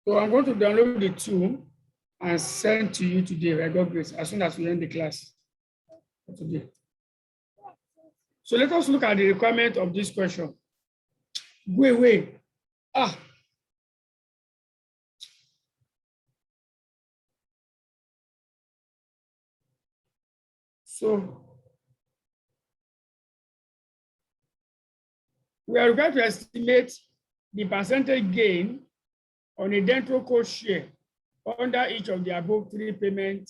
So I'm going to download the tool and send to you today, by God's grace, as soon as we end the class for today. So let us look at the requirement of this question. Go away. So we are required to estimate the percentage gain on a dental code share under each of the above three payment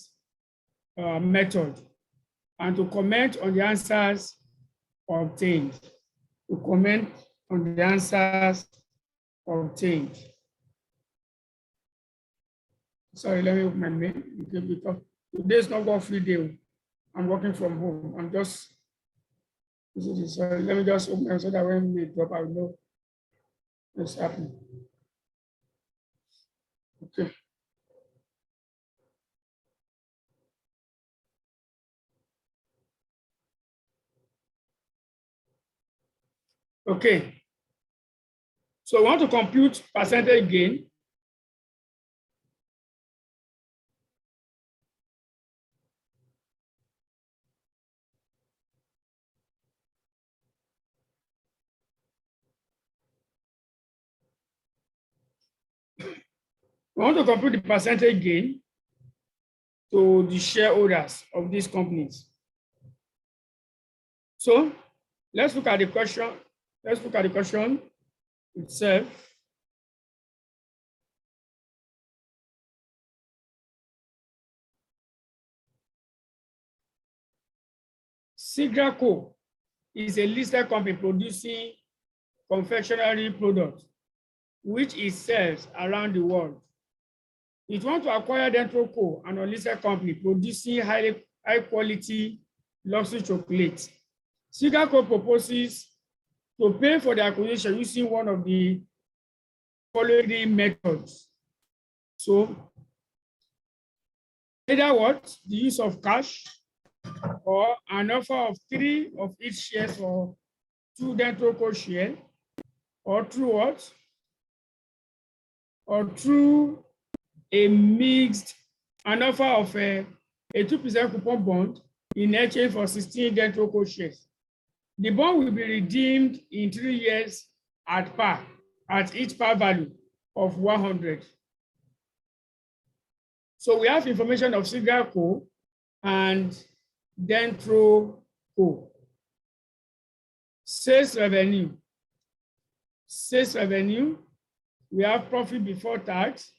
methods, and to comment on the answers obtained. To comment on the answers obtained. Sorry, let me open my mail because today is not work free day. I'm working from home. I'm just, sorry, let me just open it so that when we drop, I will know what's happening. Okay. Okay. So we want to compute percentage gain. We want to compute the percentage gain to the shareholders of these companies. So let's look at the question. Let's look at the question itself. Sigraco is a listed company producing confectionery products, which it sells around the world. It wants to acquire Dental Co, an unlisted company producing high quality luxury chocolate. Sigraco proposes to pay for the acquisition using one of the following methods. So either what? The use of cash, or an offer of 3 of each shares for 2 Dental Co shares, or through what? Or through a mixed, an offer of a 2% coupon bond in exchange for 16 Dental Co shares. The bond will be redeemed in 3 years at par, at each par value of 100. So we have information of Sigraco and Dental Co. Sales revenue. Sales revenue, we have profit before tax.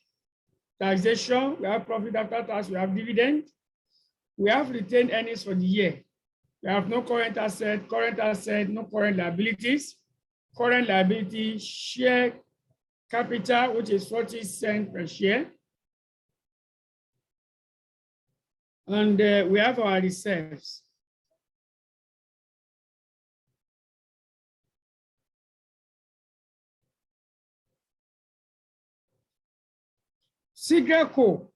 Taxation, we have profit after tax, we have dividend. We have retained earnings for the year. We have no current asset, no current liabilities. Current liability, share capital, which is 40 cents per share. And we have our reserves. Sigraco's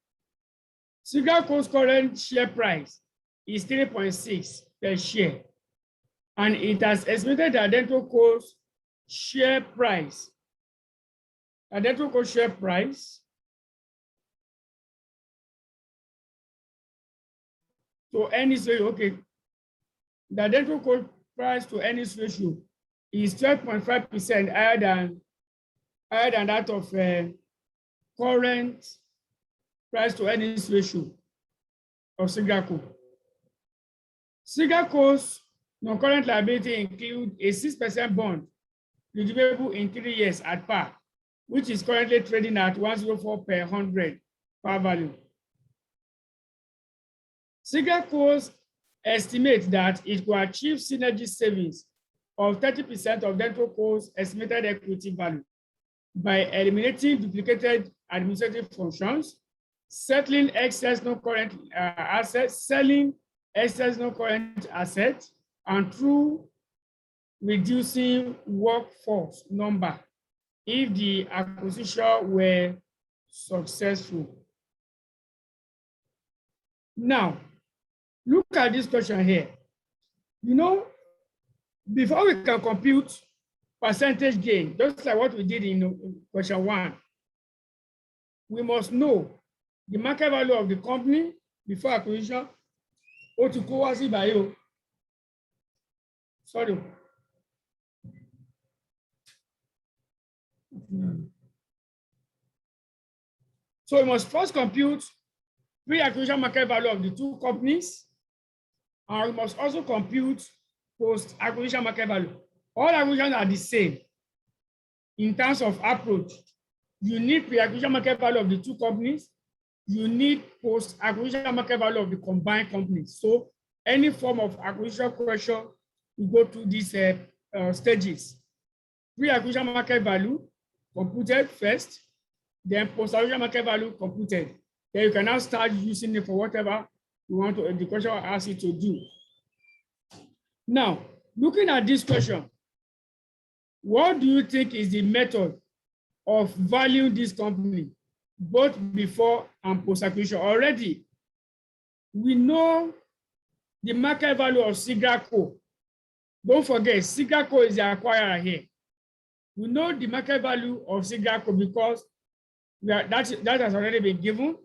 current share price is 3.6 per share. And it has estimated that Dental Co's share price, to earnings ratio, okay, the Dental Co price to earnings ratio is 12.5% higher than that of current price to earnings ratio of Sigraco. Sigraco's non-current liability include a 6% bond redeemable in 3 years at par, which is currently trading at 104 per 100 par value. Sigraco's estimate that it will achieve synergy savings of 30% of Dental Co's estimated equity value by eliminating duplicated administrative functions, settling excess non-current assets, selling excess non-current assets, and through reducing workforce number if the acquisition were successful. Now, look at this question here. You know, before we can compute percentage gain, just like what we did in question 1, we must know the market value of the company before acquisition. Ó ti kó wá sí ìbáyé o. Sorry. So we must first compute pre-acquisition market value of the two companies, and we must also compute post-acquisition market value. All acquisitions are the same in terms of approach. You need pre-acquisition market value of the two companies. You need post-acquisition market value of the combined companies. So any form of acquisition question, you go through these stages. Pre-acquisition market value computed first, then post-acquisition market value computed. Then you can now start using it for whatever you want to, the question will ask you to do. Now, looking at this question, what do you think is the method of valuing this company, both before and post-acquisition? Already, we know the market value of Sigraco. Don't forget, Sigraco is the acquirer here. We know the market value of Sigraco because that has already been given,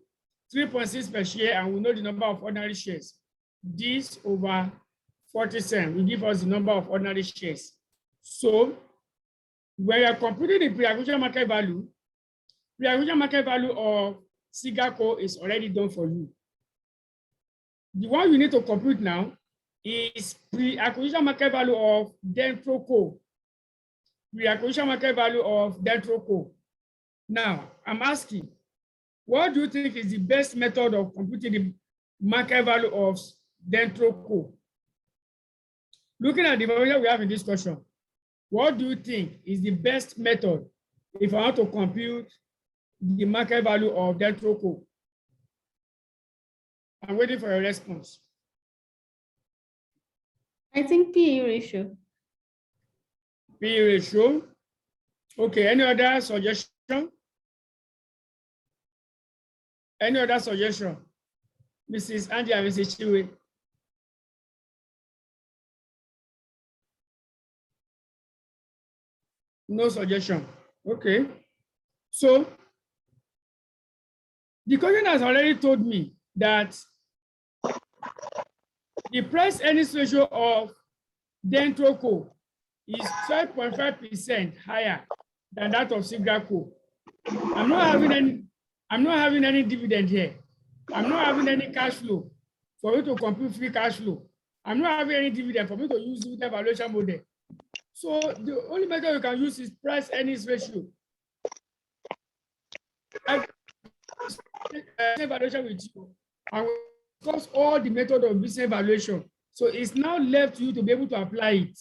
3.6 per share, and we know the number of ordinary shares. This over 40 cents will give us the number of ordinary shares. So when you are computing the pre-acquisition market value of Sigraco is already done for you. The one you need to compute now is pre-acquisition market value of Dentroco. Pre-acquisition market value of Dentroco. Now, I'm asking, what do you think is the best method of computing the market value of Dentroco? Looking at the information we have in this question, what do you think is the best method if I want to compute the market value of Dentroco? I'm waiting for your response. I think PE ratio. PE ratio. Okay, any other suggestion? Any other suggestion? Mrs. Angie and Mrs. Chiwe. No suggestion. Okay. So the question has already told me that the price earnings ratio of Dentroco is 12.5% higher than that of Sigraco. I'm not having any dividend here. I'm not having any cash flow for me to compute free cash flow. I'm not having any dividend for me to use the valuation model. So the only method you can use is price earnings ratio. I valuation with you, and discuss all the method of business valuation. So it's now left to you to be able to apply it,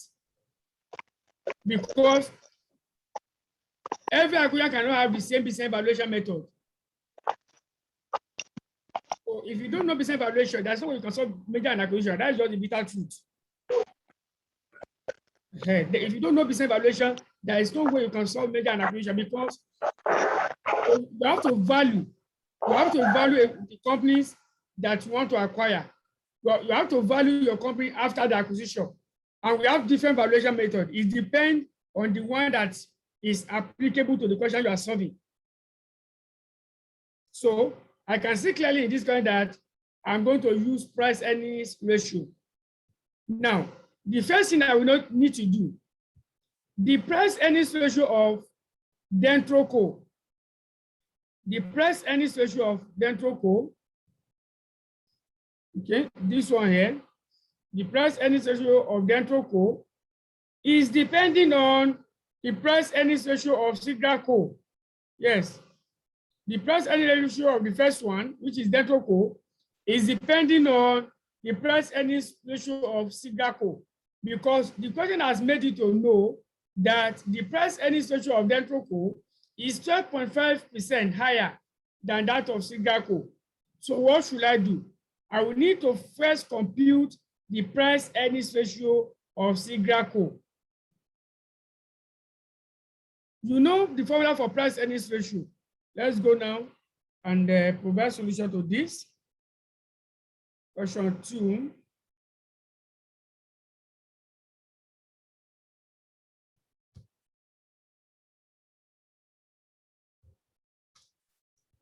because every acquisition cannot have the same business valuation method. So if you don't know business valuation, that's no way you can solve merger and acquisition. That's just the bitter truth. If you don't know business valuation, there is no way you can solve merger and acquisition, because you have to value the companies that you want to acquire. You have to value your company after the acquisition. And we have different valuation methods. It depends on the one that is applicable to the question you are solving. So I can see clearly in this point that I'm going to use price earnings ratio. Now, the first thing I will not need to do, the price earnings ratio of Dentroco. The price earnings ratio of Dentroco, okay, this one here, the price earnings ratio of Dentroco is depending on the price earnings ratio of Sigraco. Yes, the price earnings ratio of the first one, which is Dentroco, is depending on the price earnings ratio of Sigraco, because the question has made you to know that the price earnings ratio of Dentroco is 12.5% higher than that of Sigraco. So what should I do? I will need to first compute the price earnings ratio of Sigraco. You know the formula for price earnings ratio. Let's go now and provide solution to this. Question 2.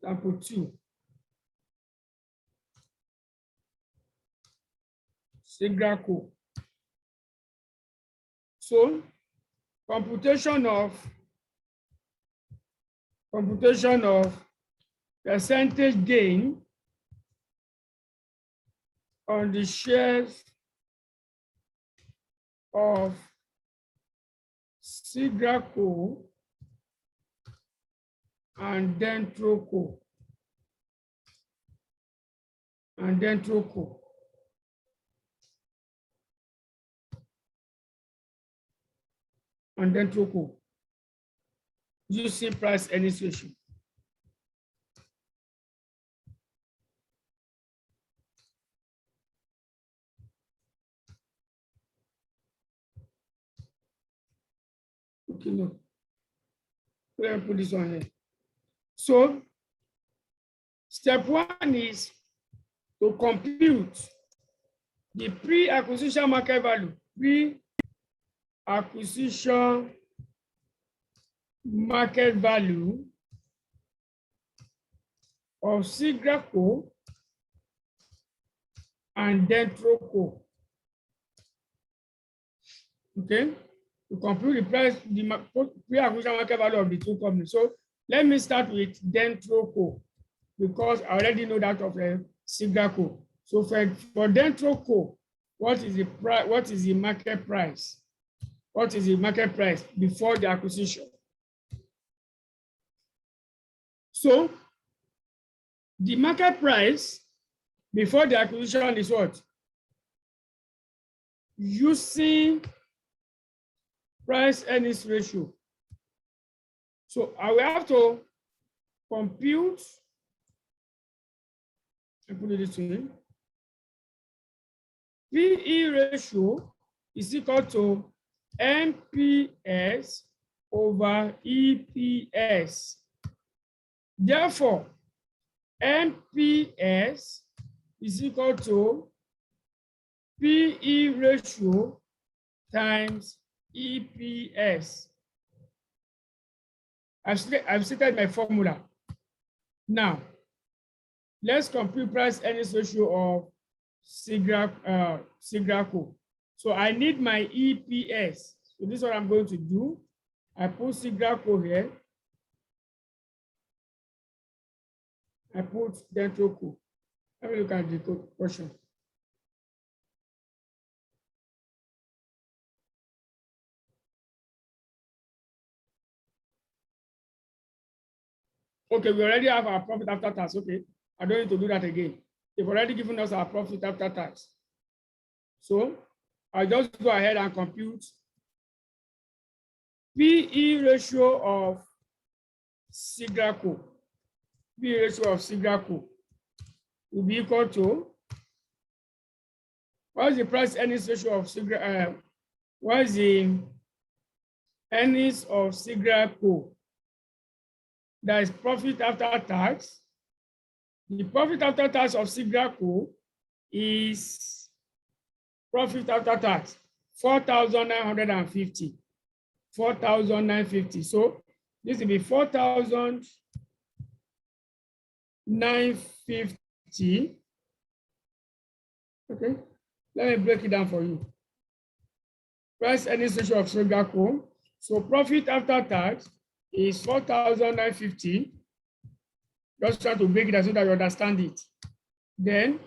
I'll put 2. Sigraco. So computation of percentage gain on the shares of Sigraco and then Troco. Using price earnings ratio. Okay, no. Let me put this one here. So step 1 is to compute the pre-acquisition market value. Pre-acquisition market value of Sigraco and then Troco. Okay, to compute the price, the pre-acquisition market value of the two companies. So let me start with Dentroco because I already know that of Sigraco. So for Dentroco, what is the price? What is the market price? What is the market price before the acquisition? So the market price before the acquisition is what? Using price earnings ratio. So I will have to compute, and put it this way, PE ratio is equal to MPS over EPS. Therefore, MPS is equal to PE ratio times EPS. I've stated my formula. Now, let's compute price earnings ratio of Sigraco. So I need my EPS. So this is what I'm going to do. I put Sigraco here. I put Dentroco. Let me look at the question. Okay, we already have our profit after tax. Okay, I don't need to do that again. They've already given us our profit after tax. So I'll just go ahead and compute PE ratio of Sigraco. PE ratio of Sigraco will be equal to, what is the price earnings ratio of Sigraco? What is the earnings of Sigraco? That is profit after tax. The profit after tax of Sigraco is profit after tax 4,950. 4,950. So this will be 4,950. Okay, let me break it down for you. Price earnings ratio of Sigraco. So profit after tax is 4,950. Just try to break it down so that you understand it. Then,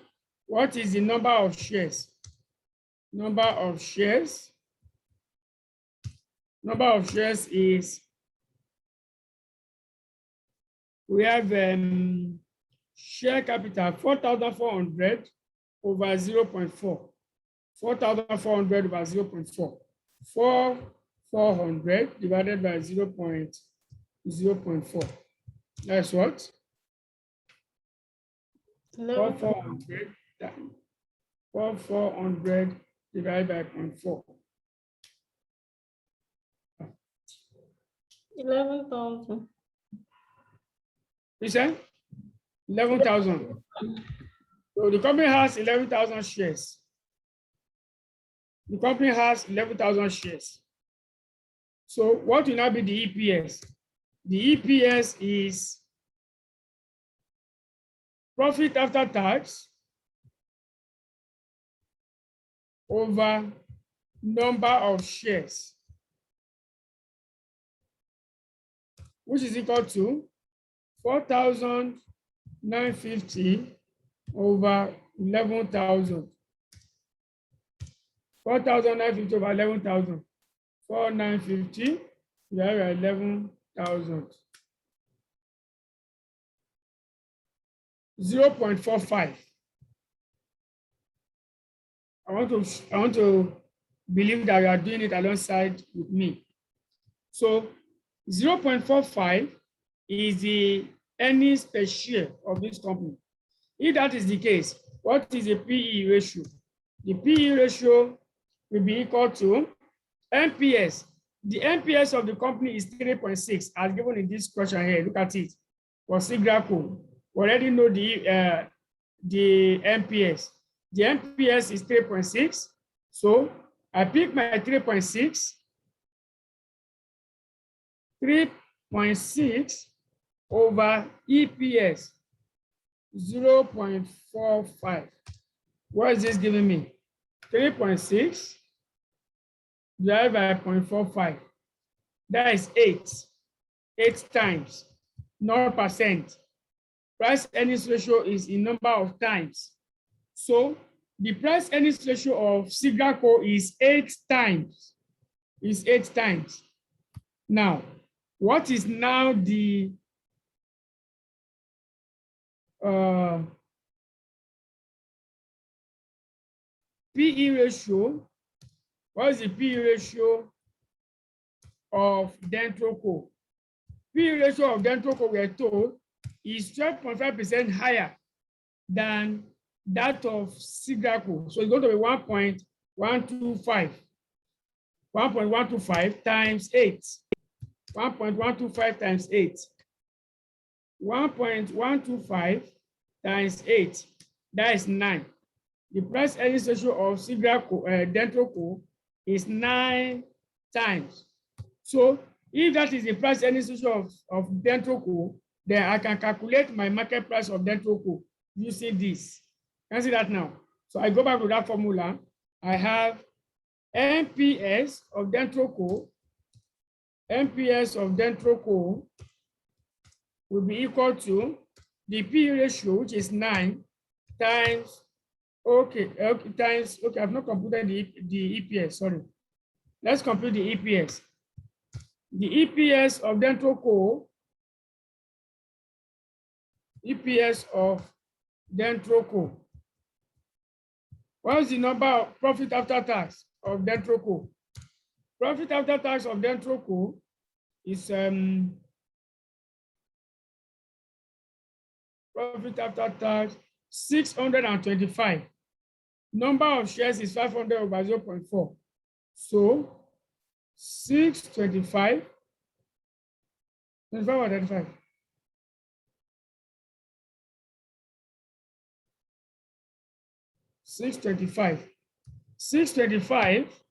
what is the number of shares? Number of shares is, we have share capital 4,400 over 0.4. 4,400 over 0.4. 4,400 divided by 0.4. That's what? 4,400 divided by 0.4. 11,000. You said 11,000. So the company has 11,000 shares. The company has 11,000 shares. So what will now be the EPS? The EPS is profit after tax over number of shares, which is equal to 4,950 over 11,000. 4,950 over 11,000. 4,950 divided by 11,000. 0.45. I want to believe that you are doing it alongside with me. So 0.45 is the earnings per share of this company. If that is the case, what is the PE ratio? The PE ratio will be equal to NPS. The NPS of the company is 3.6, as given in this question here. Look at it. For Sigraco, we already know the NPS. The NPS is 3.6. So I pick my 3.6. 3.6 over EPS, 0.45. What is this giving me? 3.6 divided by 0.45. That is 8. 8 times, 0%. Price earnings ratio is in number of times. So the price earnings ratio of Sigraco is 8 times. Is 8 times. Now, what is now the PE ratio? What is the PE ratio of Dentroco? PE ratio of Dentroco, we are told, is 12.5% higher than that of Sigraco. So it's going to be 1.125. 1.125 times 8. 1.125 times 8. 1.125 times 8. That is 9. The price earnings ratio of Sigraco, Dentroco is 9 times. So if that is the price earnings ratio of Dentroco, then I can calculate my market price of Dentroco using this. Can you see that now? So I go back to that formula. I have NPS of Dentroco. NPS of Dentroco will be equal to the P ratio, which is 9 times, I've not computed the EPS, sorry. Let's compute the EPS. The EPS of Dentroco, what is the number of profit after tax of Dentroco? Profit after tax of Dentroco is profit after tax 625. Number of shares is 500 over 0.4. So 625, 25 or 35? 625. 625,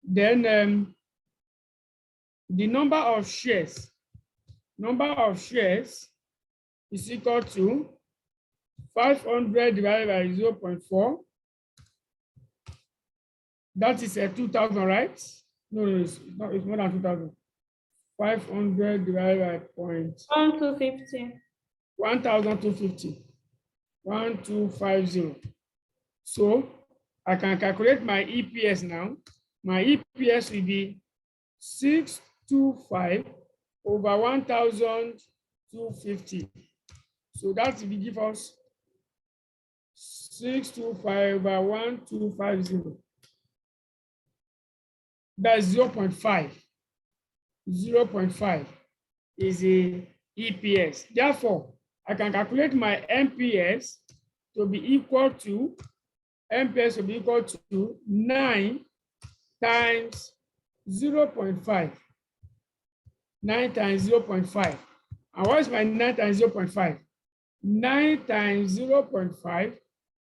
then the number of shares is equal to 500 divided by 0.4. That is 2,000, right? No, it's not. It's more than 2,000. 500 divided by 1,250. 1,250. 1,250. So I can calculate my EPS now. My EPS will be 625 over 1,250. So that will give us 625 over 1,250. That's 0.5. 0.5 is the EPS. Therefore, I can calculate my NPS to be equal to 9 times 0.5. 9 times 0.5. And what is my 9 times 0.5? 9 times 0.5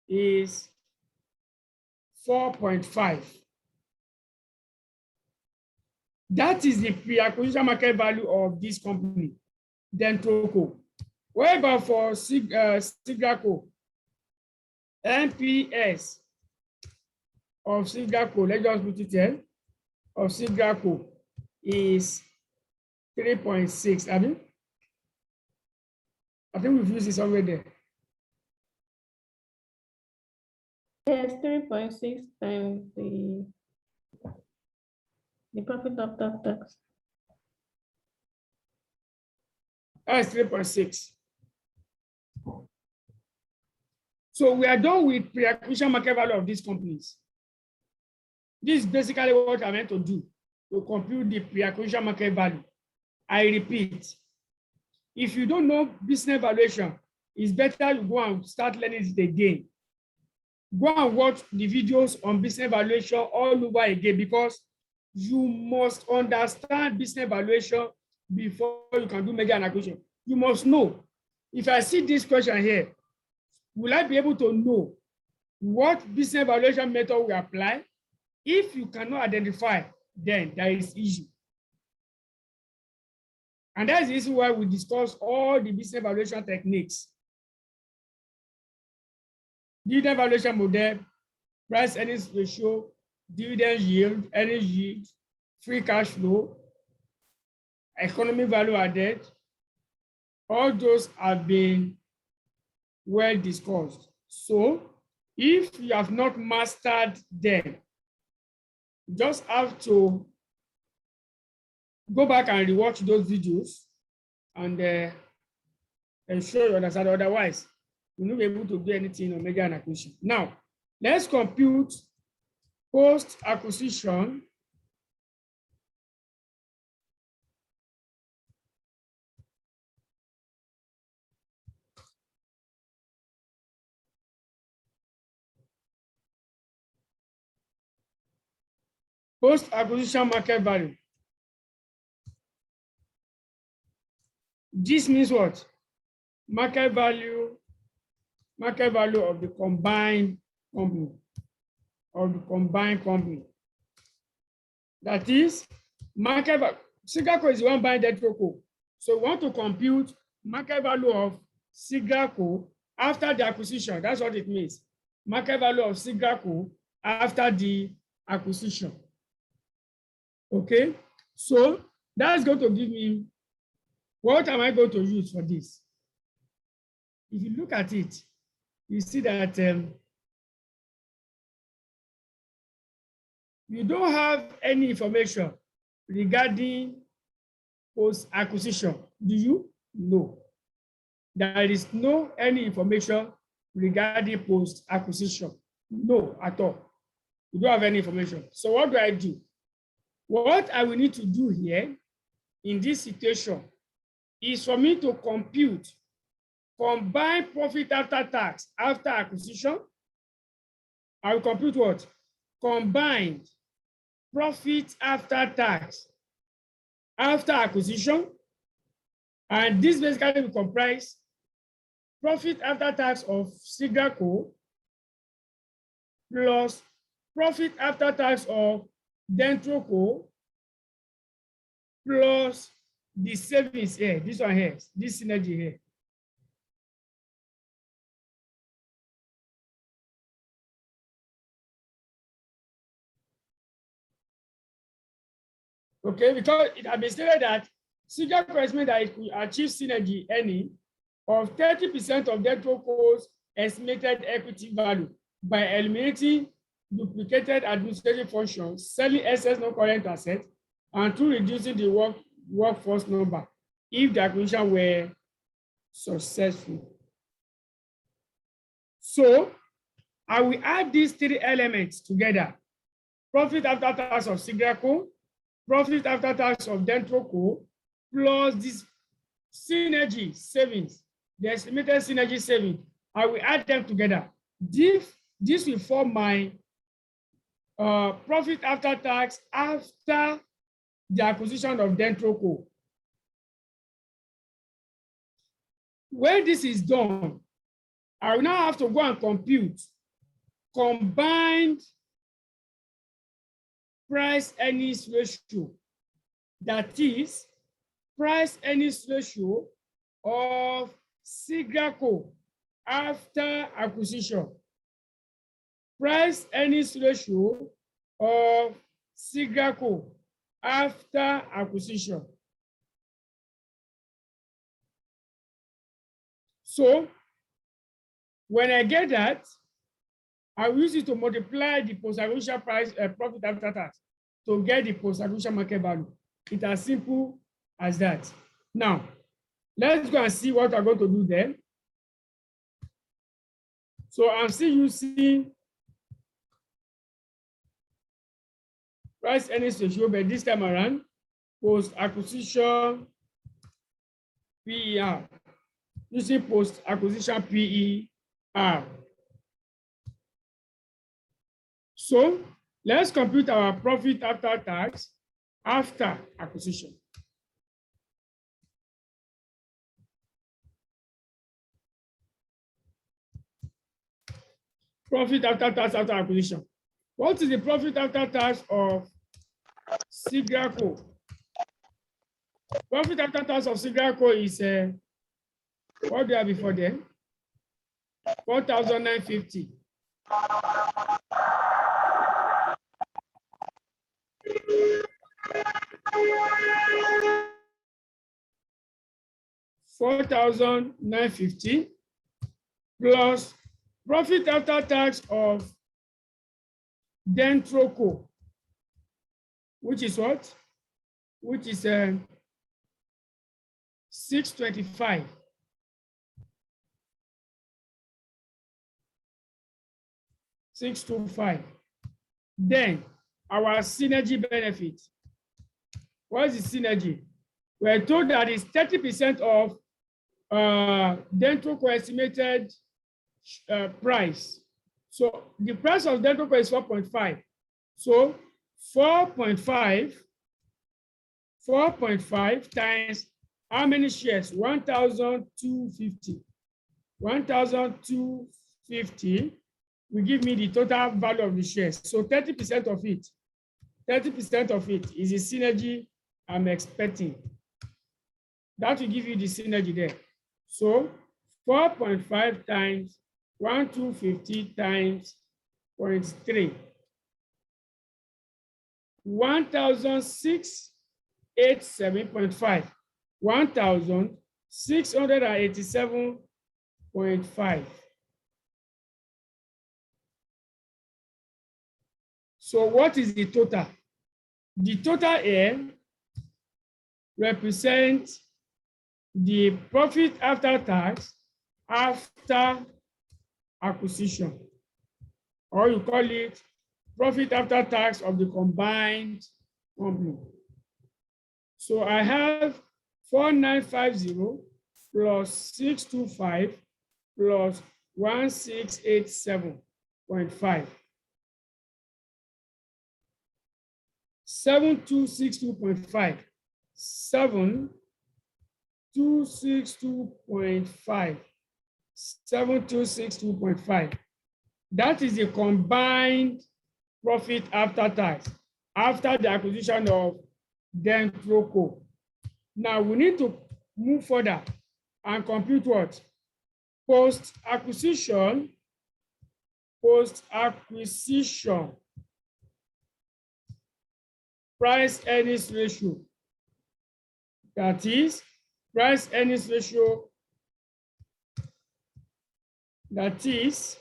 is 4.5. That is the pre-acquisition market value of this company, Dentroco. What about for Sigraco? NPS of Sigraco, let's just put it here, of Sigraco is 3.6. I think we've used it somewhere there. Yes, 3.6 times the profit after tax. That's 3.6. So we are done with pre-acquisition market value of these companies. This is basically what I meant to do, to compute the pre-acquisition market value. I repeat, if you don't know business valuation, it's better you go and start learning it again. Go and watch the videos on business valuation all over again, because you must understand business valuation before you can do merger and acquisition. You must know. If I see this question here, will I be able to know what business valuation method we apply? If you cannot identify, then there is issue. And that's the reason why we discuss all the business valuation techniques. Dividend valuation model, price earnings ratio, dividend yield, earnings yield, free cash flow, economic value added, all those have been well discussed. So if you have not mastered them, you just have to go back and rewatch those videos and ensure you understand. Otherwise, you'll not be able to do anything on merger and acquisition. Now, let's compute post-acquisition market value. This means what? Market value of the combined company, That is, market value. Sigraco is the one buying Taiko. So we want to compute market value of Sigraco after the acquisition. That's what it means. Market value of Sigraco after the acquisition. Okay, so that's going to give me, what am I going to use for this? If you look at it, you see that you don't have any information regarding post-acquisition. Do you? No. There is no any information regarding post-acquisition. No, at all. You don't have any information. So what do I do? What I will need to do here in this situation is for me to compute combined profit after tax after acquisition. I will compute what? Combined profit after tax after acquisition. And this basically will comprise profit after tax of Sigraco plus profit after tax of Dentroco plus the savings here, this one here, this synergy here. Okay, because it has been stated that Sigraco estimates that it will achieve synergy earning of 30% of Dentroco's estimated equity value by eliminating duplicated administrative functions, selling excess non-current assets, and through reducing the workforce number if the acquisition were successful. So I will add these three elements together: profit after tax of Sigraco, profit after tax of Dentroco, plus this synergy savings, the estimated synergy savings. I will add them together. This will form my profit after tax after the acquisition of Dentroco. When this is done, I will now have to go and compute combined price earnings ratio. That is price earnings ratio of Sigraco after acquisition. Price earnings ratio of Sigraco after acquisition. So when I get that, I will use it to multiply the post-acquisition price profit after tax to get the post-acquisition market value. It's as simple as that. Now, let's go and see what I'm going to do then. So I'm still using price earnings ratio, but this time around, post-acquisition PER. Using post-acquisition PER. So let's compute our profit after tax after acquisition. Profit after tax after acquisition. What is the profit after tax of Sigraco? Profit after tax of Sigraco is what do you have before them? 4,950. $4,950 plus profit after tax of Dentroco, which is what? Which is 625. Then our synergy benefit. What is the synergy? We're told that it's 30% of Dentroco estimated price. So the price of Dentroco is 4.5. So 4.5 times how many shares? 1,250. 1,250 will give me the total value of the shares. So 30% of it is the synergy I'm expecting. That will give you the synergy there. So 4.5 times 1,250 times 0.3. 1,687.5. 1,687.5. So what is the total? The total here represents the profit after tax after acquisition, or you call it profit after tax of the combined company. So I have 4,950 plus 625 plus 1,687.5. 7,262.5. 7,262.5. 7,262.5. That is the combined profit after tax after the acquisition of Dentroco. Now we need to move further and compute what? Post-acquisition price earnings ratio. That is price earnings ratio. That is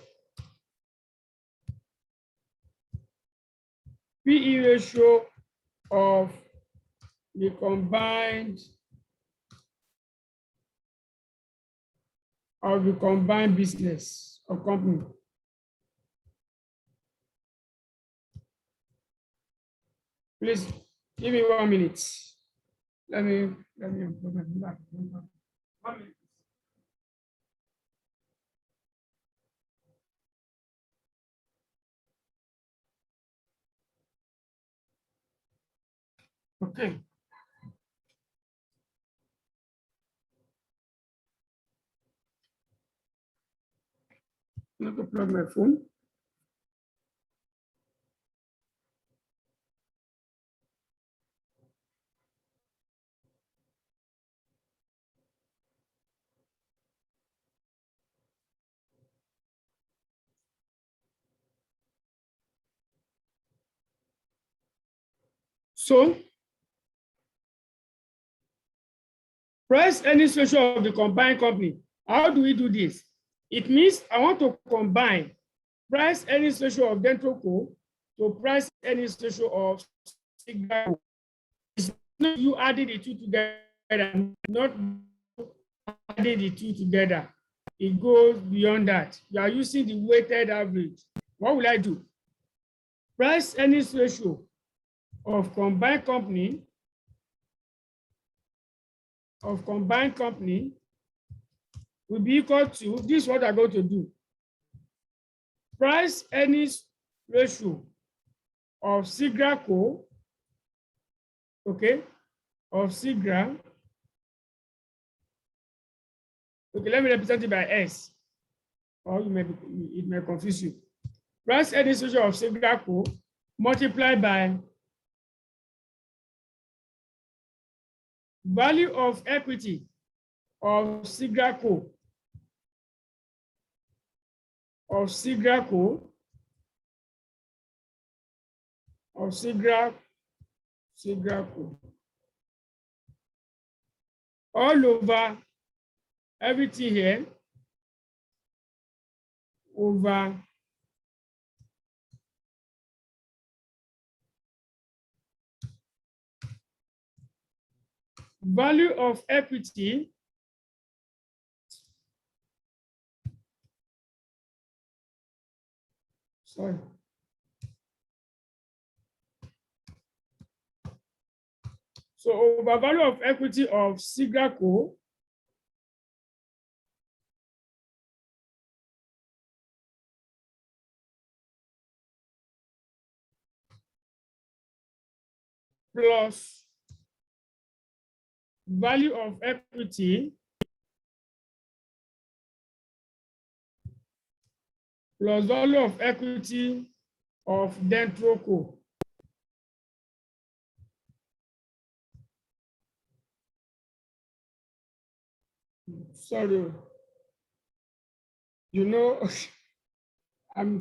PE ratio of the combined business or company. Please give me 1 minute. Let me 1 minute. Okay. I'm going to plug my phone. So, price earnings ratio of the combined company. How do we do this? It means I want to combine price earnings ratio of Dentroco to price earnings ratio of Sigraco. It's not you adding the two together, not adding the two together. It goes beyond that. You are using the weighted average. What will I do? Price earnings ratio of combined company will be equal to, this is what I'm going to do. Price earnings ratio of Sigraco, okay, of Sigra. Okay, let me represent it by S, or it may confuse you. Price earnings ratio of Sigraco multiplied by value of equity of Sigraco all over everything here over value of equity sorry. So over value of equity of Sigraco plus value of equity plus value of equity of Dentroco. Sorry, you know, I'm in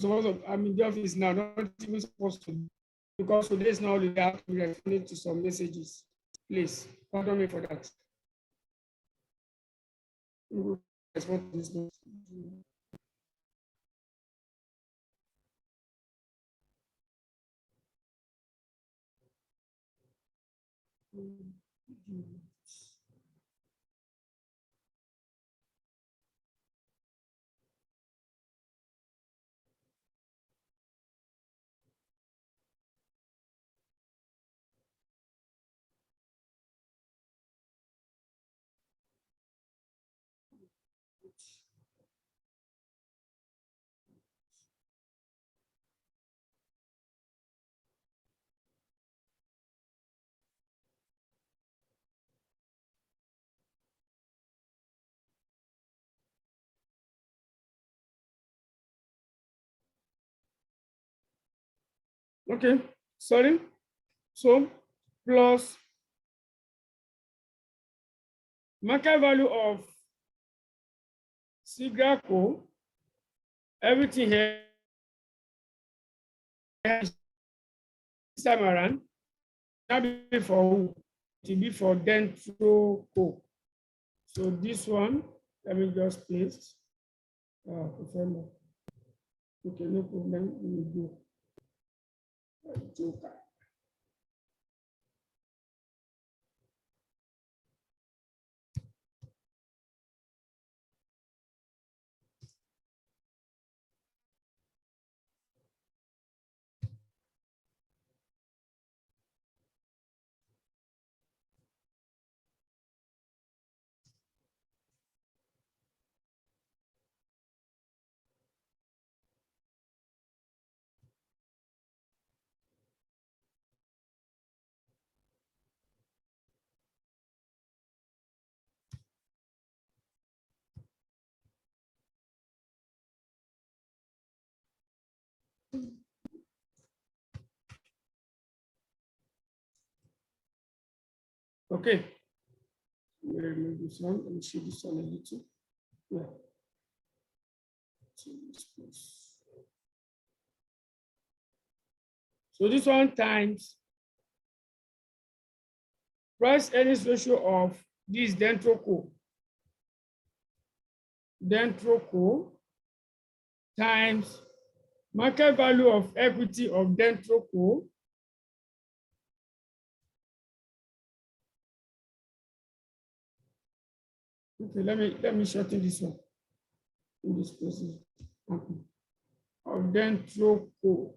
the office now, not even supposed to, because today is now I have to be responding to some messages. Please, pardon me for that. We will respond to this message. Okay, sorry. So plus market value of Sigraco, everything here this time around, not be for who? It will be for Dentroco. So this one, let me just paste. Okay, no problem. We will go. Joker. Okay. Let me this one. Let me see this one a little. Yeah. So this one times price earnings ratio of this Dentroco times market value of equity of Dentroco okay, let me shorten this one in this process of Dentroco.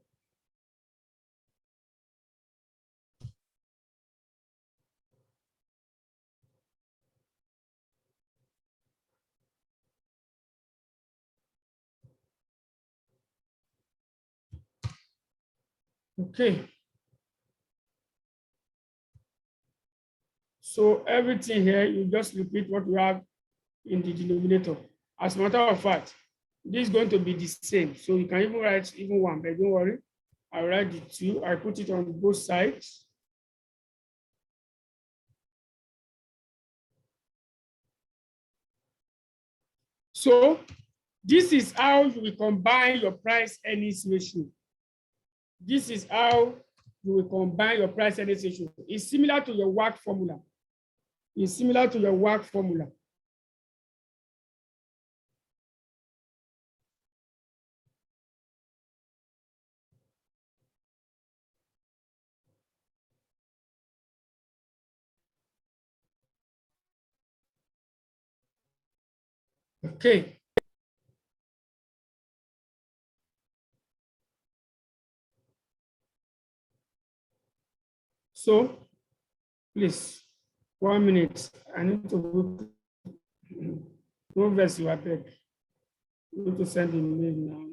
Okay. So everything here, you just repeat what we have in the denominator. As a matter of fact, this is going to be the same. So you can even write even one, but don't worry. I write the 2. I put it on both sides. So this is how you will combine your price earnings ratio. This is how you will combine your price earnings ratio. It's similar to your WACC formula. It's similar to your WACC formula. Okay. So please, 1 minute. I need to go. No verse you are beg. You need to send an email now.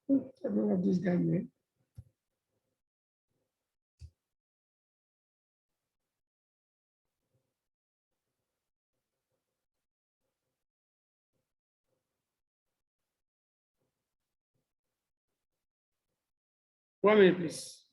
I don't know what this guy made. One minute, please.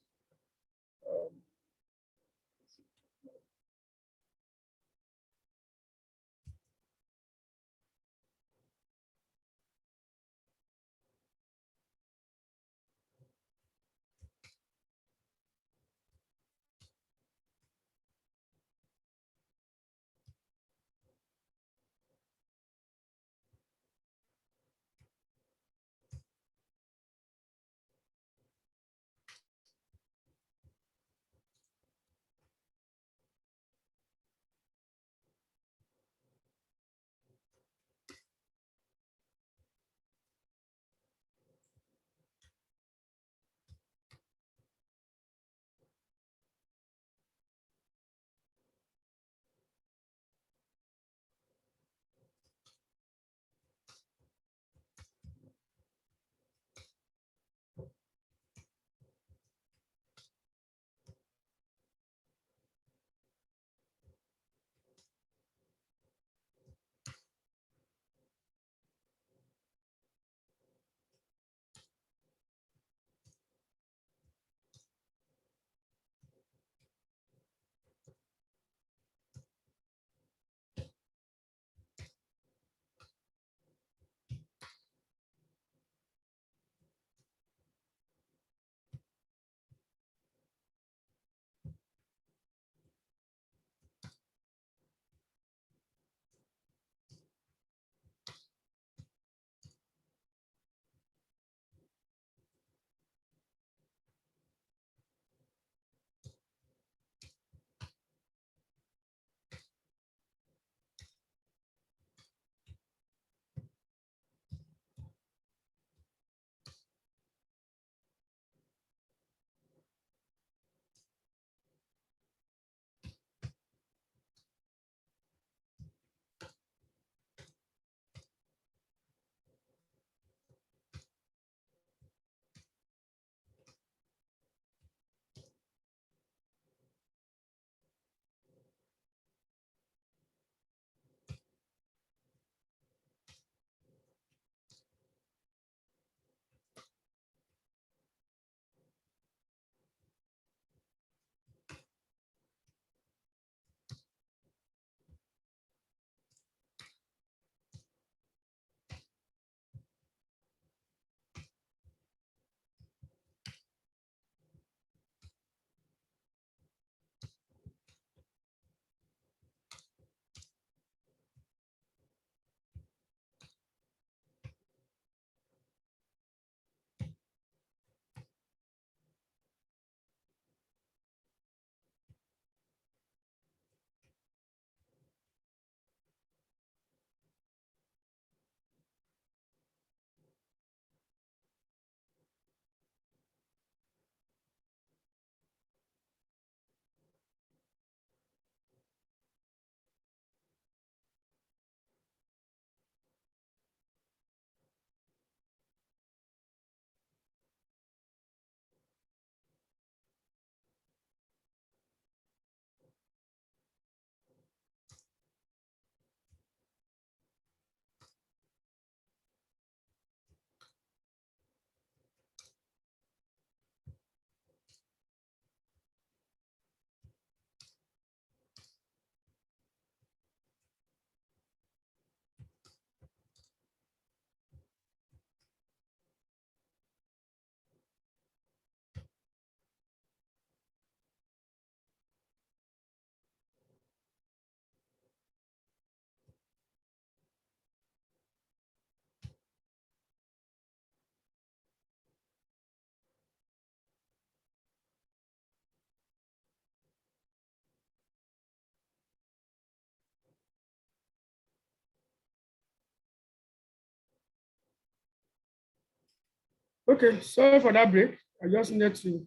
Okay, sorry for that break. I just needed to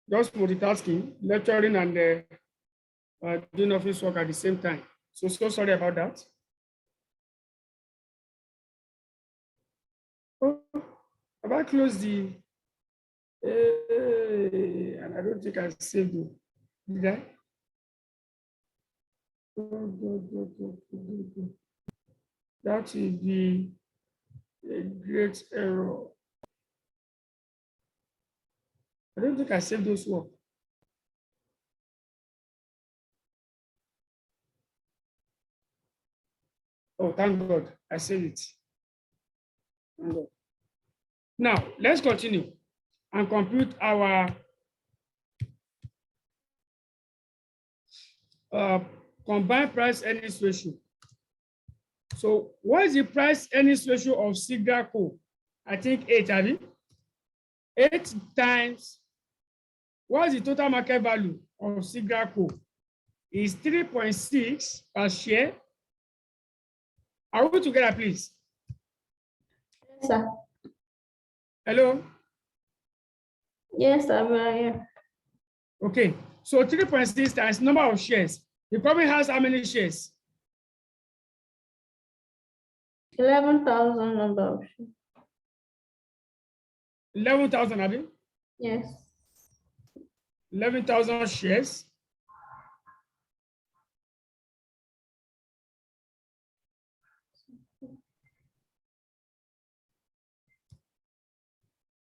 just multitasking, lecturing and doing office work at the same time. So sorry about that. Oh, have I closed the? And I don't think I saved it. Did I? That will be a great error. I don't think I saved those work. Oh, thank God, I saved it. Thank God. Now, let's continue and compute our combined price earnings ratio. So what is the price earnings ratio of Sigraco? I think 8, have you? 8 times, what is the total market value of Sigraco? Is 3.6 per share. Are we together, please? Yes, sir. Hello? Yes, sir, we are here. Okay, so 3.6 times number of shares. The company has how many shares? 11,000 number of shares. 11,000, have you? Yes. 11,000 shares.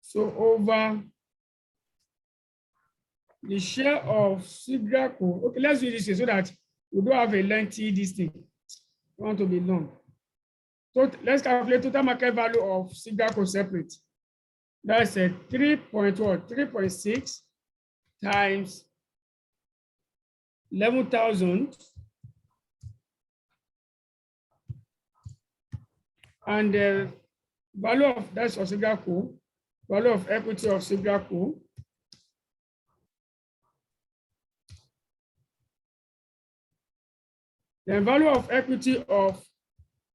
So over the share of Sigraco. Okay, let's do this so that we don't have a lengthy this thing. We want to be long. So let's calculate total market value of Sigraco separate. That's a 3.6 times 11,000 and the value of that's of Sigraco, value of equity of Sigraco. The value of equity of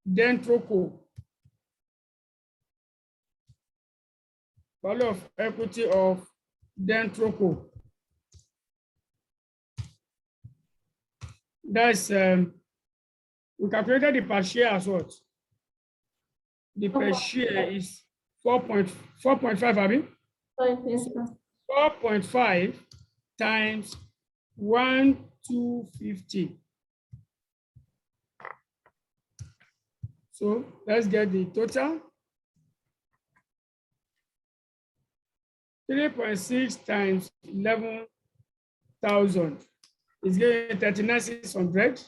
Dentroco. Value of equity of Dentroco. That's we calculated the per share as what? The per share is 4.5, I mean? 4.5 times 1,250. So let's get the total. 3.6 times 11,000 is giving 39,600.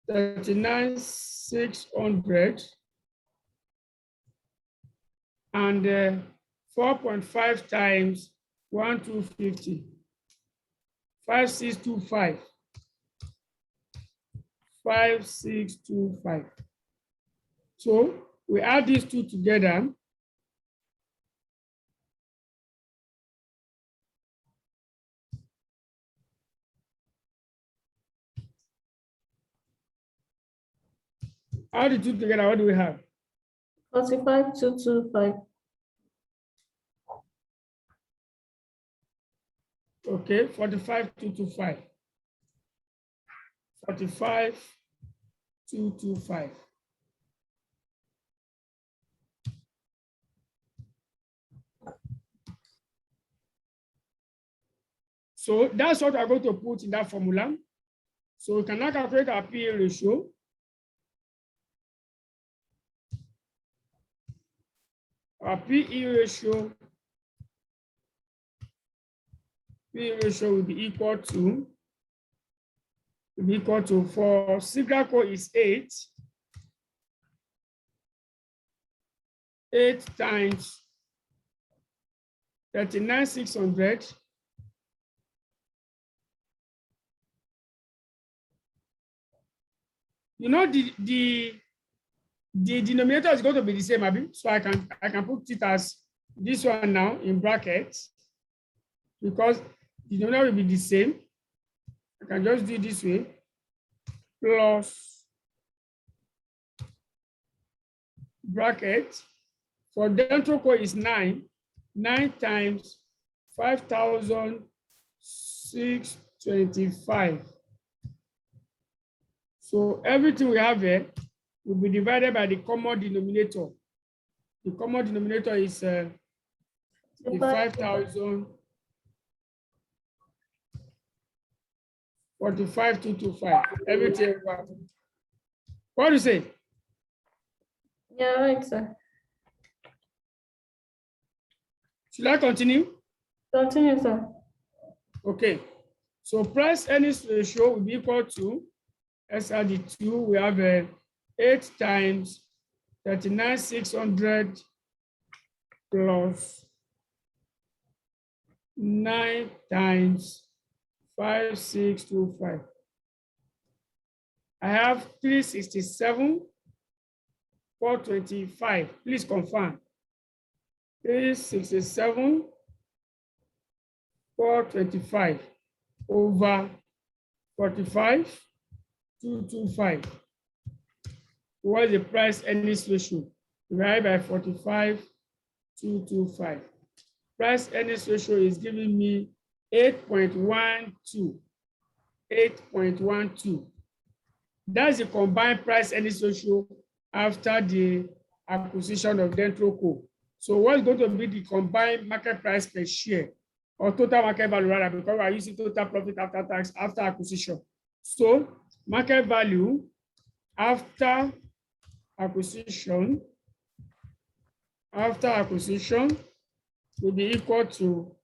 39,600 and 4.5 times 1,250. 5,625. 5,625. So we add these two together. Add the two together, what do we have? 45,225. Okay, 45,225. 45,225. So that's what I'm going to put in that formula. So we can now calculate our PE ratio. Our PE ratio will be equal to for Sigraco is 8 times 39,600 you know the denominator is going to be the same, Abi. So I can put it as this one now in brackets because the denominator will be the same. I can just do it this way plus bracket For Dentroco is 9. 9 times 5,625. So everything we have here will be divided by the common denominator. The common denominator is the 5,000. 45,225. Everything. What do you say? Yeah, right, sir. Should I continue? Continue, sir. Okay. So price earnings ratio will be equal to SRD2. We have 8 times 39,600 plus 9 times 5,625. I have 367,425. Please confirm. 367,425 over 45,225. What is the price earnings ratio? Divided by 45,225. Price earnings ratio is giving me 8.12. 8.12. That's the combined price earnings ratio after the acquisition of Dentroco. So what's going to be the combined market price per share, or total market value rather, because we're using total profit after tax after acquisition. So market value after acquisition will be equal to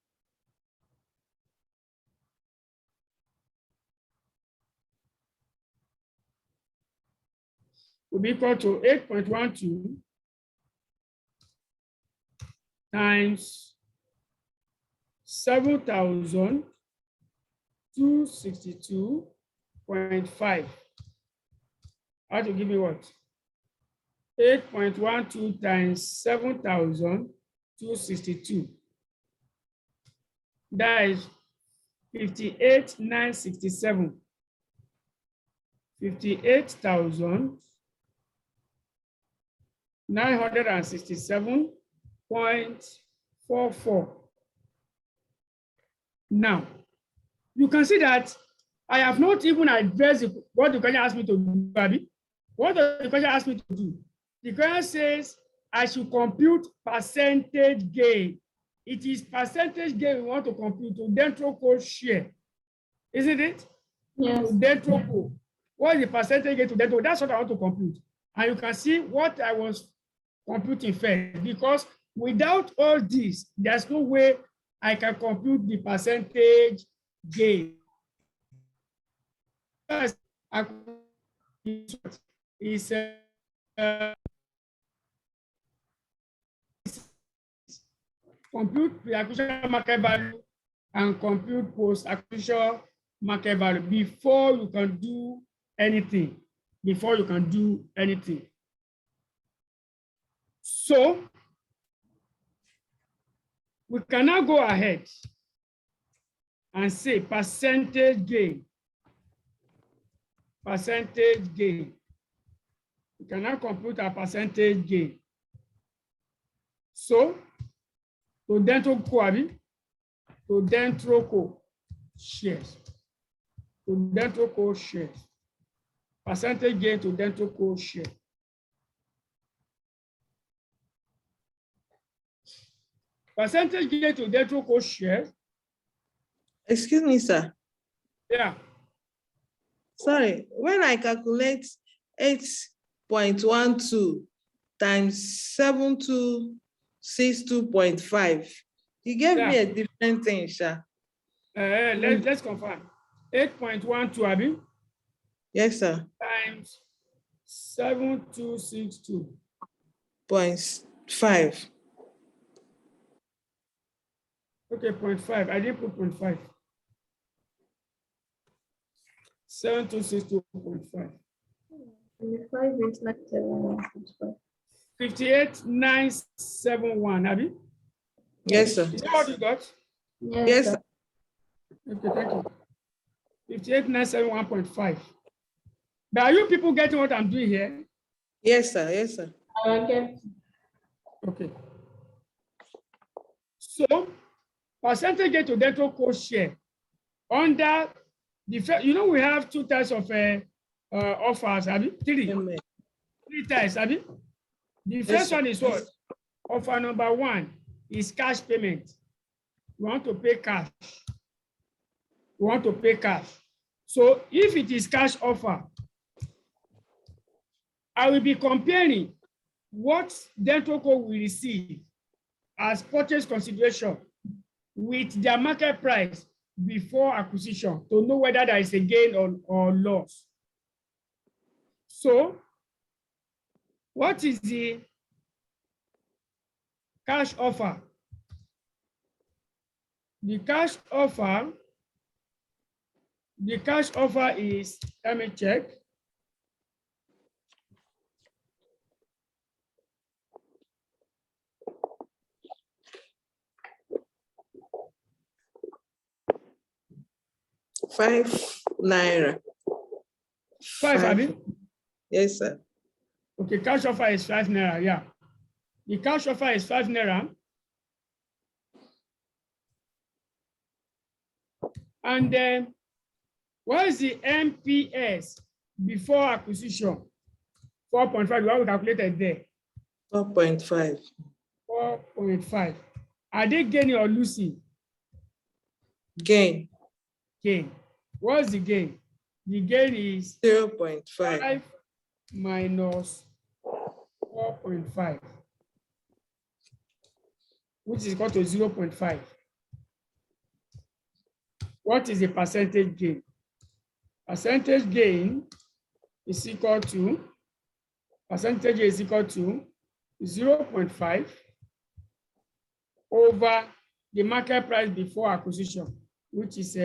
will be equal to 8.12 times 7,262.5. How to give me what? 8.12 times 7,262. That is 58,967. 58,967.44. Now, you can see that I have not even addressed what the question asked me to do, Babi. What the question asked me to do? The question says I should compute percentage gain. It is percentage gain we want to compute to Dentroco share, isn't it? Yes. To Dentroco. What is the percentage gain to Dentroco? That's what I want to compute. And you can see what I was computing first, because without all this, there's no way I can compute the percentage gain. Is compute pre-acquisition market value and compute post-acquisition market value before you can do anything. Before you can do anything. So we can now go ahead and say percentage gain. Percentage gain. We can now compute our percentage gain. So to Dentroco shares. To Dentroco shares. Percentage gain to Dentroco share. Percentage gain to Dentroco share. Excuse me, sir. Yeah. Sorry, when I calculate 8.12 times 7,262.5, you gave me a different thing, sir. Let's confirm. 8.12, Abi? Yes, sir. Times 7,262.5. Okay, 0.5. I didn't put 0.5. 7,262.5. 25 is like 7.5. 58,971, Abi? Yes, sir. Is that what you got? Yes, sir. Okay, thank you. 58,971.5. But are you people getting what I'm doing here? Yes, sir. Yes, sir. I get. Okay. So percentage gain to Dentroco share under the, you know, we have two types of offers, have you? Amen. Three types, have you? The Yes, first sir. one is what? Offer number one is cash payment. You want to pay cash. You want to pay cash. So if it is cash offer, I will be comparing what Dentroco will receive as purchase consideration with their market price before acquisition to know whether there is a gain or loss. So what is the cash offer? The cash offer is, let me check. ₦5. Five, Abi? Yes, sir. Okay, cash offer is 5 naira, yeah. The cash offer is 5 naira. And then, what is the MPS before acquisition? 4.5, what we calculated there. 4.5. 4.5. Are they gaining or losing? Gain. Gain. What's the gain? The gain is 0.5. 5 minus 4.5, which is equal to 0.5. What is the percentage gain? Percentage gain is equal to 0.5 over the market price before acquisition, which is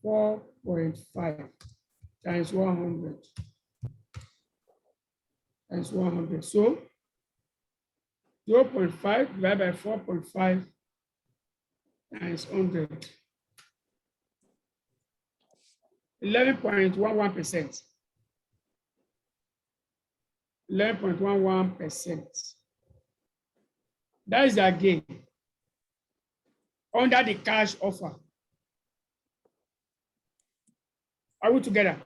4.5 times 100. Times 100. So 0.5 divided by 4.5 times 100. 11.11%. 11.11%. That is the gain under the cash offer. Are we together?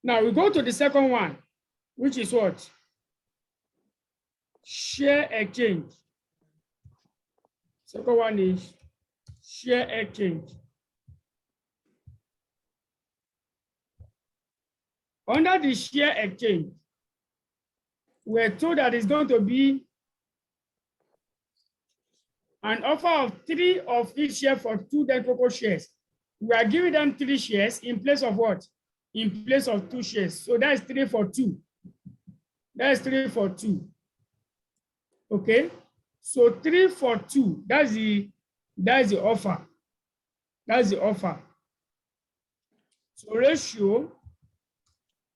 Now we go to the second one, which is what? Share exchange. Second one is share exchange. Under the share exchange, we're told that it's going to be an offer of 3 of each share for 2 Dentroco shares. We are giving them 3 shares in place of what? In place of 2 shares. So that is 3 for 2. That is 3 for 2. Okay. So 3 for 2. That's the offer. That's the offer. So ratio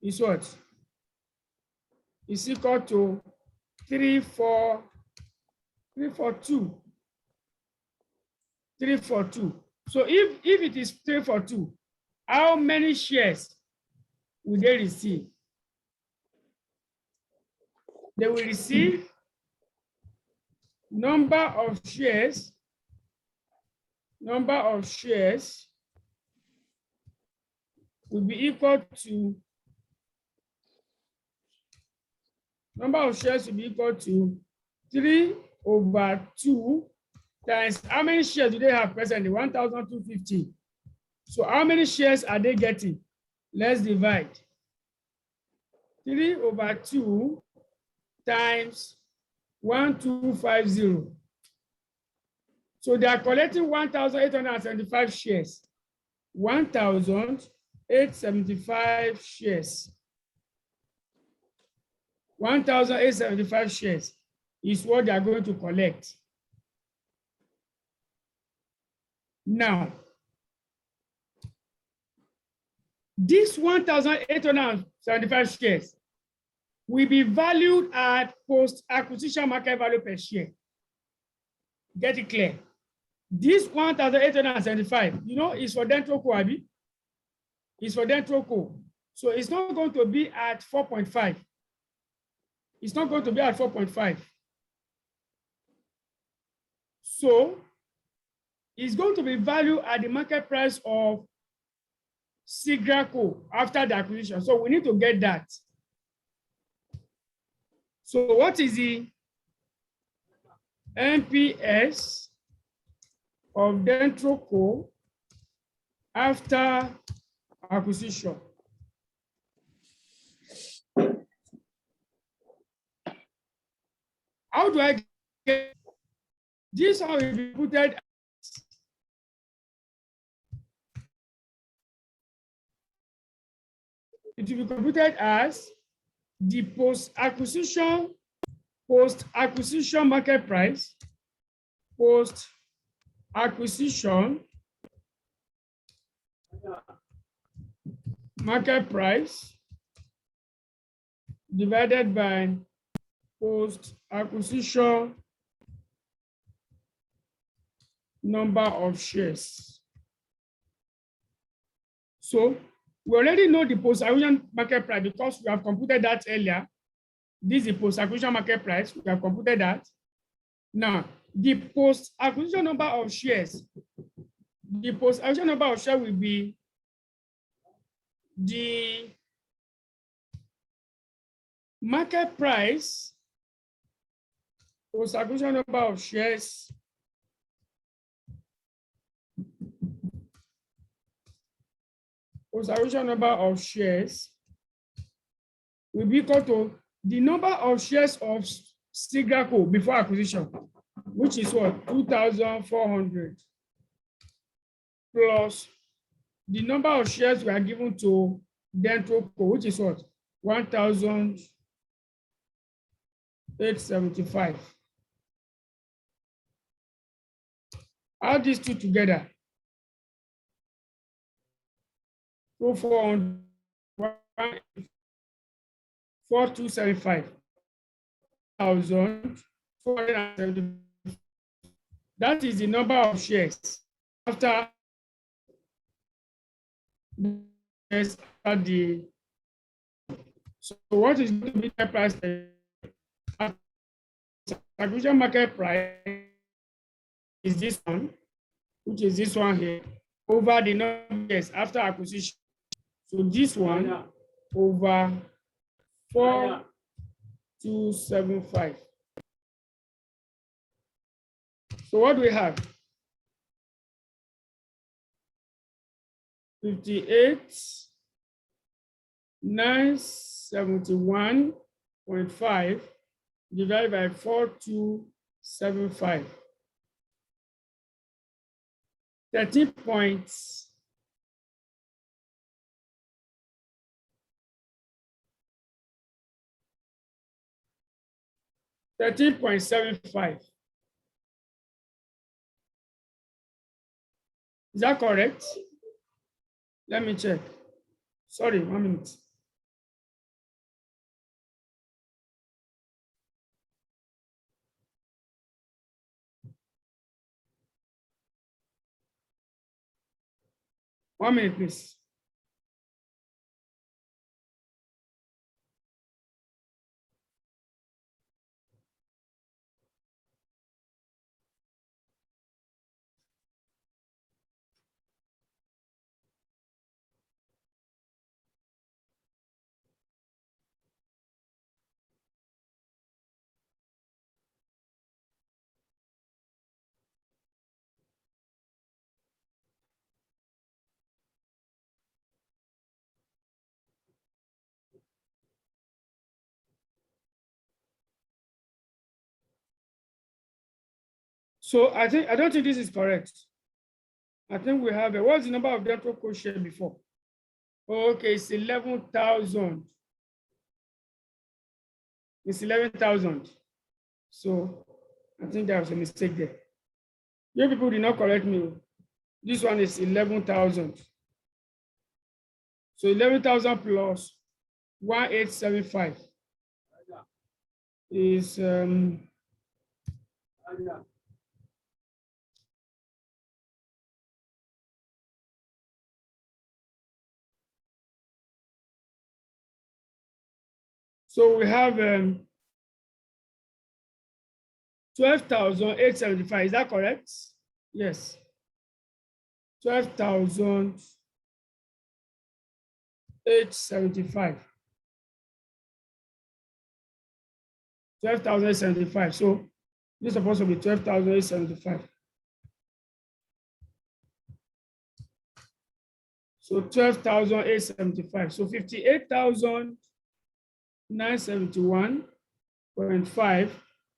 is what? Is equal to 3 for 2. 3 for 2. So if it is 3 for 2, how many shares will they receive? They will receive number of shares will be equal to 3/2 times how many shares do they have presently? 1,250. So how many shares are they getting? Let's divide. 3/2 times 1,250. So they are collecting 1,875 shares. 1,875 shares. 1,875 shares is what they are going to collect. Now, this 1,875 shares will be valued at post-acquisition market value per share. Get it clear? This 1,875, you know, is for Dentroco, Abi. It's for Dentroco. So it's not going to be at 4.5. It's not going to be at 4.5. So it's going to be valued at the market price of Sigraco after the acquisition. So we need to get that. So what is the NPS of Dentroco after acquisition? How do I get this? How it will be computed? It will be computed as the post-acquisition market price, post-acquisition market price divided by post-acquisition number of shares. So we already know the post-acquisition market price because we have computed that earlier. This is the post-acquisition market price. We have computed that. Now, the post-acquisition number of shares, will be the market price, post-acquisition number of shares will be equal to the number of shares of Sigraco before acquisition, which is what, 2,400, plus the number of shares we are given to Dentroco, which is what, 1,875. Add these two together. 4,275. 1,470. That is the number of shares after the. So what is going to be the price? Acquisition market price is this one, which is this one here, over the number of shares after acquisition. So this one over 4,275. So what do we have? 58,971.5 divided by 4,275. 13.75. Is that correct? Let me check. Sorry, 1 minute. One minute, please. So I don't think this is correct. I think we have what's the number of Dentroco shares before? Okay, it's 11,000. It's 11,000. So I think there was a mistake there. You people did not correct me. This one is 11,000. So 11,000 plus 1,875 is so we have 12,875. Is that correct? Yes. 12,875. 12,075. So this is supposed to be 12,875. So 12,875. So 58,971.5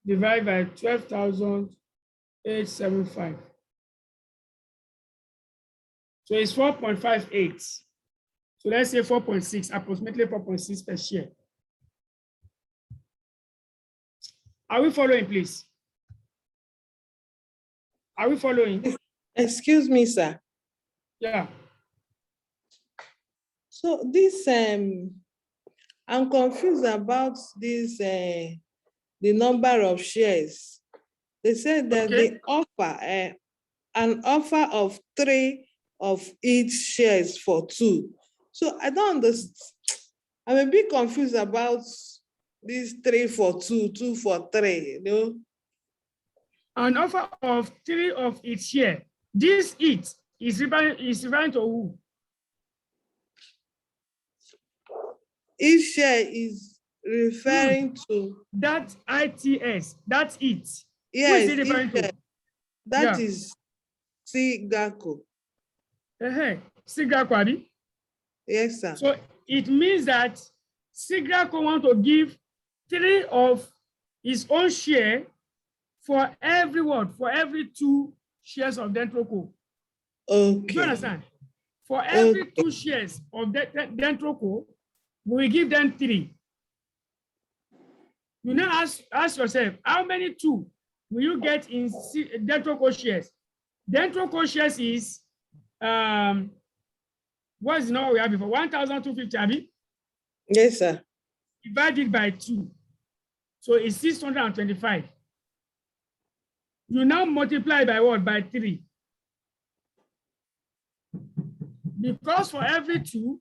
divided by 12,875. So it's 4.58. So let's say 4.6, approximately 4.6 per share. Are we following, please? Are we following? Excuse me, sir. Yeah. So this, I'm confused about this, the number of shares. They said that Okay. they offer an offer of 3 of each shares for 2. So I don't understand. I'm a bit confused about this 3 for 2, 2 for 3, you know. An offer of 3 of each share. This "it" is referring to who? Each share is referring to, That ITS, that's it. Who is yes, it each referring share. to? That Yeah. is Sigako. Sigrako, abi? Yes, sir. So it means that Sigrako want to give 3 of his own share for every what? For every 2 shares of Dentroco. Do you Okay. understand? For every 2 shares of Dentroco, we give them 3. You now ask yourself, how many 2 will you get in Dentroco shares? Dentroco shares is what is the number we have before? 1,250, abi? Yes, sir. Divided by 2. So it's 625. You now multiply by what? By 3. Because for every 2,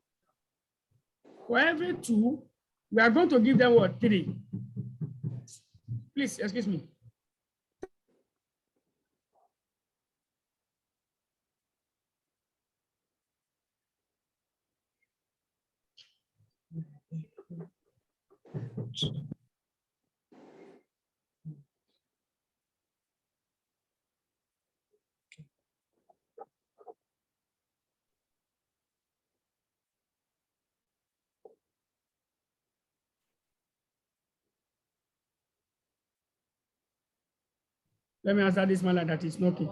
we are going to give them what? 3. Please, excuse me. Let me answer this man like that is knocking.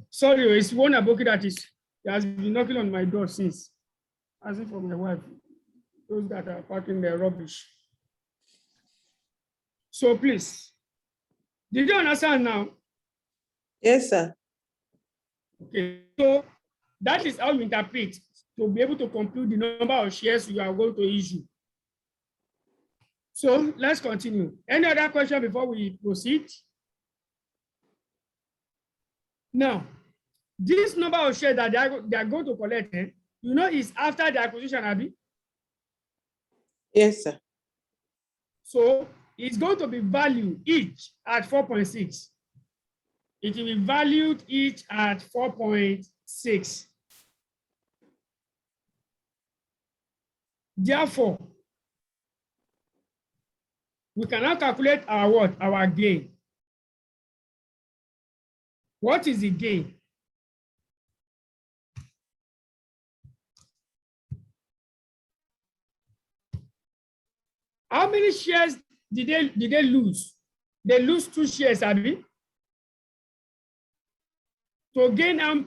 Sorry, it's one aboki that has been knocking on my door since. Asking for my wife, those that are packing their rubbish. So please, did you understand now? Yes, sir. Okay, so that is how you interpret to be able to compute the number of shares you are going to issue. So let's continue. Any other question before we proceed? Now, this number of shares that they are going to collect, you know, is after the acquisition, Abby. Yes, sir. So it's going to be valued each at 4.6. It will be valued each at 4.6. Therefore, we cannot calculate our what? Our gain. What is the gain? How many shares did they lose? They lose 2 shares, Abby. To gain how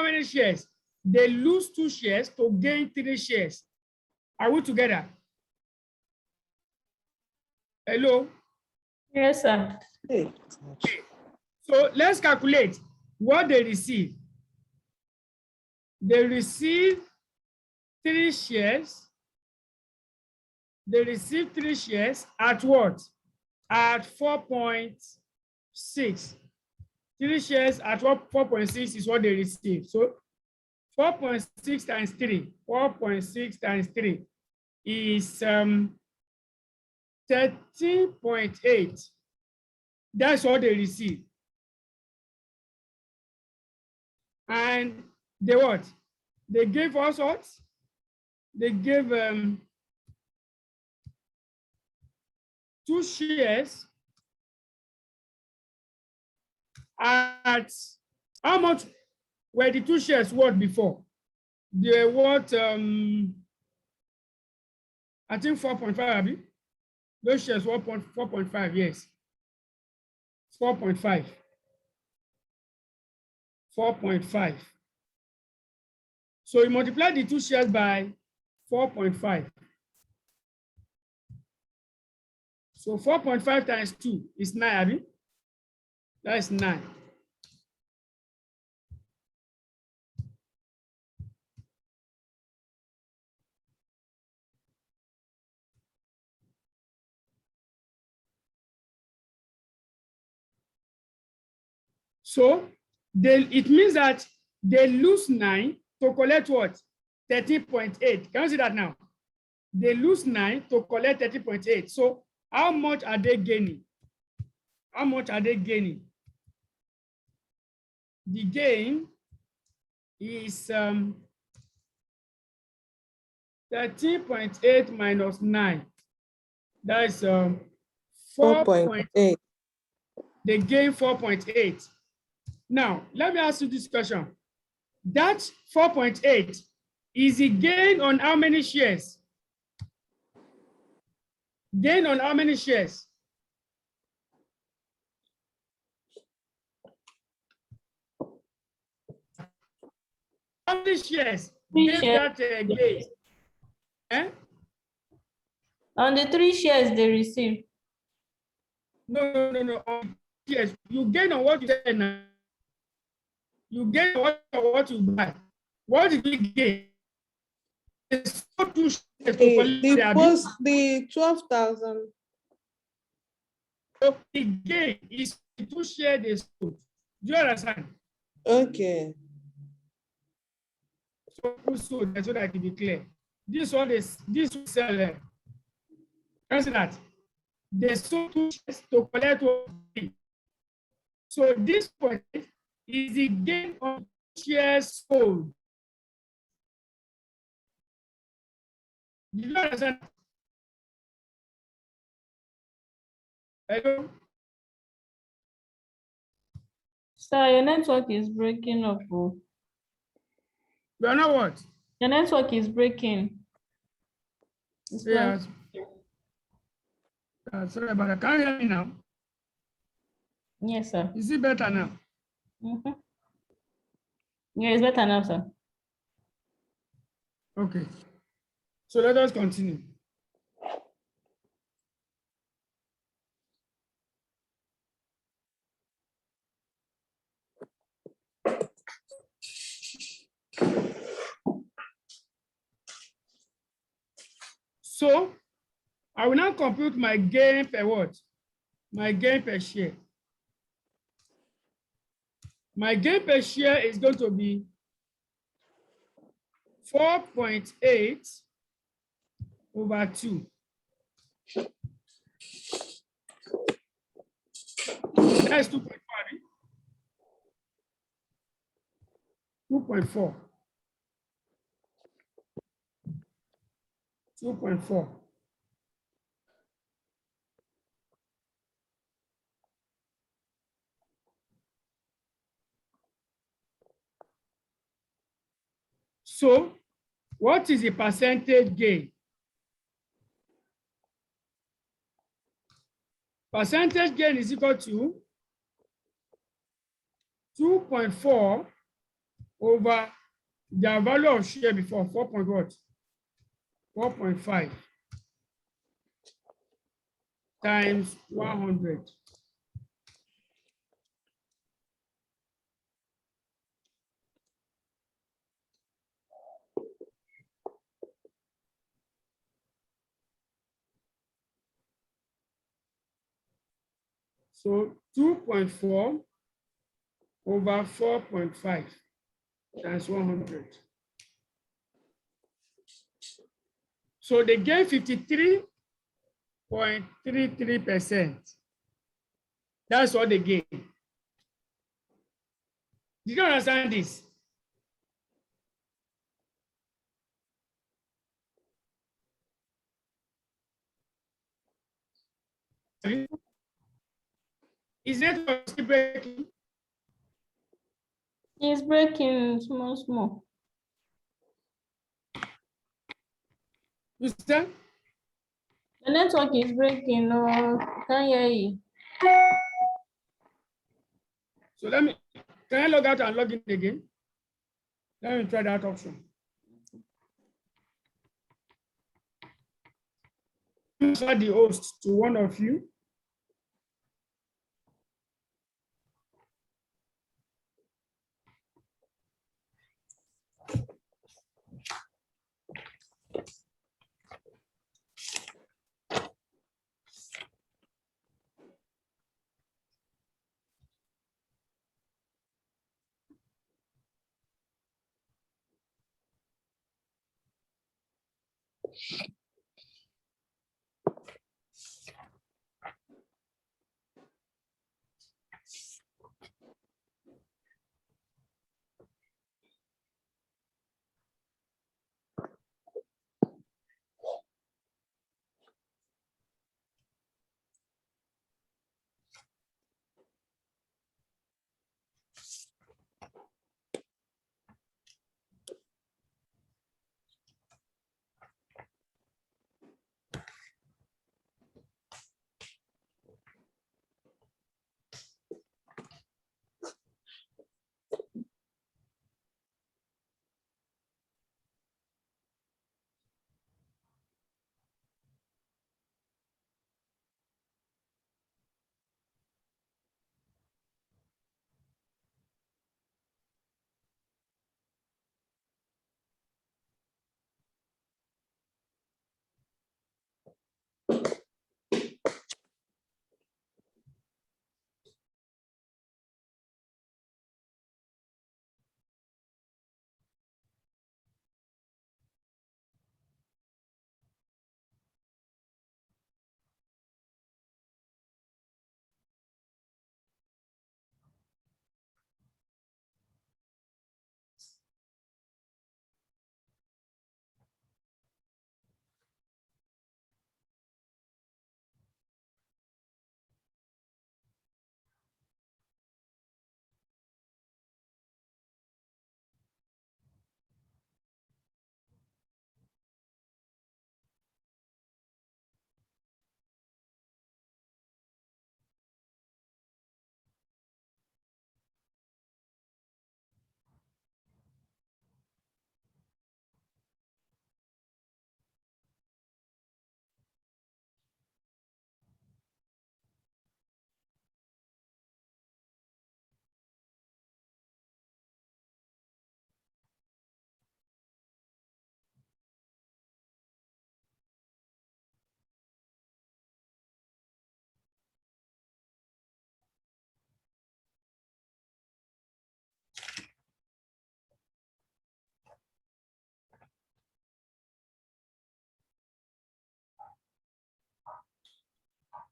many shares? They lose 2 shares to gain 3 shares. Are we together? Hello? Yes, sir. Hey. So let's calculate what they receive. They receive 3 shares. They receive 3 shares at what? At 4.6. 3 shares at what? 4.6 is what they receive. So 4.6 times 3. 4.6 times 3 is 13.8. That's what they receive. And they what? They gave us what? They gave 2 shares at how much were the 2 shares worth before? They were worth I think 4.5. Those shares were 4.5, yes. 4.5. 4.5. So you multiply the 2 shares by 4.5. So 4.5 times 2 is 9, Abby. That's 9. So it means that they lose 9 to collect what? 13.8. Can you see that now? They lose 9 to collect 13.8. So how much are they gaining? How much are they gaining? The gain is 13.8 minus 9. That's 4.8. They gain 4.8. Now, let me ask you this question. That 4.8 is a gain on how many shares? Gain on how many shares? How many shares 3 gave shares. that gain? Eh? On the 3 shares they receive. No. Yes, you gain on what you say now. You gain on what you buy. What did you gain? It's 2 shares to collect The 12,000. So the gain is 2 shares they sold. Do you understand? Okay. So that it can be clear. This one sell. Answer that. They sold 2 shares to collect 1. So this point is the gain on shares sold. Do you understand? Hello? Sir, your network is breaking up. Oh. You are not what? Your network is breaking. It's Yes. Sorry about that. Can you hear me now? Yes, sir. Is it better now? Yeah, it's better now, sir. Okay. So let us continue. So I will now compute my gain per what? My gain per share. My gain per share is going to be 4.8 over 2. That's 2.5. 2.4. 2.4. So what is the percentage gain? Percentage gain is equal to 2.4 over their value of share before 4.5 times 100. So 2.4 over 4.5 times 100. So they gain 53.33%. That's what they gain. Did you understand this? Is network still breaking? It's breaking small. You understand? The network is breaking. No, can't hear you. So can I log out and log in again? Let me try that option. Transfer the host to one of you.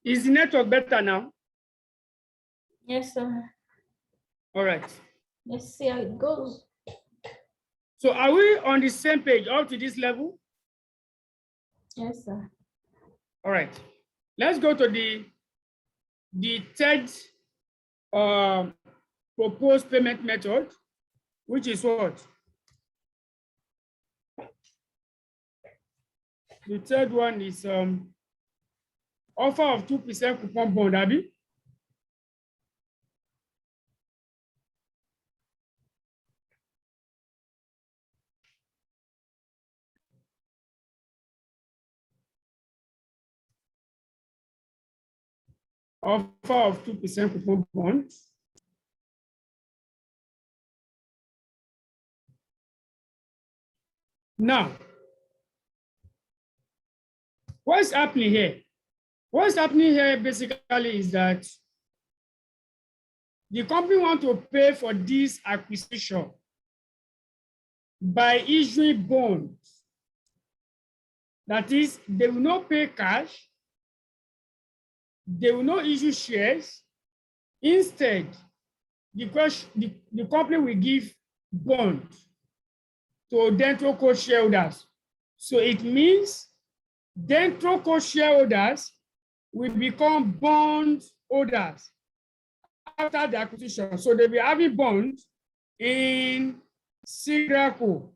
Is the network better now? Yes, sir. All right. Let's see how it goes. So are we on the same page up to this level? Yes, sir. All right. Let's go to the third proposed payment method, which is what? The third one is offer of 2% coupon bond, Abby. offer of 2% coupon bond. Now, what's happening here? What's happening here basically is that the company wants to pay for this acquisition by issuing bonds. That is, they will not pay cash, they will not issue shares. Instead, the company will give bond to Dentro co-shareholders. So it means Dentro co-shareholders will become bond holders after the acquisition. So they'll be having bonds in Sigraco.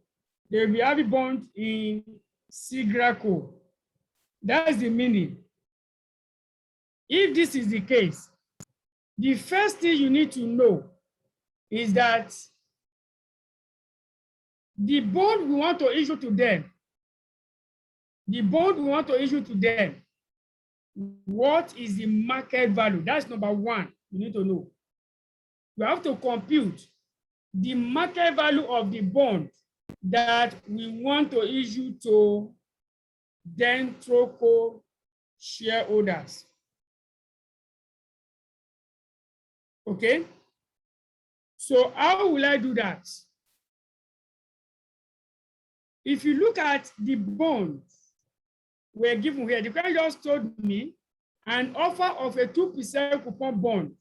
They'll be having bonds in Sigraco. That's the meaning. If this is the case, the first thing you need to know is that the bond we want to issue to them, what is the market value? That's number one, you need to know. You have to compute the market value of the bond that we want to issue to Dentroco shareholders. Okay? So how will I do that? If you look at the bonds we're given here, the guy just told me an offer of a 2% coupon bond.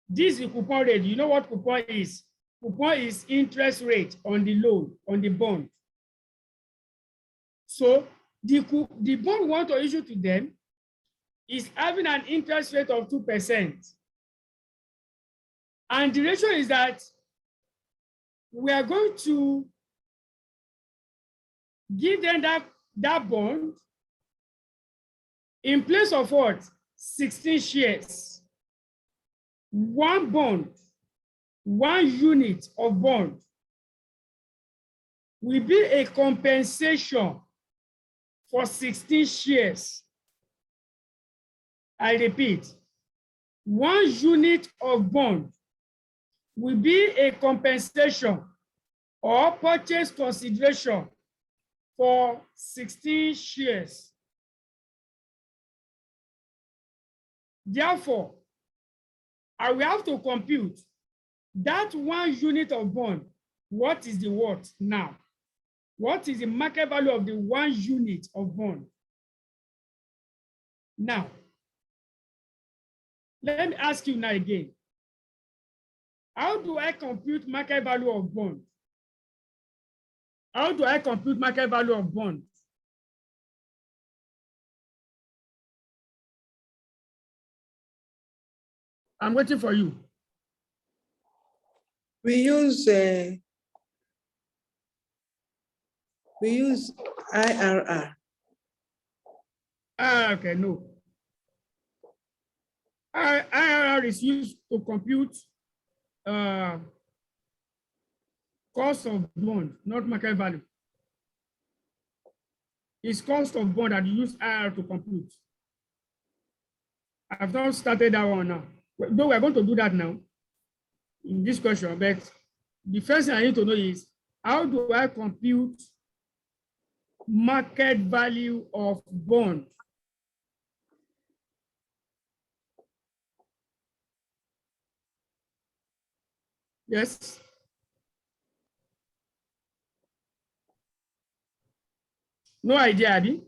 This is the coupon rate. You know what coupon is? Coupon is interest rate on the loan, on the bond. So the bond we want to issue to them is having an interest rate of 2%. And the ratio is that we are going to give them that bond in place of what? 16 shares. One bond, one unit of bond will be a compensation for 16 shares. I repeat, one unit of bond will be a compensation or purchase consideration for 16 shares. Therefore, I will have to compute that one unit of bond. What is the worth now? What is the market value of the one unit of bond? Now, let me ask you now again. How do I compute market value of bond? How do I compute market value of bond? I'm waiting for you. We use IRR. Okay, no. IRR is used to compute cost of bond, not market value. It's cost of bond that you use IRR to compute. I've not started that one now. Though we're going to do that now in this question, but the first thing I need to know is how do I compute market value of bond? Yes. No idea, Abby.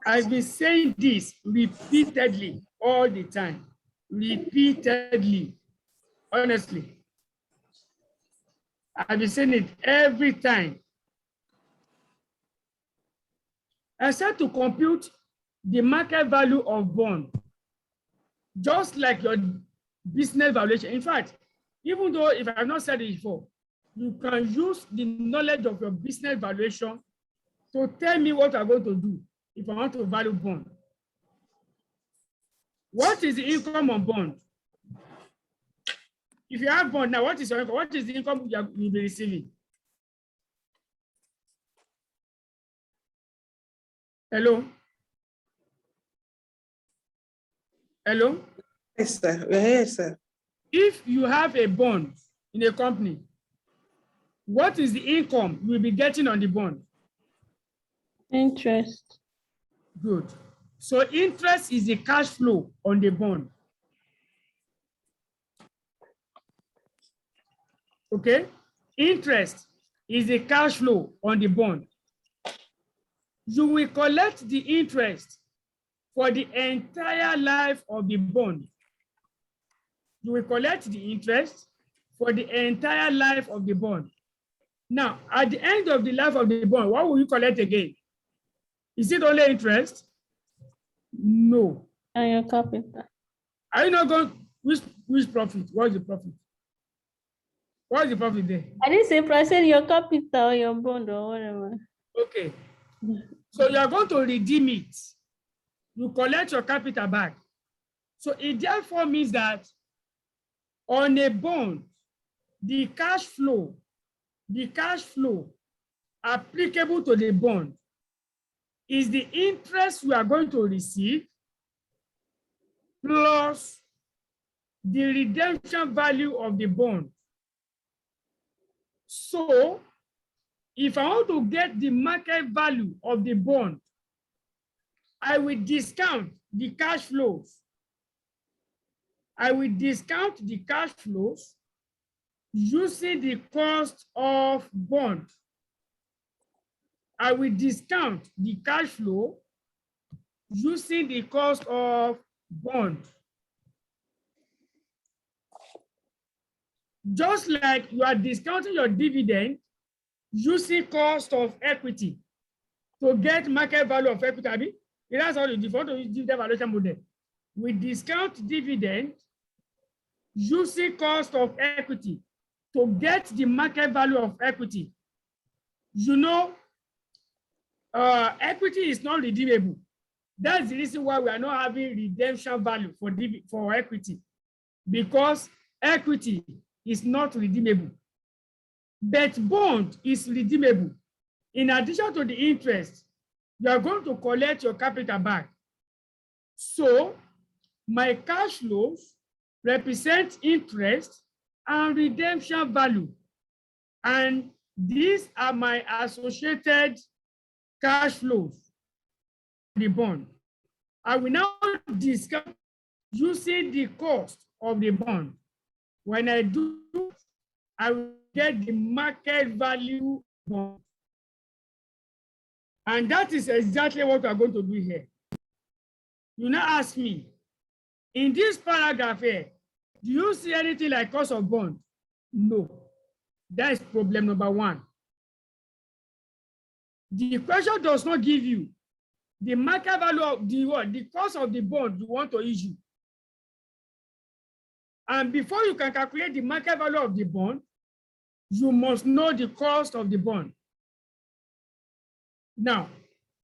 I've been saying this repeatedly all the time. Repeatedly. Honestly. I've been saying it every time. I said to compute the market value of bond, just like your business valuation. In fact, even though if I've not said it before, you can use the knowledge of your business valuation to tell me what I'm going to do if I want to value bond. What is the income on bond? If you have bond now, what is your income? What is the income you'll be receiving? Hello? Hello? Yes, sir. Yes, sir. If you have a bond in a company, what is the income you will be getting on the bond? Interest. Good. So interest is the cash flow on the bond. Okay? Interest is the cash flow on the bond. You will collect the interest for the entire life of the bond. You will collect the interest for the entire life of the bond. Now, at the end of the life of the bond, what will you collect again? Is it only interest? No. And your capital. Are you not going, which profit? What is the profit? What is the profit there? I didn't say price, I said your capital, your bond, or whatever. Okay. So you are going to redeem it. You collect your capital back. So it therefore means that on a bond, the cash flow applicable to the bond is the interest we are going to receive plus the redemption value of the bond. So if I want to get the market value of the bond, I will discount the cash flows. I will discount the cash flows using the cost of bond. I will discount the cash flow using the cost of bond. Just like you are discounting your dividend using cost of equity to get market value of equity. That's how you default to use dividend valuation model. We discount dividend using cost of equity to get the market value of equity. You know, equity is not redeemable. That's the reason why we are not having redemption value for equity, because equity is not redeemable. But bond is redeemable. In addition to the interest, you are going to collect your capital back. So my cash flows represent interest and redemption value. And these are my associated cash flows, the bond. I will now discuss using the cost of the bond. When I do, I will get the market value bond. And that is exactly what we are going to do here. You now ask me, in this paragraph here, do you see anything like cost of bond? No. That is problem number one. The question does not give you the market value of the cost of the bond you want to issue. And before you can calculate the market value of the bond, you must know the cost of the bond. Now,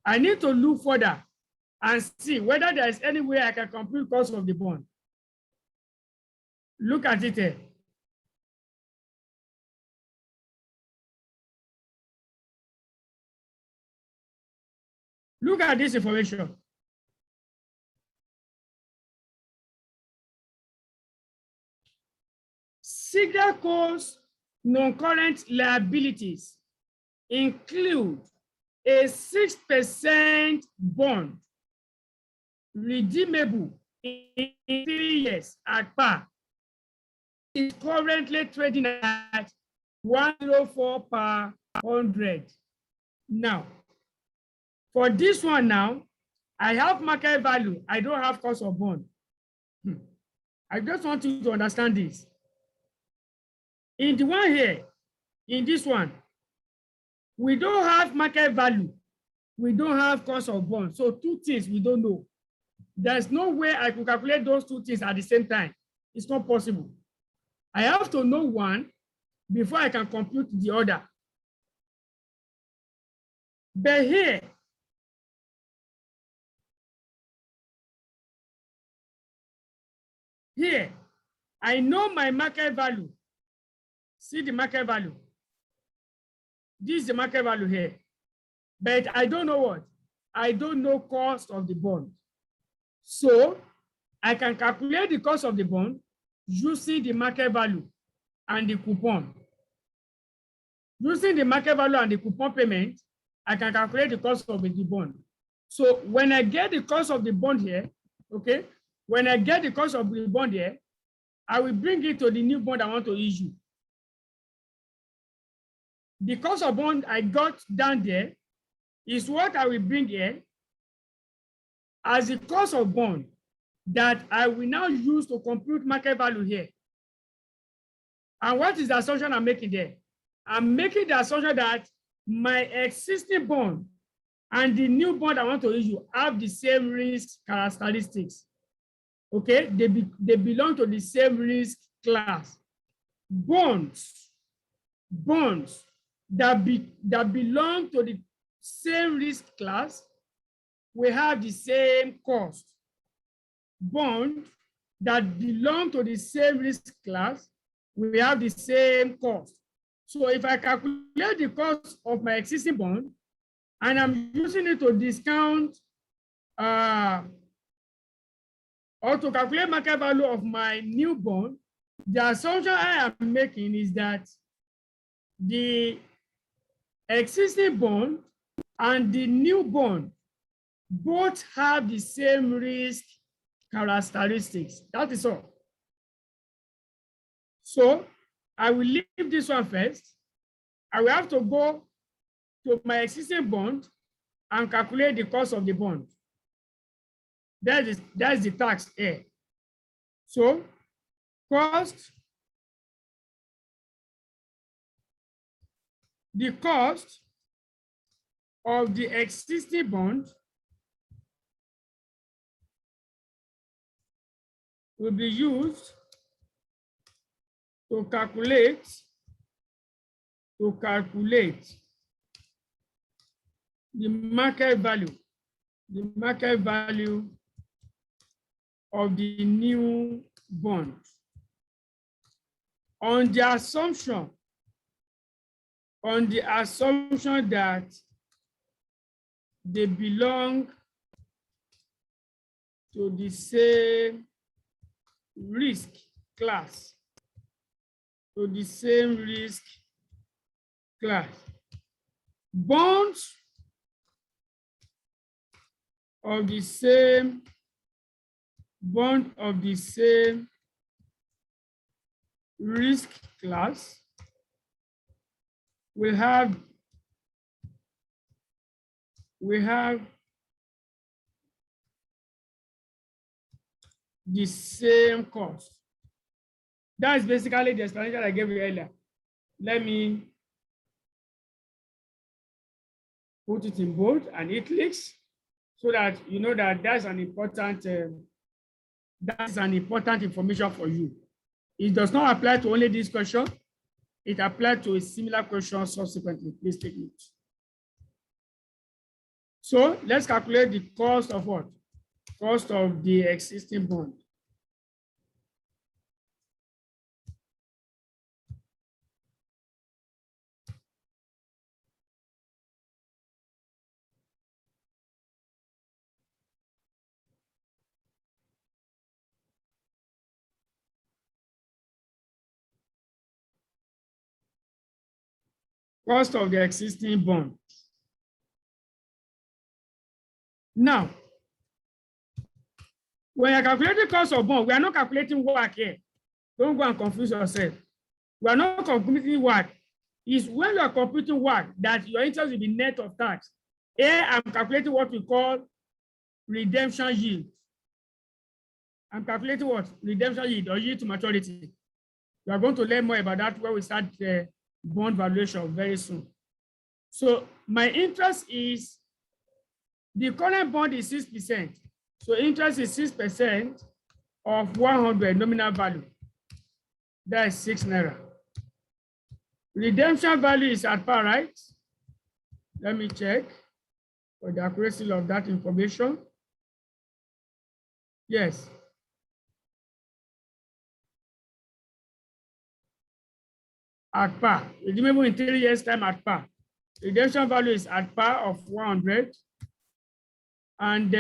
I need to look further and see whether there is any way I can compute cost of the bond. Look at it here. Look at this information. Signaco's non-current liabilities include a 6% bond redeemable in 3 years at par. It is currently trading at 104 per 100. Now, for this one now, I have market value. I don't have cost of bond. I just want you to understand this. In the one here, in this one, we don't have market value. We don't have cost of bond. So two things we don't know. There's no way I could calculate those two things at the same time. It's not possible. I have to know one before I can compute the other. But here, I know my market value. See the market value. This is the market value here. But I don't know what? I don't know cost of the bond. So I can calculate the cost of the bond using the market value and the coupon. Using the market value and the coupon payment, I can calculate the cost of the bond. So when I get the cost of the bond here, okay, when I get the cost of the bond here, I will bring it to the new bond I want to issue. The cost of bond I got down there is what I will bring here as the cost of bond that I will now use to compute market value here. And what is the assumption I'm making there? I'm making the assumption that my existing bond and the new bond I want to issue have the same risk characteristics. Okay, they belong to the same risk class. Bonds that belong to the same risk class will have the same cost. Bond that belong to the same risk class will have the same cost. So if I calculate the cost of my existing bond and I'm using it to discount or to calculate market value of my new bond, the assumption I am making is that the existing bond and the new bond both have the same risk characteristics. That is all. So I will leave this one first. I will have to go to my existing bond and calculate the cost of the bond. That is the tax here. So the cost of the existing bond will be used to calculate the market value of the new bond on the assumption that they belong to the same risk class, bonds of the same risk class will have the same cost. That's basically the explanation I gave you earlier. Let me put it in bold and italics so that you know that that's an important information for you. It does not apply to only this question. It applies to a similar question subsequently. Please take note. So let's calculate the cost of what? Cost of the existing bond. Cost of the existing bond. Now, when you're calculating cost of bond, we are not calculating work here. Don't go and confuse yourself. We are not computing work. It's when you are computing work that your interest will be net of tax. Here, I'm calculating what we call redemption yield. I'm calculating what? Redemption yield or yield to maturity. We are going to learn more about that when we start the bond valuation very soon. So my interest is, the current bond is 6%. So interest is 6% of 100 nominal value. That is 6 naira. Redemption value is at par, right? Let me check for the accuracy of that information. Yes. At par. Redeemable in 3 years' time at par. Redemption value is at par of 100. And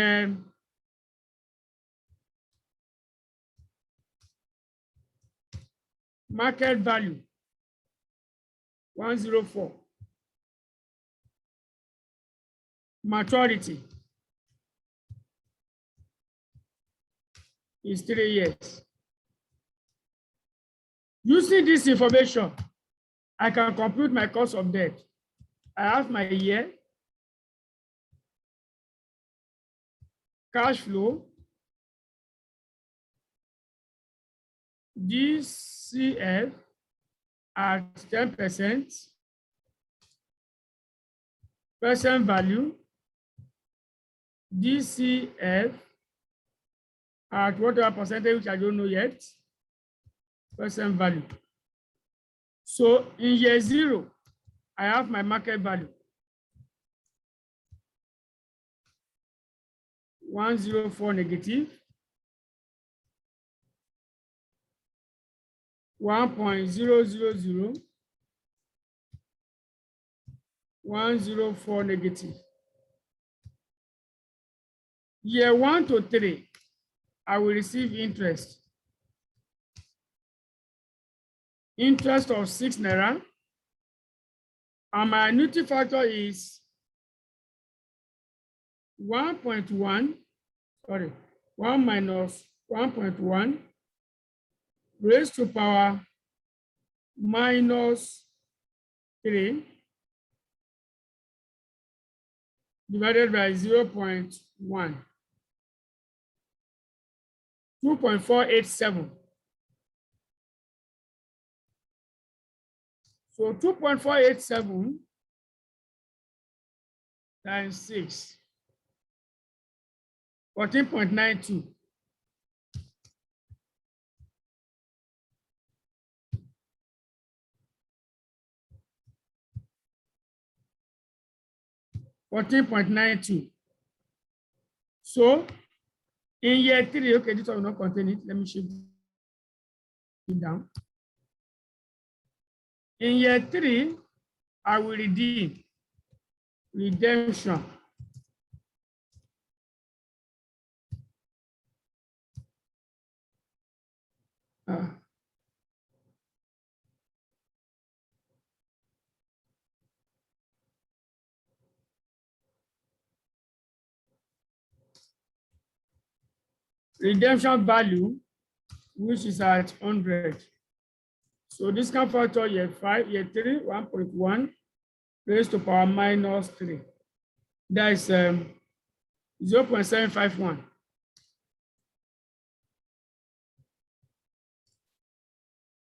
Market value, 104. Maturity is 3 years. Using this information, I can compute my cost of debt. I have my year, cash flow, DCF at 10%, present value, DCF at whatever percentage, which I don't know yet, present value. So in year 0, I have my market value, 104 negative, 1.000, 104 negative. Year 1 to 3, I will receive interest. Interest of 6 naira. And my annuity factor is 1.1, sorry, 1 minus 1.1 raised to power minus 3 divided by 0.1, 2.487. So 2.487 times 6, 14.92. $14.92. So in year 3, okay, this one will not contain it. Let me shift it down. In year 3, I will redeem. Redemption. Redemption value, which is at 100. So discount factor year 5, year 3, 1.1 raised to power minus 3. That is 0.751.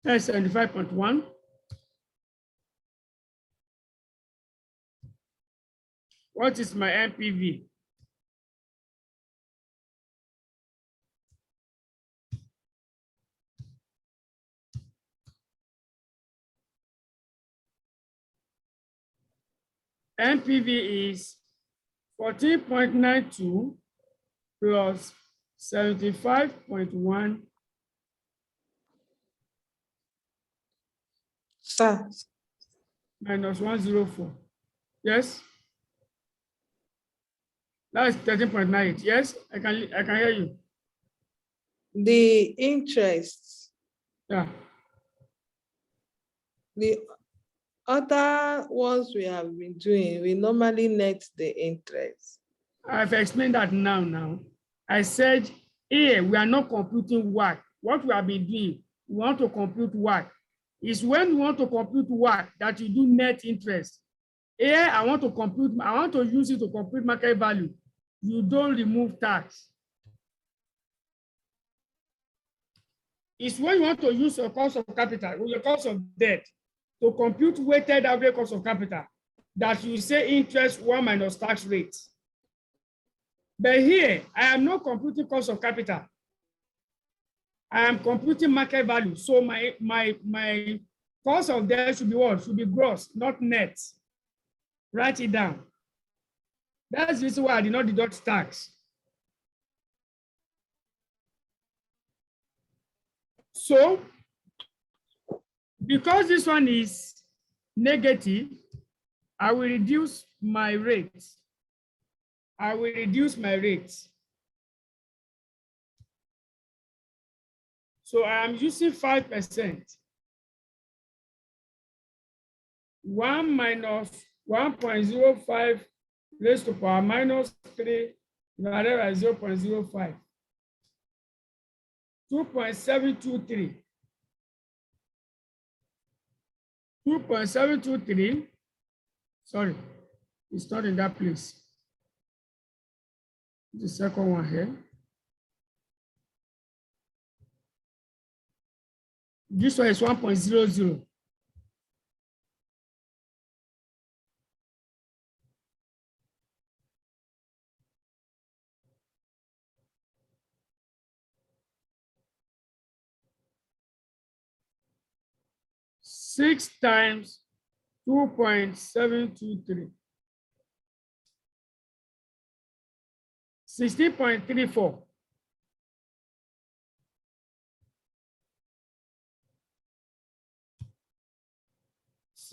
That's 75.1. What is my NPV? NPV is 14.92 plus 75.1. Sir. Minus 104. Yes. That's 13.98. Yes, I can hear you. The interest. Yeah. The other ones we have been doing, we normally net the interest. I've explained that now. I said, here we are not computing what. What we have been doing, we want to compute what. Is when we want to compute what that you do net interest. Here I want to use it to compute market value. You don't remove tax. It's when you want to use your cost of capital or your cost of debt to compute weighted average cost of capital that you say interest 1 minus tax rate. But here, I am not computing cost of capital. I am computing market value. So my cost of debt should be what? Should be gross, not net. Write it down. That's the reason why I did not deduct tax. So, because this one is negative, I will reduce my rates. I will reduce my rates. So I am using 5%. 1 minus 1.05 raised to power minus 3 divided by 0.05. 2.723. 2.723. Sorry, it's not in that place. The second one here. This one is 1.00. Six times 2.723. 16.34.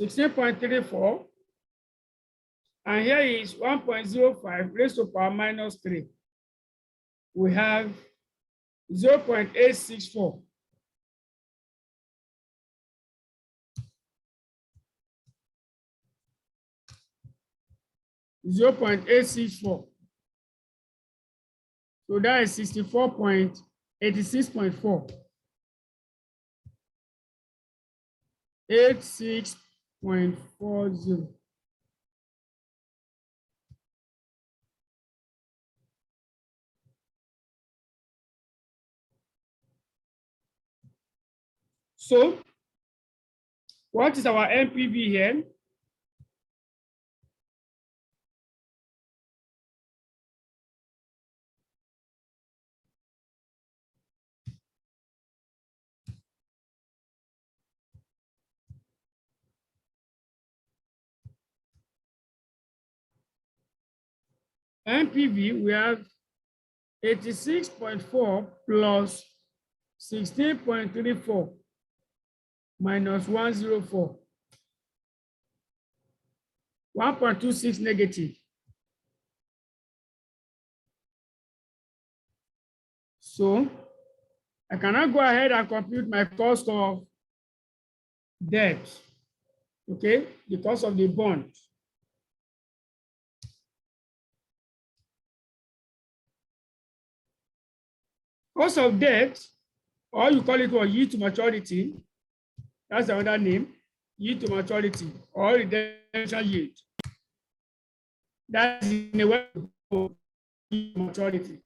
16.34. And here is 1.05 raised to power minus 3. We have 0.864. So that is 64.86.4. 86.40. So what is our NPV here? NPV, we have 86.4 plus 16.34 minus 104. 1.26 negative. So I cannot go ahead and compute my cost of debt. Okay, the cost of the bond. Cost of debt, or you call it what, yield to maturity. That's another name, yield to maturity or redemption yield. That's in a way of yield to maturity.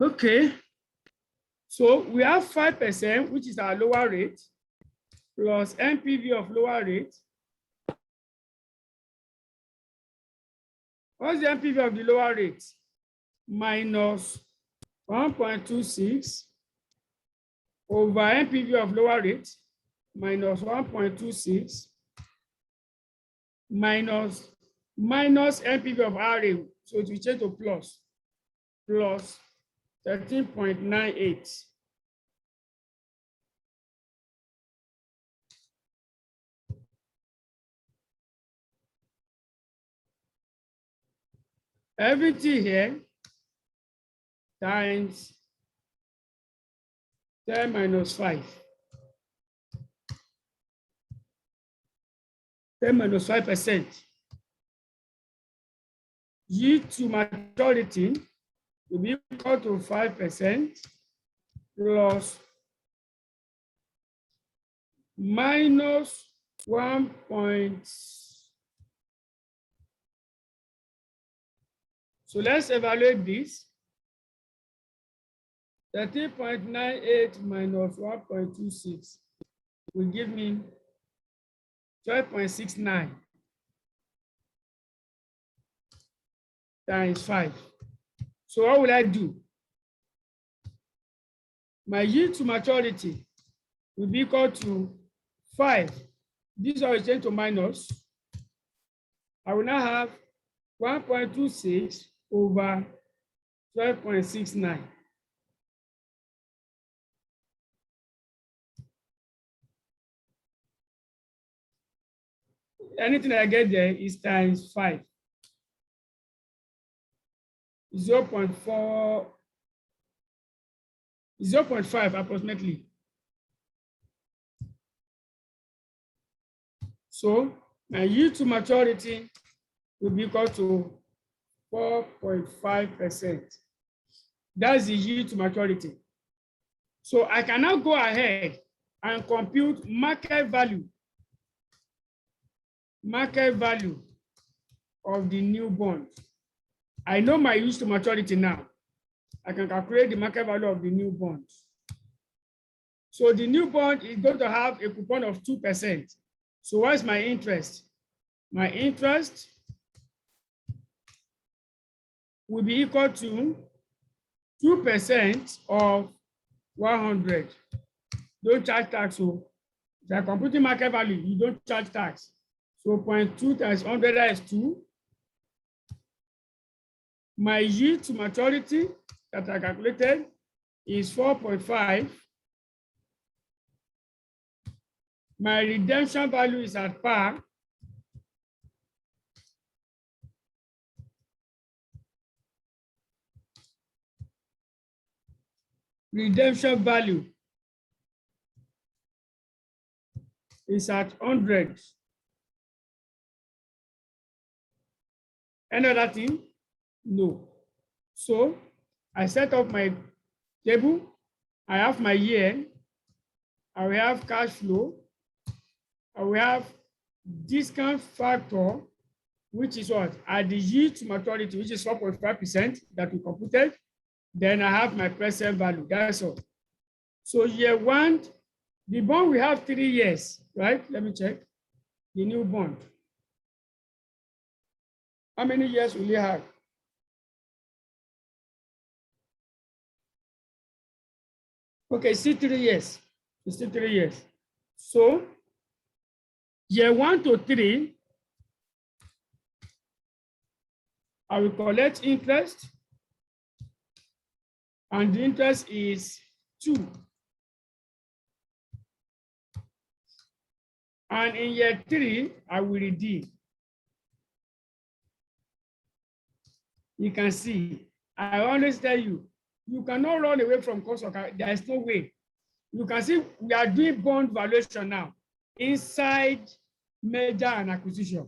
Okay, so we have 5%, which is our lower rate, plus NPV of lower rate. What's the NPV of the lower rate? Minus 1.26 over NPV of lower rate, minus 1.26, minus NPV of RA, so it will change to plus 13.98. Everything here times 10 minus 5. 10 minus 5%. Yield to maturity will be equal to 5% plus minus 1. So let's evaluate this. 13.98 minus 1.26 will give me 12.69 times 5. So what will I do? My yield to maturity will be equal to 5. This will change to minus. I will now have 1.26 over 12.69. anything I get there is times 5. 0.4, 0.5 approximately. So my yield to maturity will be equal to 4.5%. That's the yield to maturity. So I can now go ahead and compute market value of the new bond. I know my yield to maturity now. I can calculate the market value of the new bond. So the new bond is going to have a coupon of 2%. So what's my interest? My interest will be equal to 2% of 100. Don't charge tax. So if you're computing market value, you don't charge tax. So 0.2 times 100 is 2. My yield to maturity that I calculated is 4.5. My redemption value is at par. Redemption value is at 100. Any other thing? No. So I set up my table. I have my year. I will have cash flow. I will have discount factor, which is what? At the yield to maturity, which is 4.5% that we computed. Then I have my present value. That's all. So year one, the bond we have 3 years, right? Let me check. The new bond. How many years will you have? Okay, still 3 years. It's still 3 years. So year 1 to 3, I will collect interest, and the interest is 2. And in year 3, I will redeem. You can see, I always tell you, you cannot run away from cost of capital. There is no way. You can see we are doing bond valuation now inside merger and acquisition.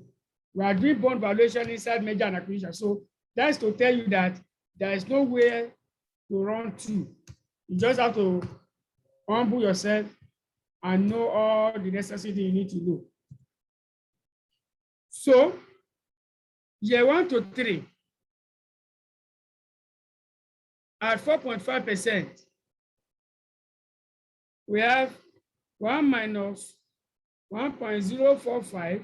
We are doing bond valuation inside merger and acquisition. So that's to tell you that there is no way to run to. You just have to humble yourself and know all the necessity you need to know. So year 1 to 3, at 4.5%, we have 1 minus 1.045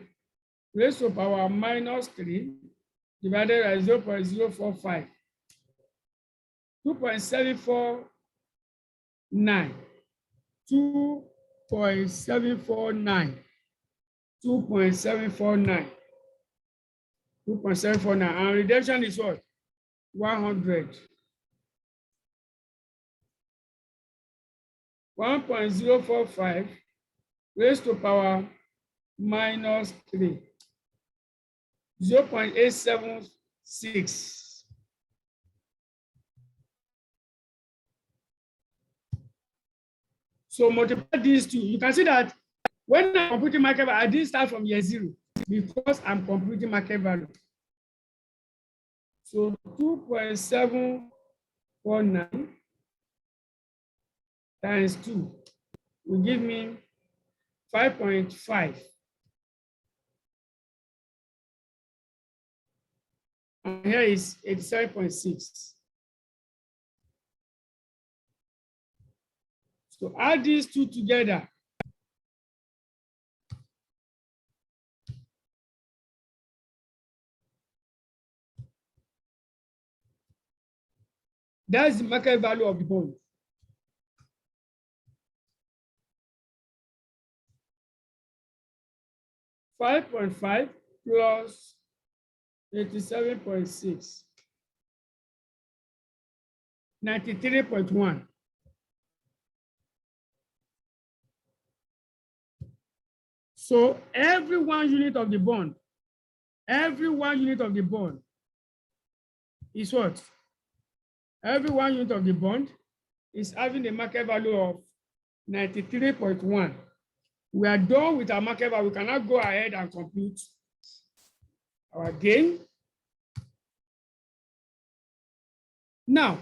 raised to power minus 3 divided by 0.045. 2.749. 2.749. 2.749. 2.749. And redemption is what? 100. 1.045 raised to power minus 3. 0.876. So multiply these two. You can see that when I'm computing market value, I didn't start from year 0 because I'm computing market value. So 2.749 times 2 will give me 5.5. And here is 87.6. So add these two together. That's the market value of the bond. $5.5 plus 87.6. 93.1. So every 1 unit of the bond, every 1 unit of the bond is what? Every 1 unit of the bond is having a market value of 93.1. We are done with our market value. We cannot go ahead and compute our gain. Now,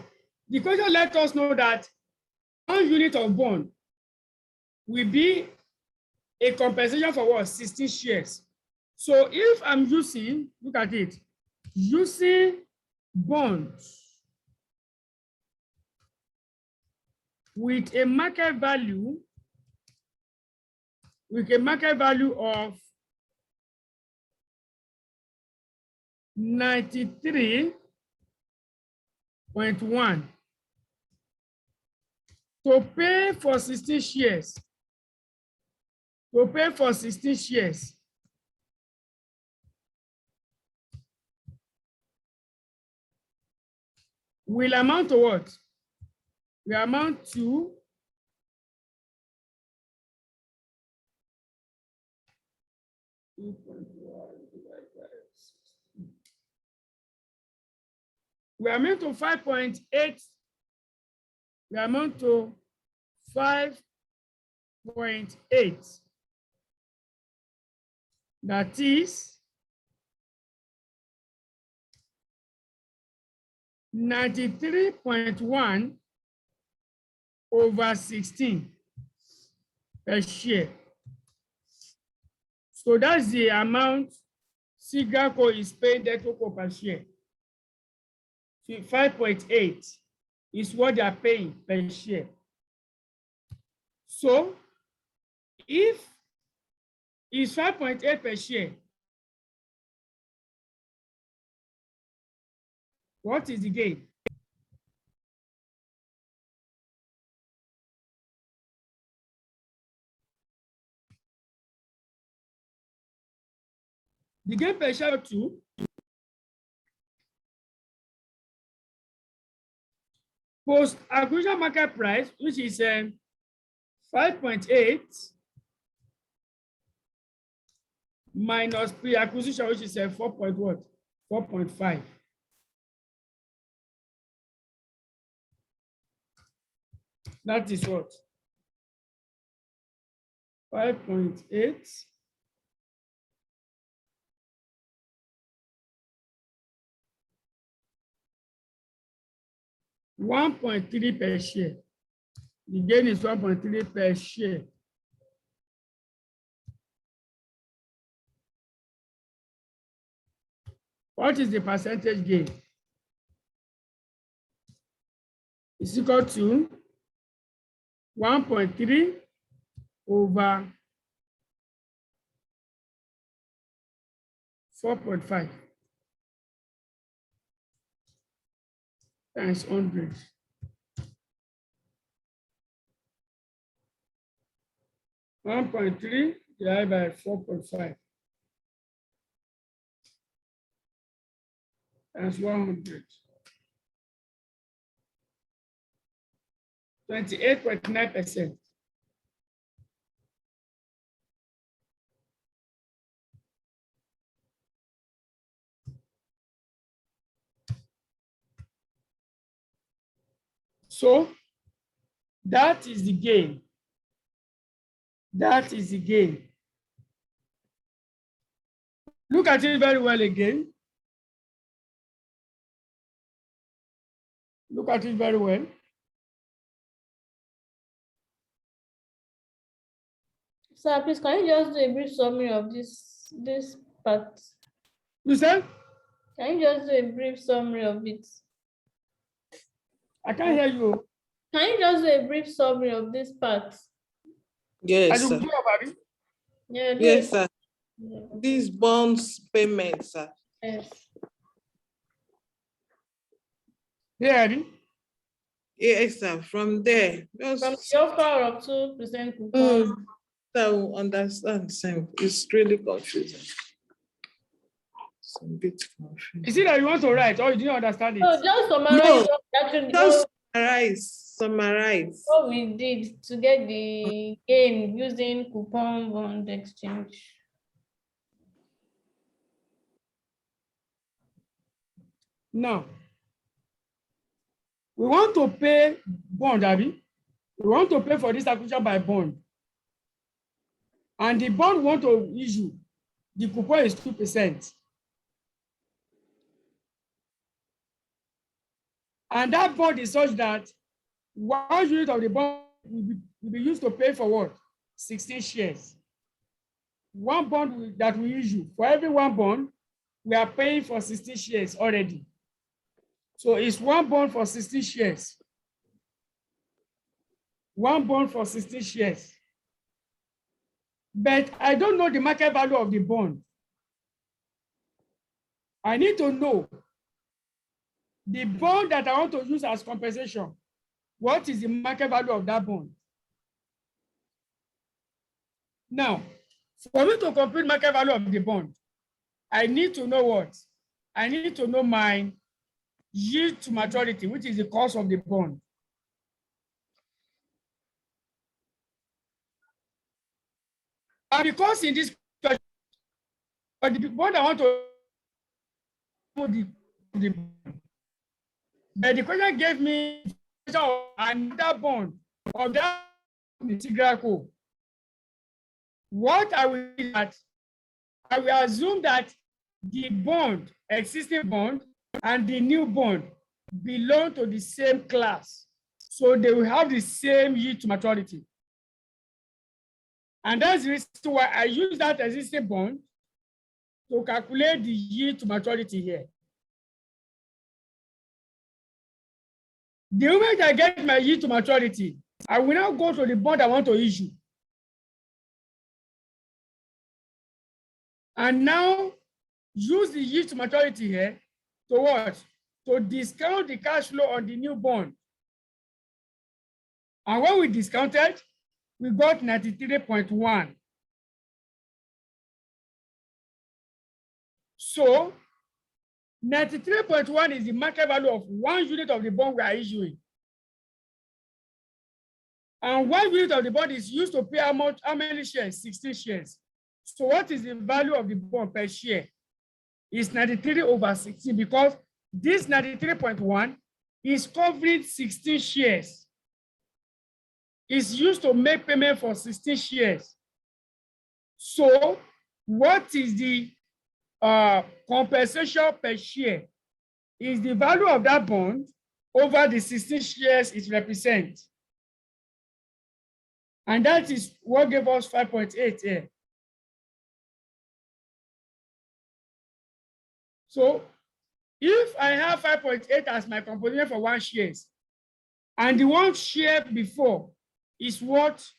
the question let us know that 1 unit of bond will be a compensation for what? 16 shares. So if I'm using, look at it, using bonds with a market value of 93.1 to pay for 16 shares. To pay for 16 shares. Will amount to what? Will amount to we amount to 5.8. We amount to 5.8. That is 93.1 over 16 per share. So that's the amount Sigaco is paying Taiko per share. 5.8 is what they are paying per share. So if it's 5.8 per share, what is the gain? The gain per share 2 post acquisition market price, which is 5.8 minus pre-acquisition, which is 4.5. That is what? 5.8 1.3 per share. The gain is 1.3 per share. What is the percentage gain? It's equal to 1.3 over 4.5 times 100. (1.3) divided by 4.5 times 100. 28.9%. So that is the gain. That is the gain. Look at it very well again. Look at it very well. Sir, please, can you just do a brief summary of this part? You said? Can you just do a brief summary of it? I can't hear you. Can you just do a brief summary of this part? Yes, sir. Yeah, Yes, sir. These bonds payments, sir. Yes. Yeah. Yes, sir. From there, just From the offer of 2% coupon. so understand. It's really confusing. It's a bit confusing. Is it that you want to write or you didn't understand it? So just summarize. No, actually, just summarize. Summarize. What we did to get the gain using coupon bond exchange. Now, we want to pay bond, Abby. We want to pay for this acquisition by bond. And the bond we want to issue, the coupon is 2%. And that bond is such that 1 unit of the bond will be used to pay for what? 16 shares. One bond that we issue, for every one bond, we are paying for 16 shares already. So it's one bond for 16 shares. One bond for 16 shares. But I don't know the market value of the bond. I need to know the bond that I want to use as compensation. What is the market value of that bond? Now, for me to compute market value of the bond, I need to know what? I need to know my yield to maturity, which is the cost of the bond. And because in this question, the bond I want to but the question gave me another bond of that integral code. What I will do is that I will assume that the bond, existing bond, and the new bond belong to the same class. So they will have the same yield to maturity. And that's the reason why I use that existing bond to calculate the yield to maturity here. The moment I get my yield to maturity, I will now go to the bond I want to issue. And now use the yield to maturity here to what? To discount the cash flow on the new bond. And when we discounted, we got 93.1. So 93.1 is the market value of 1 unit of the bond we are issuing. And 1 unit of the bond is used to pay how many shares? 16 shares. So what is the value of the bond per share? It's 93 over 16 because this 93.1 is covering 16 shares. It's used to make payment for 16 shares. So what is the compensation per share? Is the value of that bond over the 16 shares it represents. And that is what gave us 5.8 here. So if I have 5.8 as my composition for 1 shares, and the 1 share before is worth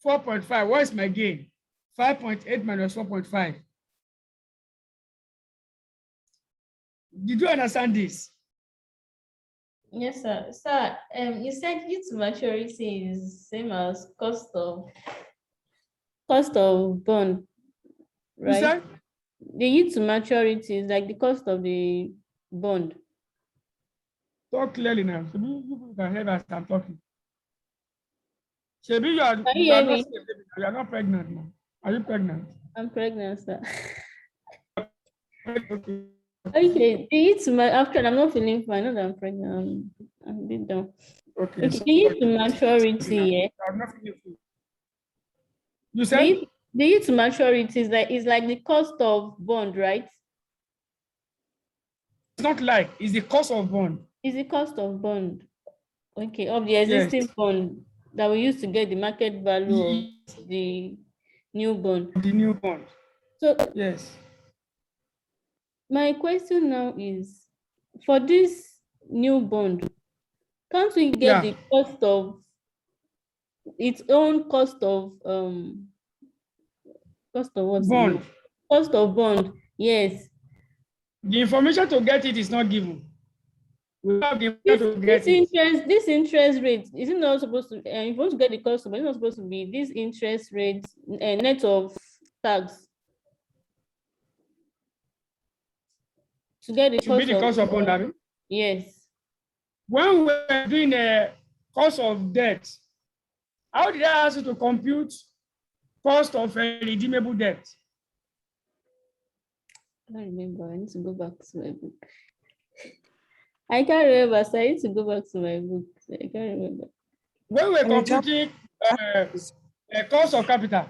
4.5, what is my gain? 5.8 minus 4.5. Did you understand this? Yes, sir. Sir, you said yield to maturity is same as cost of bond, right? You said? The yield to maturity is like the cost of the bond. Talk clearly now. So you can hear as I'm talking. Shebi, you are not pregnant now. Are you pregnant? I'm pregnant, sir. Okay. Okay, the yield to after I'm not feeling fine. I know that I'm pregnant. I'm a bit down. Okay. Okay, the yield to maturity, yeah. I'm not feeling good. You said? The yield to maturity is like the cost of bond, right? It's not like, it's the cost of bond. Is the cost of bond, okay, of the existing bond that we use to get the market value of the new bond. The new bond. So yes. My question now is, for this new bond, can't we get the cost of its own cost of what? Bond. Cost of bond, yes. The information to get it is not given. We have the information to get this interest rate, is it not supposed to, if you want to get the cost of it, it's not supposed to be this interest rate net of tax? To get the cost of bond, yes. When we're doing a cost of debt. How did I ask you to compute cost of a redeemable debt? I don't remember. I need to go back to my book. I can't remember, so I need to go back to my book. I can't remember. When we're And we can- computing cost of capital,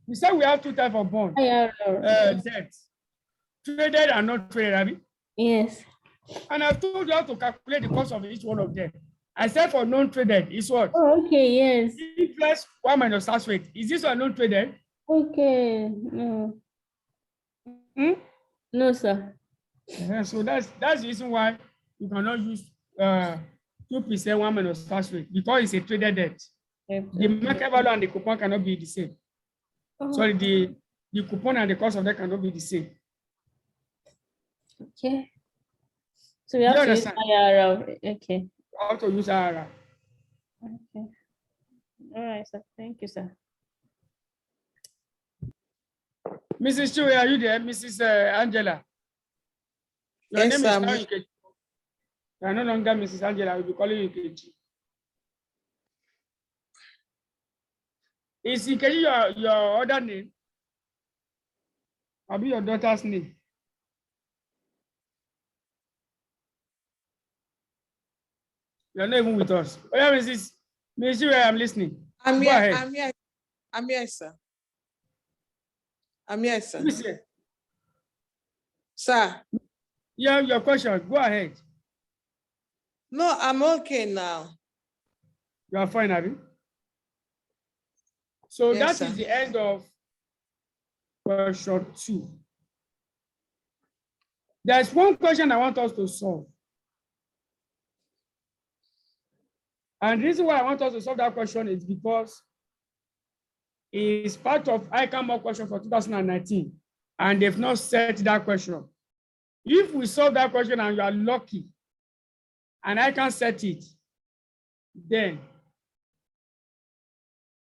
we said we have two types of bond, debt, traded and not traded, Abby. Yes. And I've told you how to calculate the cost of each one of them. I said for non-traded, it's what? Oh, okay, yes. Interest 1 minus tax rate. Is this one non-traded? Okay. No. No, sir. So that's the reason why you cannot use 2% 1 minus tax rate, because it's a traded debt. The market value and the coupon cannot be the same. Sorry, the coupon and the cost of that cannot be the same. Okay. So we have to use IRR. Okay. How to use IRR. Okay. All right, sir. Thank you, sir. Mrs. Chui, are you there? Mrs. Angela? Your Yes, name sir. is now Nkechi. You are no longer Mrs. Angela. I will be calling you Nkechi. Is Nkechi your other name? I'll be your daughter's name. You're not even with us. Where is this? Mrs. Chui, I'm listening. I'm Go here. ahead. I'm here, sir. I'm here, sir. Listen. Sir. Yeah, your question. Go ahead. No, I'm okay now. You are fine, Abby. So Yes, that sir. is the end of question 2. There's one question I want us to solve. And the reason why I want us to solve that question is because it's part of ICAM mock question for 2019, and they've not set that question. If we solve that question and you are lucky, and I can set it, then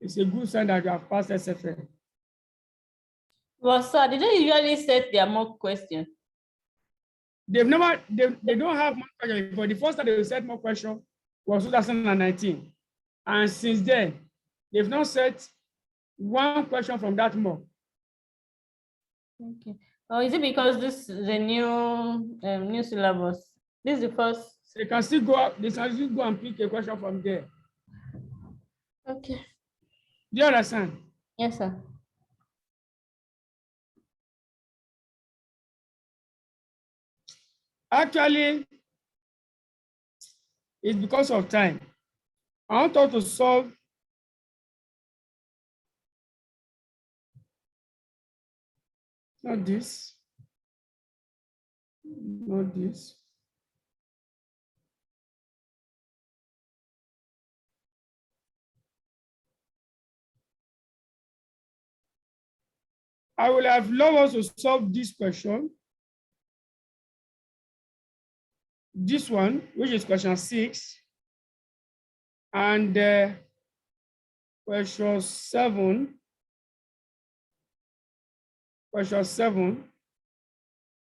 it's a good sign that you have passed SFL. Well, sir, did they usually set their mock question? They don't have mock question. For the first time they set mock question was 2019. And since then, they've not set one question from that mock. Okay. Oh, is it because this is a new syllabus? This is the first. So they can still go and pick a question from there. Okay. Do you understand? Yes, sir. Actually, it's because of time. I want us to solve not this, not this. I will have loved us to solve this question. This one, which is question 6, and question 7,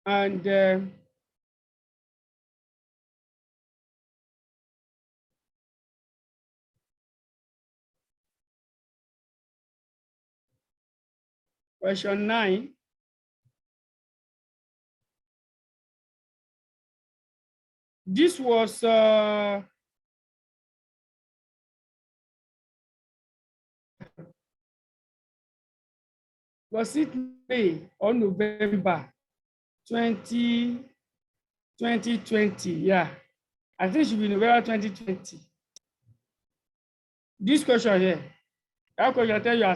and question 9. This was it May or November 2020? Yeah, I think it should be November 2020. This question here, how could you tell you are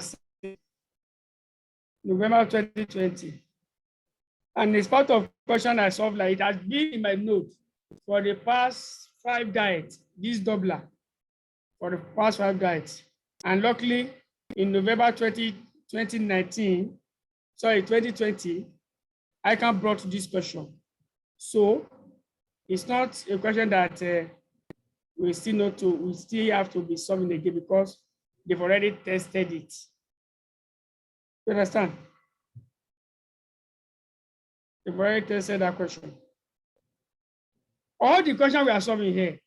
November 2020? And it's part of question I solved. Like it has been in my notes for the past 5 diets, this doubler for the past 5 diets. And luckily, in November 2020, I can brought this question. So it's not a question that we still have to be solving again because they've already tested it. You understand? They've already tested that question. All the questions we are solving here,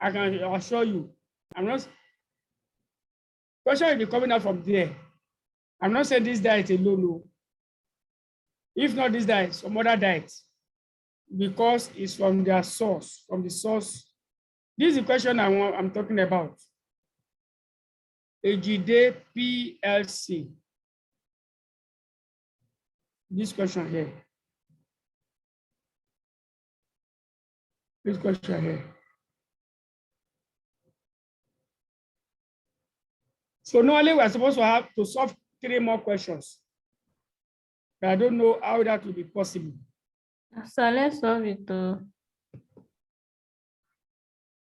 I can assure you, I'm not. Question will be coming out from there. I'm not saying this diet alone, no. If not this diet, some other diet, because it's from their source, from the source. This is the question I'm talking about. Ejide PLC. This question here. This question here. So normally we're supposed to have to solve 3 more questions. But I don't know how that will be possible. So let's solve it.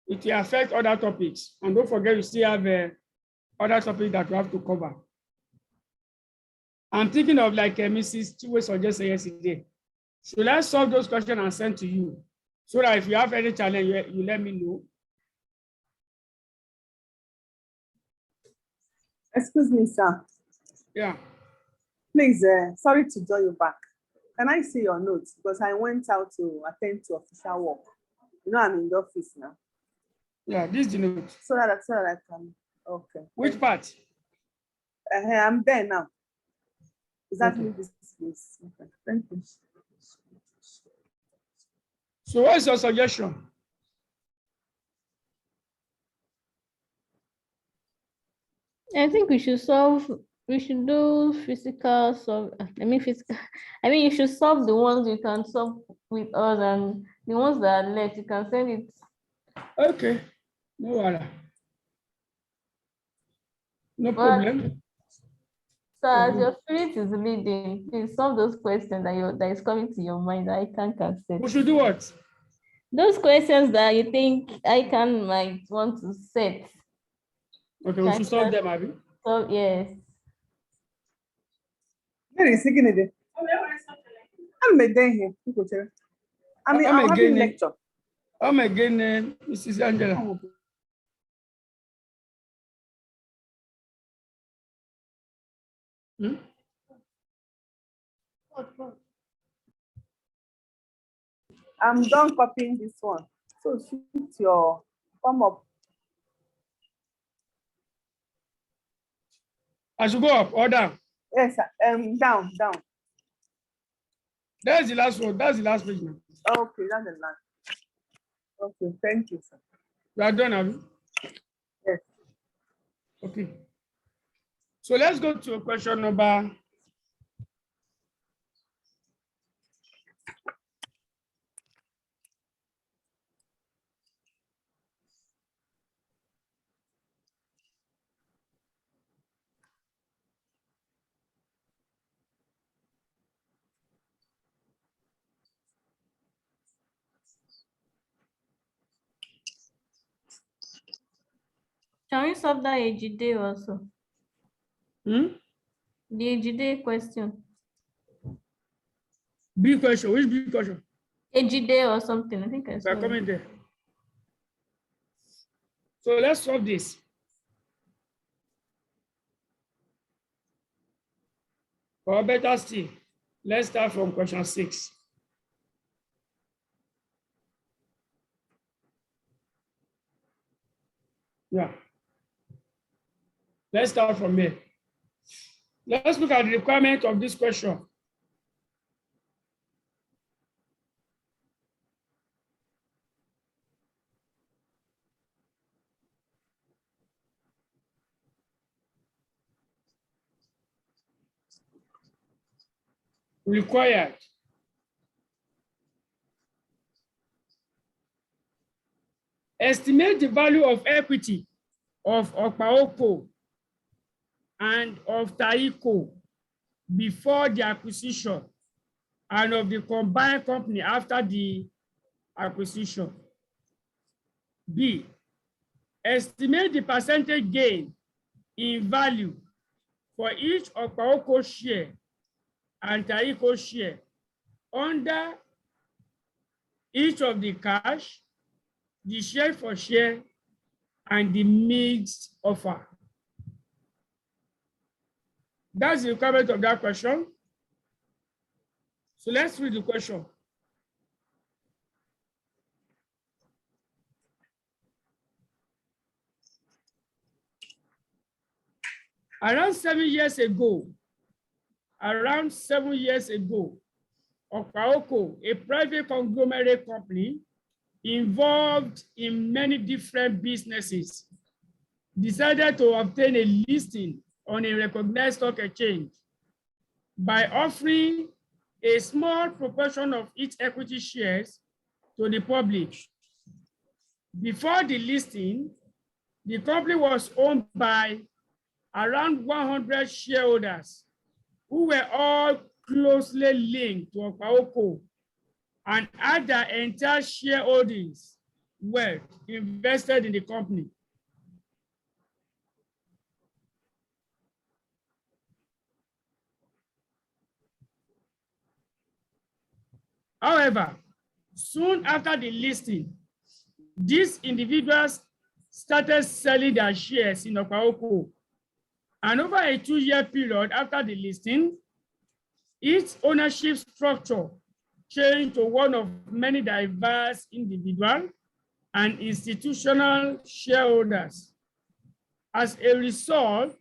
It will affect other topics. And don't forget, we still have other topics that we have to cover. I'm thinking of like Mrs. Chiwe suggested yesterday. So let's solve those questions and send to you. So that if you have any challenge, you let me know. Excuse me, sir. Yeah. Please, sorry to draw you back. Can I see your notes? Because I went out to attend to official work. You know, I'm in the office now. Yeah, this is the note. So that I can, okay. Which part? I'm there now. Exactly Okay. this place. Okay, thank you. So what's your suggestion? I think we should do physical solve. Physical. You should solve the ones you can solve with us, and the ones that are left, you can send it. Okay. No problem. So as your spirit is leading, please solve those questions that is coming to your mind that I can't set. We should do what? Those questions that you think I might want to set. Okay, we should solve them, Abby. So yes. Where is it? I'm here. I'm having lecture. I'm again, Mrs. Angela. Hmm? I'm done copying this one. So shoot your thumb up. I should go up or down? Yes, down. That's the last one. That's the last page now. Okay, that's the last. Okay, thank you, sir. You are done, Abby? Yes. Okay. So let's go to question number. Can we solve that Ejide also? The Ejide question. B question. Which B question? Ejide or something. I think I saw We're coming there. So let's solve this. Or better still, let's start from question 6. Yeah. Let's start from there. Let's look at the requirement of this question. Required. Estimate the value of equity of Okpaoko and of Taiko before the acquisition and of the combined company after the acquisition. B, estimate the percentage gain in value for each Okpaoko share and Taiko share under each of the cash, the share for share, and the mixed offer. That's the requirement of that question. So let's read the question. Around 7 years ago, Okaoko, a private conglomerate company involved in many different businesses, decided to obtain a listing on a recognized stock exchange by offering a small proportion of its equity shares to the public. Before the listing, the company was owned by around 100 shareholders who were all closely linked to Okaoko and had their entire shareholdings wealth invested in the company. However, soon after the listing, these individuals started selling their shares in Okaoko. And over a 2-year period after the listing, its ownership structure changed to one of many diverse individual and institutional shareholders. As a result,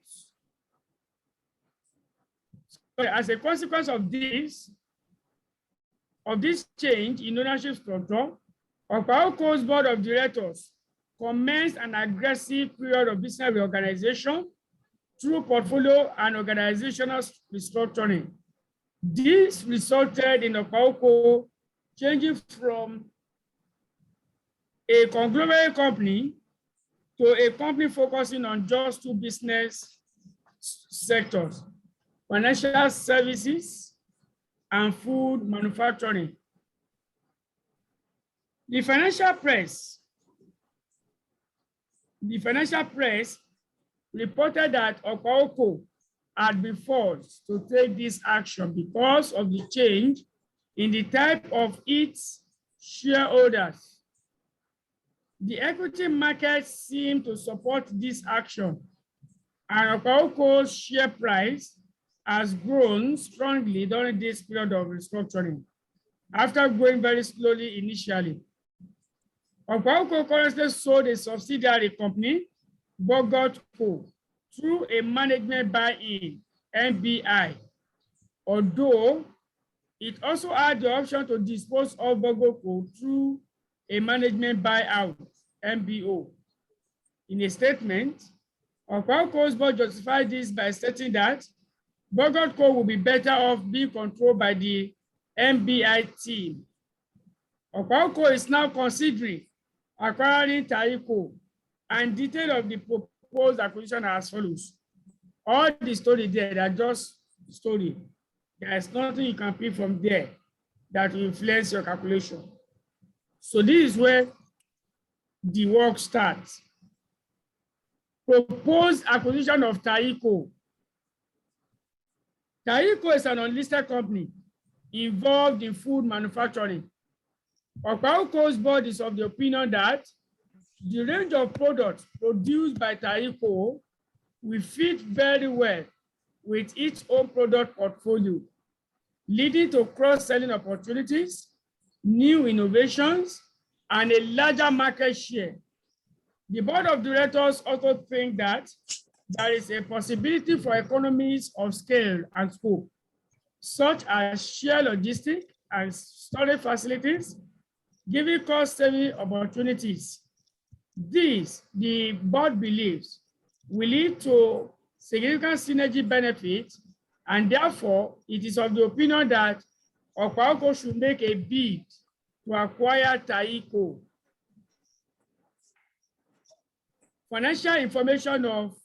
as a consequence of this change in ownership structure, Okaoko's board of directors commenced an aggressive period of business reorganization through portfolio and organizational restructuring. This resulted in Okaoko changing from a conglomerate company to a company focusing on just 2 business sectors: financial services and food manufacturing. The financial press reported that Okaoko had been forced to take this action because of the change in the type of its shareholders. The equity market seemed to support this action, and Okaoko's share price has grown strongly during this period of restructuring, after growing very slowly initially. Okaoko currently sold a subsidiary company, Bogot Co., through a management buy-in, MBI, although it also had the option to dispose of Bogot Co. through a management buyout, MBO. In a statement, Okaoko's board justified this by stating that Bogot Co. will be better off being controlled by the MBI team. Okaoko is now considering acquiring Taiko, and detail of the proposed acquisition as follows. All the story there, are just story. There's nothing you can pick from there that will influence your calculation. So this is where the work starts. Proposed acquisition of Taiko. Taiko is an unlisted company involved in food manufacturing. Okaoko's board is of the opinion that the range of products produced by Taiko will fit very well with its own product portfolio, leading to cross-selling opportunities, new innovations, and a larger market share. The board of directors also think that there is a possibility for economies of scale and scope, such as shared logistics and storage facilities, giving cost-saving opportunities. This, the board believes, will lead to significant synergy benefits, and therefore it is of the opinion that Okaoko should make a bid to acquire Taiko. Financial information of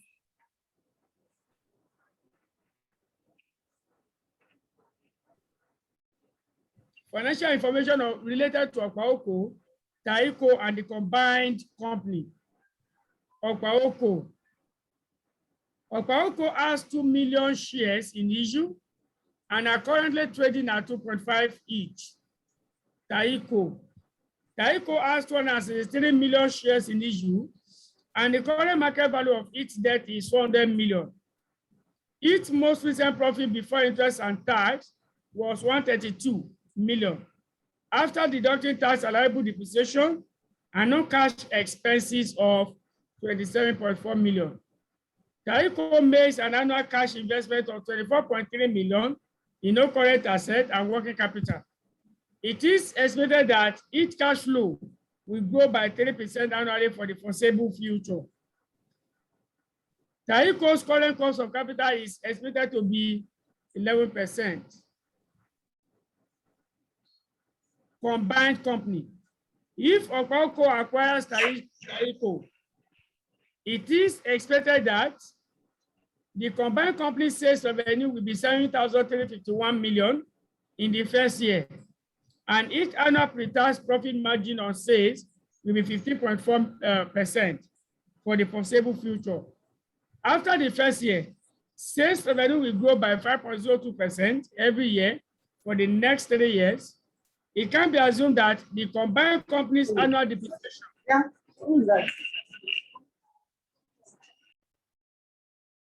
related to Okaoko, Taiko, and the combined company. Okaoko has 2 million shares in issue and are currently trading at 2.5 each. Taiko has 263 million shares in issue, and the current market value of its debt is 400 million. Its most recent profit before interest and tax was 132 million, after deducting tax allowable depreciation and non-cash expenses of 27.4 million. Taiko makes an annual cash investment of 24.3 million in no current asset and working capital. It is estimated that each cash flow will grow by 3% annually for the foreseeable future. Taiko's current cost of capital is estimated to be 11%. Combined company. If Okpauco acquires Taiko, it is expected that the combined company sales revenue will be 7,351 million in the first year, and each annual pre-tax profit margin on sales will be 15.4% for the foreseeable future. After the first year, sales revenue will grow by 5.02% every year for the next 3 years. It can be assumed that the combined company's annual depreciation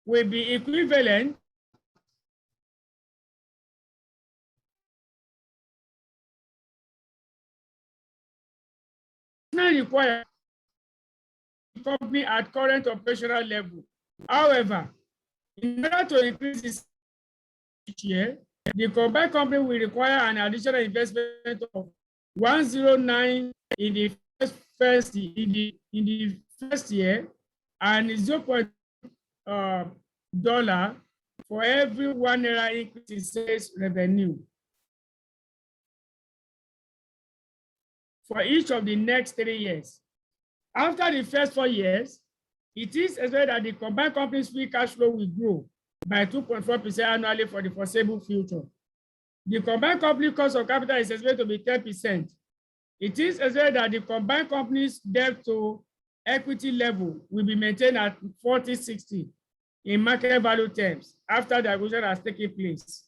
will be equivalent required company at current operational level. However, in order to increase this each year, the combined company will require an additional investment of 109 in the first year and $0.1 for every $1 increase in sales revenue for each of the next 3 years. After the first 4 years, it is expected that the combined company's free cash flow will grow by 2.4% annually for the foreseeable future. The combined company cost of capital is expected to be 10%. It is expected that the combined company's debt to equity level will be maintained at 40-60 in market value terms after the acquisition has taken place.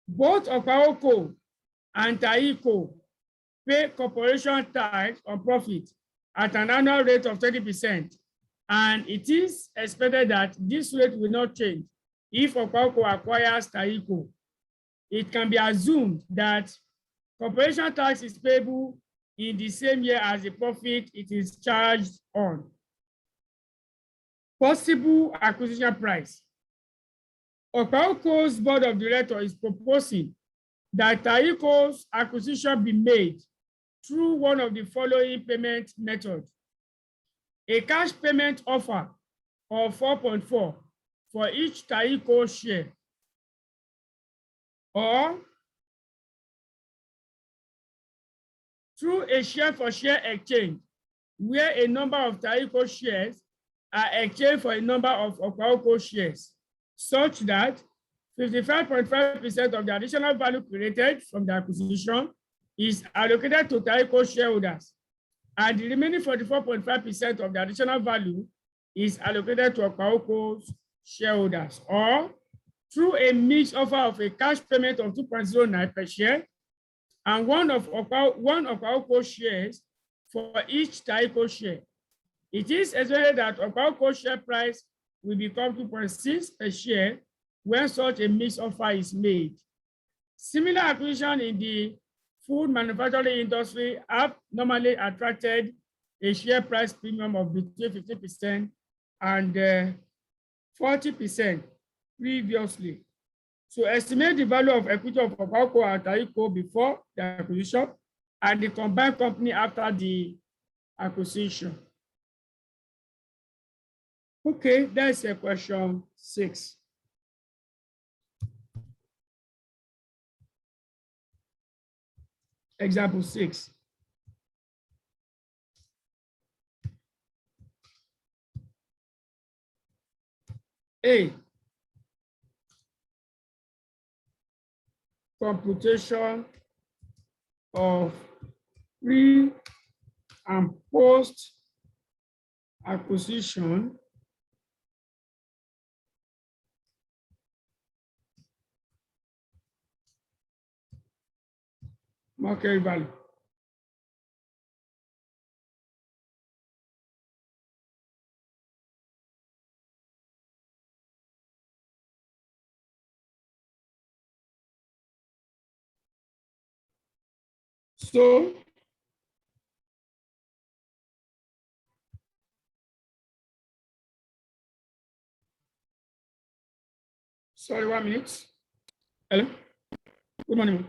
Both Okpauco and Taiko pay corporation tax on profit at an annual rate of 30%, and it is expected that this rate will not change if Okpauco acquires Taiko. It can be assumed that corporation tax is payable in the same year as the profit it is charged on. Possible acquisition price. Okpauco's board of directors is proposing that Taiko's acquisition be made through one of the following payment methods: a cash payment offer of 4.4 for each Taiko share, or through a share for share exchange, where a number of Taiko shares are exchanged for a number of Okpauco shares, such that 55.5% of the additional value created from the acquisition is allocated to Taiko shareholders, and the remaining 44.5% of the additional value is allocated to Okpauco's shareholders, or through a mixed offer of a cash payment of 2.09 per share and one of Okpauco shares for each Taiko share. It is expected that Okpauco share price will become 2.6 per share when such a mixed offer is made. Similar acquisition in the food manufacturing industry have normally attracted a share price premium of between 50% and 40% previously. So estimate the value of equity of Okpauco and Taiko before the acquisition and the combined company after the acquisition. Okay, that's a question 6. Example 6. A, computation of pre and post acquisition market value. So Sorry, 1 minute. Hello. Good morning.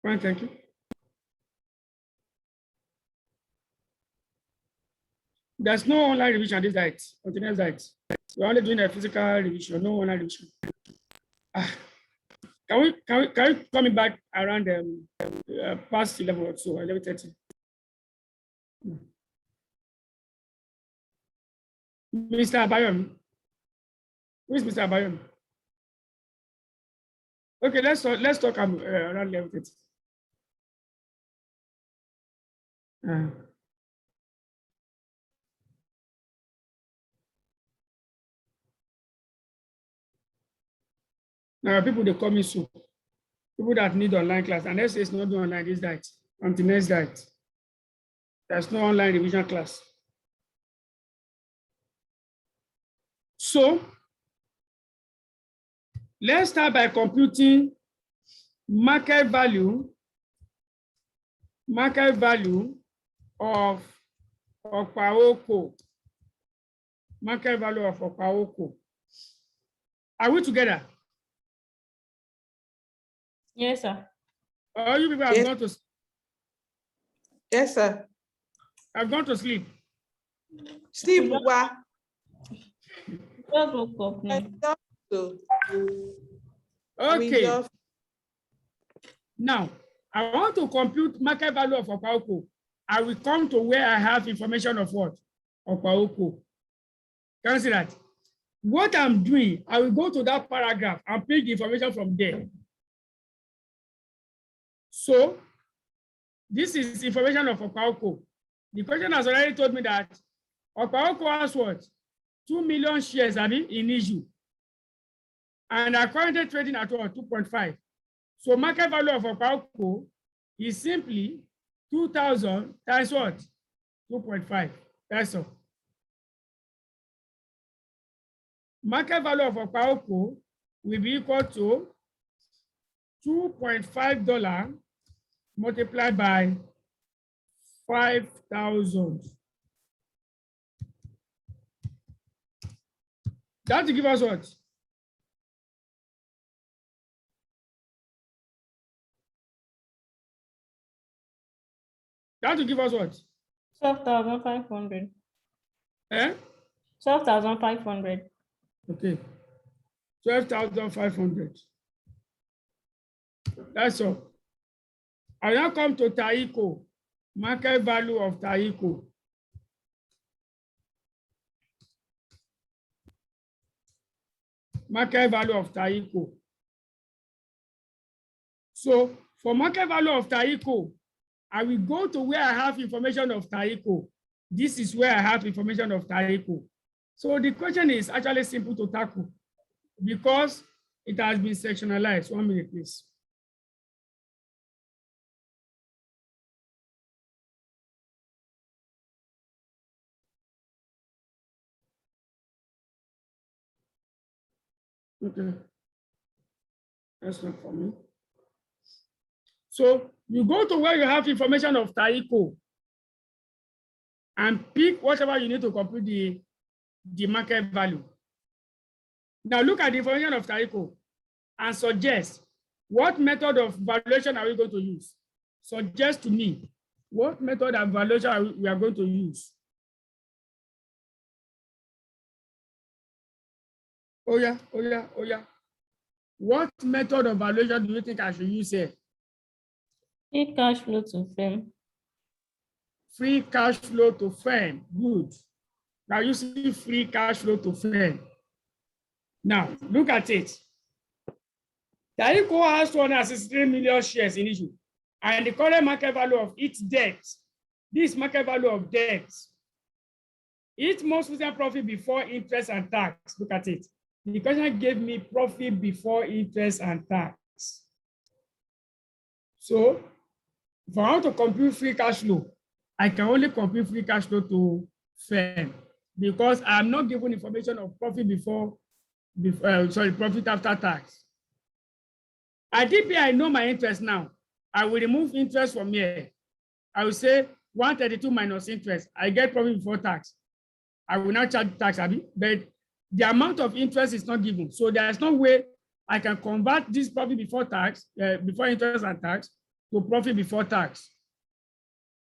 Fine, thank you. There's no online revision on this diet, continuous diet. We're only doing a physical revision, no online revision. Can we call me back around past 11 or so, 11:30? Mr. Abayom. Who is Mr. Abayom? Okay, let's talk around 11:30. Now people they call me so. People that need online class, and let's say it's not doing online this diet until next diet. There's no online revision class. So let's start by computing market value of Okpaoko. Market value of Okpaoko. Are we together? Yes, sir. You people have gone to sleep. Yes, sir. I've gone to sleep. Sleep, Uwa. Just woke up now. Okay. Now, I want to compute market value of Okpaoko. I will come to where I have information of what? Okpaoko. Can you see that? What I'm doing, I will go to that paragraph and pick the information from there. So, this is information of Okpaoko. The question has already told me that Okpaoko has what? 2 million shares in issue. And are currently trading at what? 2.5. So market value of Okpaoko is simply 2,000 times what? 2.5. That's all. Market value of Okpaoko will be equal to $2.5 multiplied by 5,000. That will give us what? That will give us what? 12,500. Eh? 12,500. Okay. 12,500. That's all. I now come to Taiko. Market value of Taiko. Market value of Taiko. So for market value of Taiko, I will go to where I have information of Taiko. This is where I have information of Taiko. So the question is actually simple to tackle because it has been sectionalized. 1 minute, please. Okay. That's not for me. So you go to where you have information of Taiko and pick whatever you need to compute the market value. Now look at the information of Taiko and suggest what method of valuation are we going to use? Suggest to me what method of valuation we are going to use. Oh yeah. What method of valuation do you think I should use here? Free cash flow to firm. Free cash flow to firm. Good. Now you see free cash flow to firm. Now look at it. Taiko has 263 million shares in issue, and the current market value of its debt, this market value of debt, its most recent profit before interest and tax. Look at it. The question gave me profit before interest and tax. So if I want to compute free cash flow, I can only compute free cash flow to firm because I'm not given information of profit profit after tax. At DP, I know my interest now. I will remove interest from here. I will say 132 minus interest. I get profit before tax. I will not charge tax, but the amount of interest is not given. So there's no way I can convert this profit before tax, before interest and tax, to profit before tax.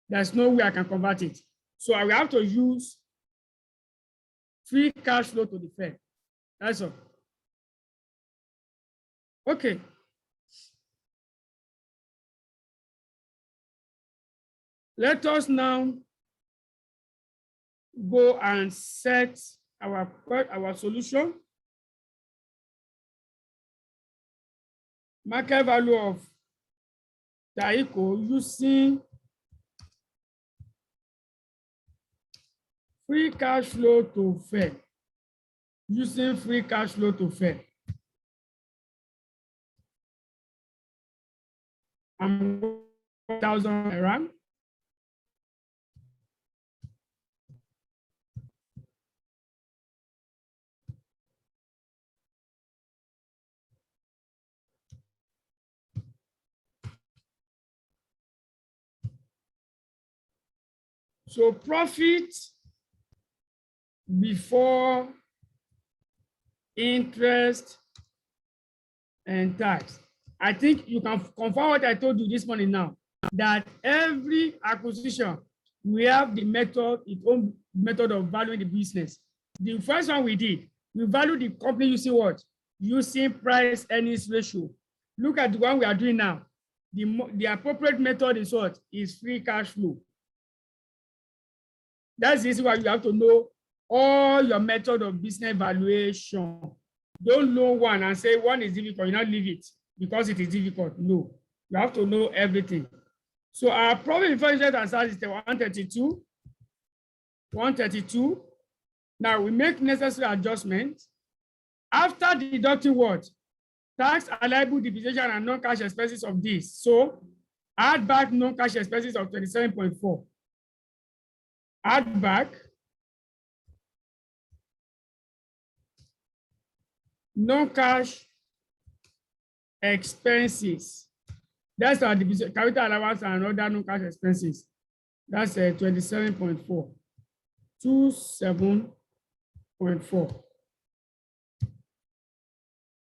There's no way I can convert it. So I will have to use free cash flow to the firm. That's all. Okay. Let us now go and set our solution. Market value of Taiko using free cash flow to firm. Using free cash flow to firm. I'm 1,000 around. So profit before interest and tax. I think you can confirm what I told you this morning now, that every acquisition, we have the method, its own method of valuing the business. The first one we did, we value the company using what? Using price earnings ratio. Look at the one we are doing now. The appropriate method is what? Is free cash flow. That's the reason why you have to know all your method of business valuation. Don't know one and say one is difficult, you not leave it because it is difficult. No, you have to know everything. So our profit before interest and tax is the 132. 132. Now we make necessary adjustments. After deducting what? Tax, allowable depreciation, and non-cash expenses of this. So add back non-cash expenses of 27.4. Add back non-cash expenses. That's our capital allowance and other non-cash expenses. That's 27.4. 27.4.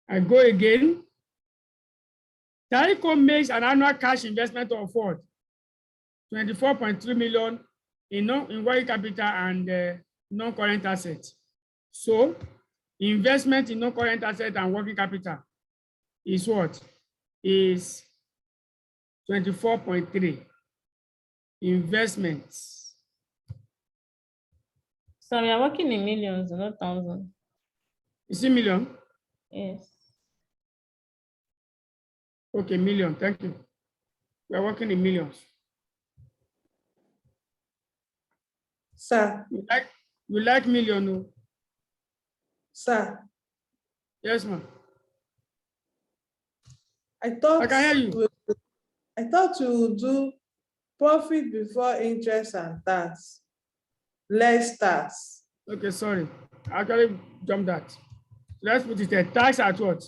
I go again. Taiko makes an annual cash investment of what? 24.3 million in working capital and non-current assets. So investment in non-current asset and working capital is what? Is 24.3. Investments. So we are working in millions, not thousands. You see million? Yes. Okay, million, thank you. We are working in millions. Sir. You like million? No? Sir. Yes, ma'am. I thought I can hear you. I thought you would do profit before interest and tax, less tax. Okay, sorry. I actually jumped that. Let's put it there. Tax at what?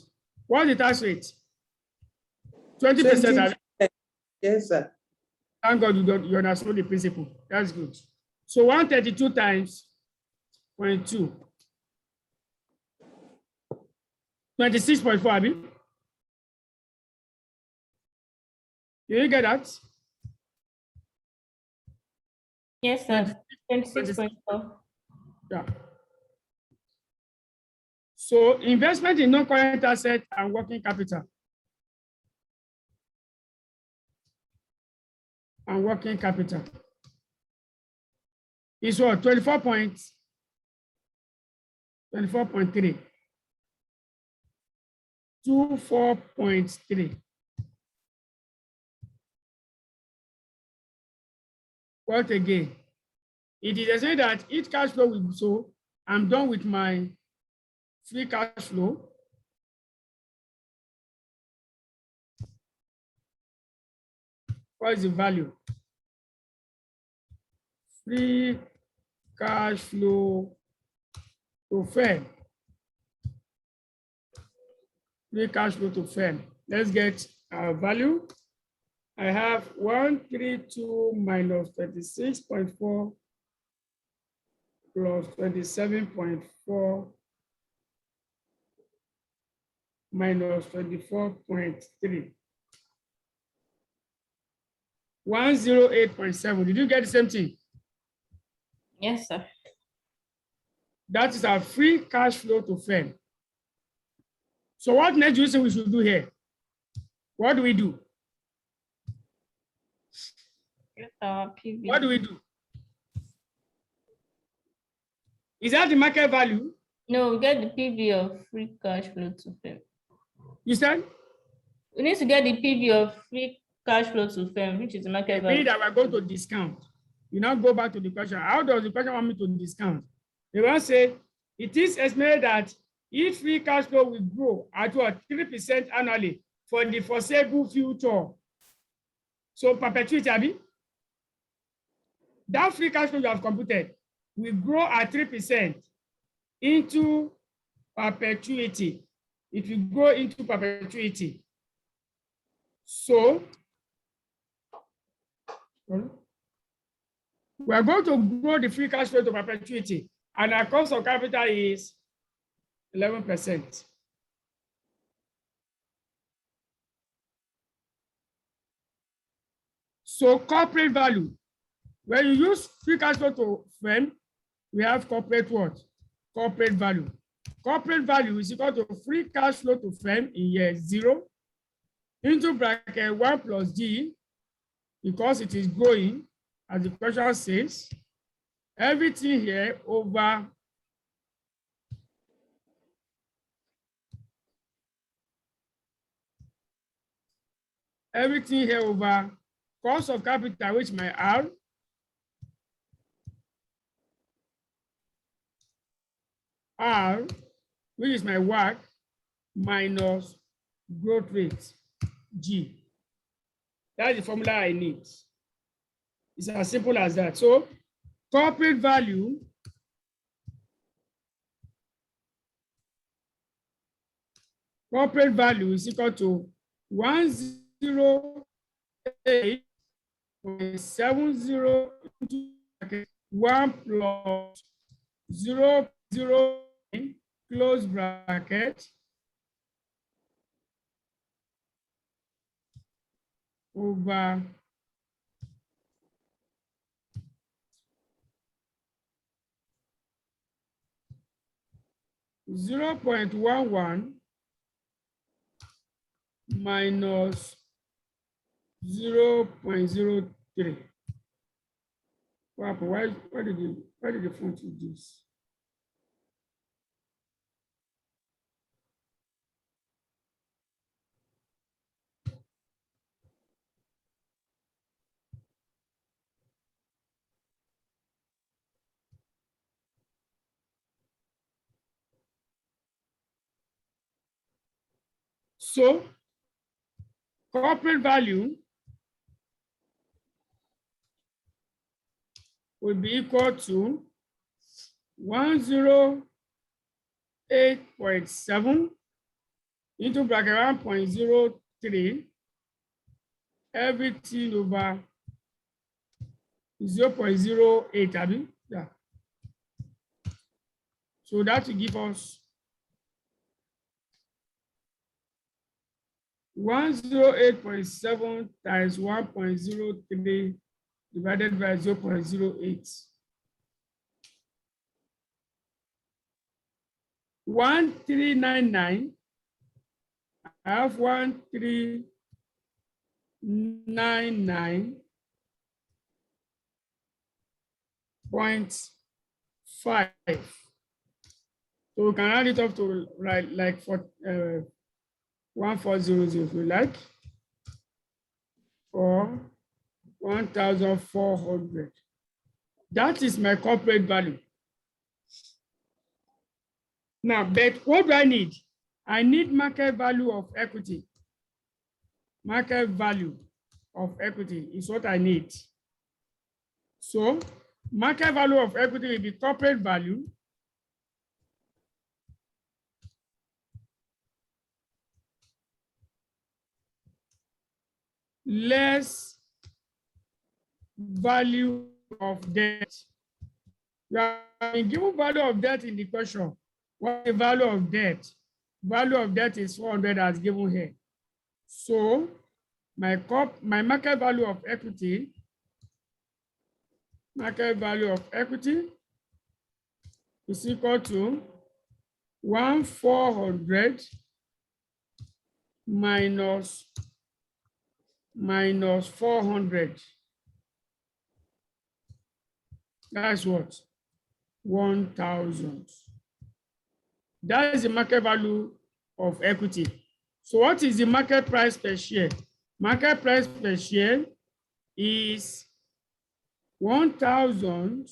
What's the tax rate? 20%. Yes, sir. Thank God you understood the principle. That's good. So 132 times 0.2. 26.4, Abi. Did you get that? Yes, sir. 26.4. Yeah. So investment in non-current asset and working capital. And working capital is what? 24.3. 24.3. What again? It is said that each cash flow will be so. I'm done with my free cash flow. What is the value? Free cash flow to firm. Free cash flow to firm. Let's get our value. I have 132 minus 36.4 plus 27.4 minus 24.3. 108.7. Did you get the same thing? Yes, sir. That is our free cash flow to firm. So what next do you say we should do here? What do we do? Get our PV. What do we do? Is that the market value? No, we get the PV of free cash flow to firm. You said? We need to get the PV of free cash flow to firm, which is the market It means value. that we're going to discount. You now go back to the question. How does the question want me to discount? They will say, it is estimated that if free cash flow will grow at what 3% annually for the foreseeable future. So perpetuity, Abi, that free cash flow you have computed will grow at 3% into perpetuity. It will go into perpetuity. So we are going to grow the free cash flow to perpetuity, and our cost of capital is 11%. So corporate value, when you use free cash flow to firm, we have corporate what? Corporate value. Corporate value is equal to free cash flow to firm in year 0 into bracket 1 plus G, because it is growing, as the question says, everything here over cost of capital, which my R, which is my WACC, minus growth rate, G. That's the formula I need. It's as simple as that. So corporate value is equal to 108.70 into 1 plus 0.0 close bracket over 0.11 minus 0.03. Why did the phone do this? So corporate value will be equal to 108.7 into bracket 1.03, everything over 0.08, I mean, yeah. So that will give us 108.7 times 1.03 divided by 0.08. 1399. I have 1399.5. So we can add it up to like for 1400 if you like, or 1,400. That is my corporate value. Now, but what do I need? I need market value of equity. Market value of equity is what I need. So market value of equity will be corporate value less value of debt. We have been given value of debt in the question. What is the value of debt? value of debt is 400 as given here. So my market value of equity is equal to 1,400 minus 400. That's what? 1,000. That is the market value of equity. So what is the market price per share? Market price per share is 1,000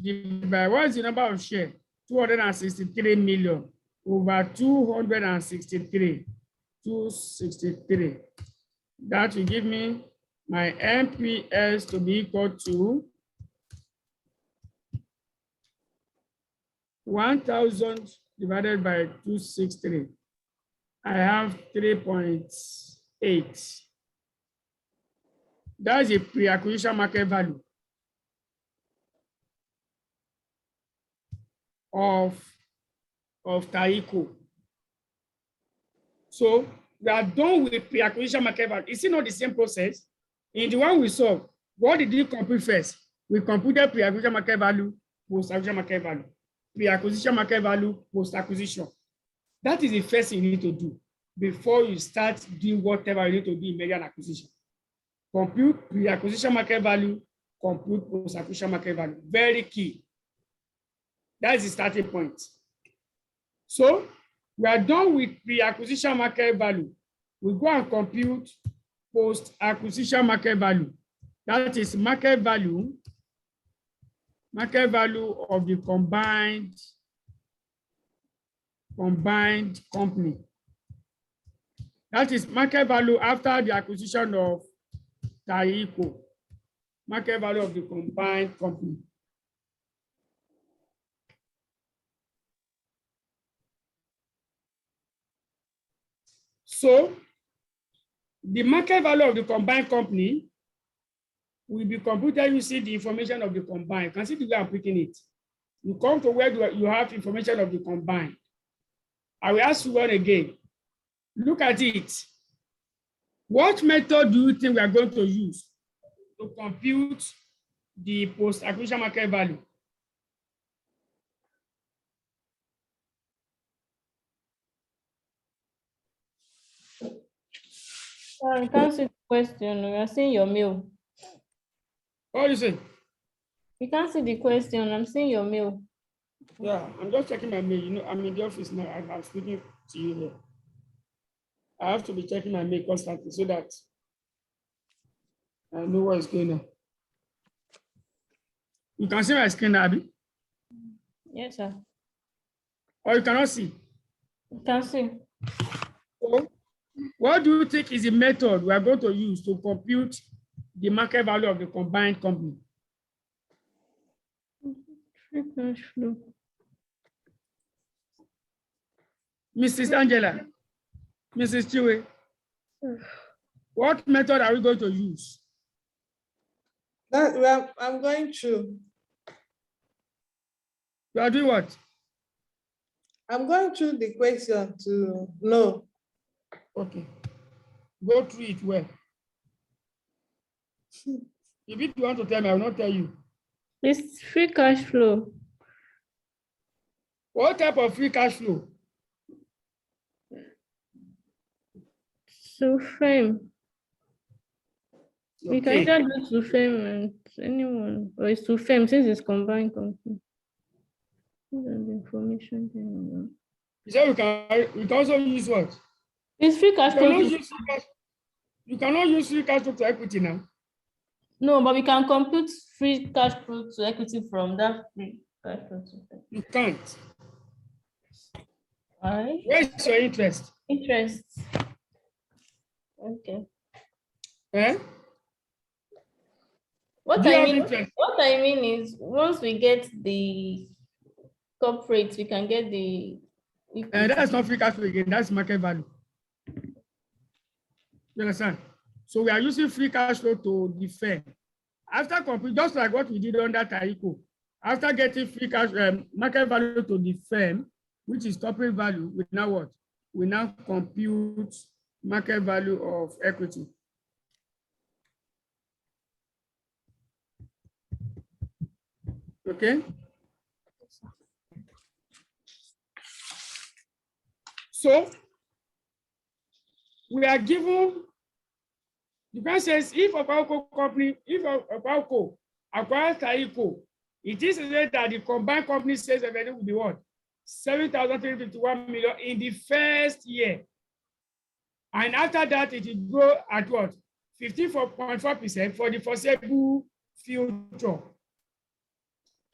divided by, what is the number of shares? 263 million over 263. 263. That will give me my MPS to be equal to 1,000 divided by 263. I have 3.8. That's a pre-acquisition market value of Taiko. So we are done with pre-acquisition market value. Is it not the same process? In the one we saw, what did we compute first? We computed pre-acquisition market value, post-acquisition market value. Pre-acquisition market value, post-acquisition. That is the first thing you need to do before you start doing whatever you need to do in merger and acquisition. Compute pre-acquisition market value, compute post-acquisition market value. Very key. That is the starting point. So we are done with pre-acquisition market value. We go and compute post-acquisition market value. That is market value of the combined company. That is market value after the acquisition of Taiko. Market value of the combined company. So the market value of the combined company will be computed using the information of the combined. You can see the way I'm picking it. You come to where you have information of the combined. I will ask you one again. Look at it. What method do you think we are going to use to compute the post-acquisition market value? I can't see the question. We are seeing your mail. What do you say? We can't see the question. I'm seeing your mail. Yeah, I'm just checking my mail. You know, I'm in the office now. I'm speaking to you here. I have to be checking my mail constantly so that I know what is going on. You can see my screen, Abby? Yes, sir. Or you cannot see? You can see. So, what do you think is the method we are going to use to compute the market value of the combined company? Free cash flow. Mrs. Angela, Mrs. Chiwe, what method are we going to use? I'm going to. You are doing what? I'm going through the question to know. Okay. Go through it well. If you want to tell me, I will not tell you. It's free cash flow. What type of free cash flow? To frame. We can Okay. either do to frame and anyone, or it's to frame since it's combined company. Information. You said we can also use what? It's free cash flow. You cannot use free cash flow to equity now. No, but we can compute free cash flow to equity from that free cash flow to equity. You can't. Why? Where is your interest? Interest. Okay. Eh? What Do you I have mean, interest? what I mean is once we get the corporate, we can get the And that's not free cash flow again, that's market value. You understand? So we are using free cash flow to defend. After complete, just like what we did under Taiko, after getting free cash market value to defend, which is corporate value, we now what? We now compute market value of equity. Okay. So we are given, the question says, if Opauco company, if Opauco acquires Taiko, it is said that the combined company sales revenue will be what? 7,351 million in the first year. And after that, it will grow at what? 54.4% for the foreseeable future.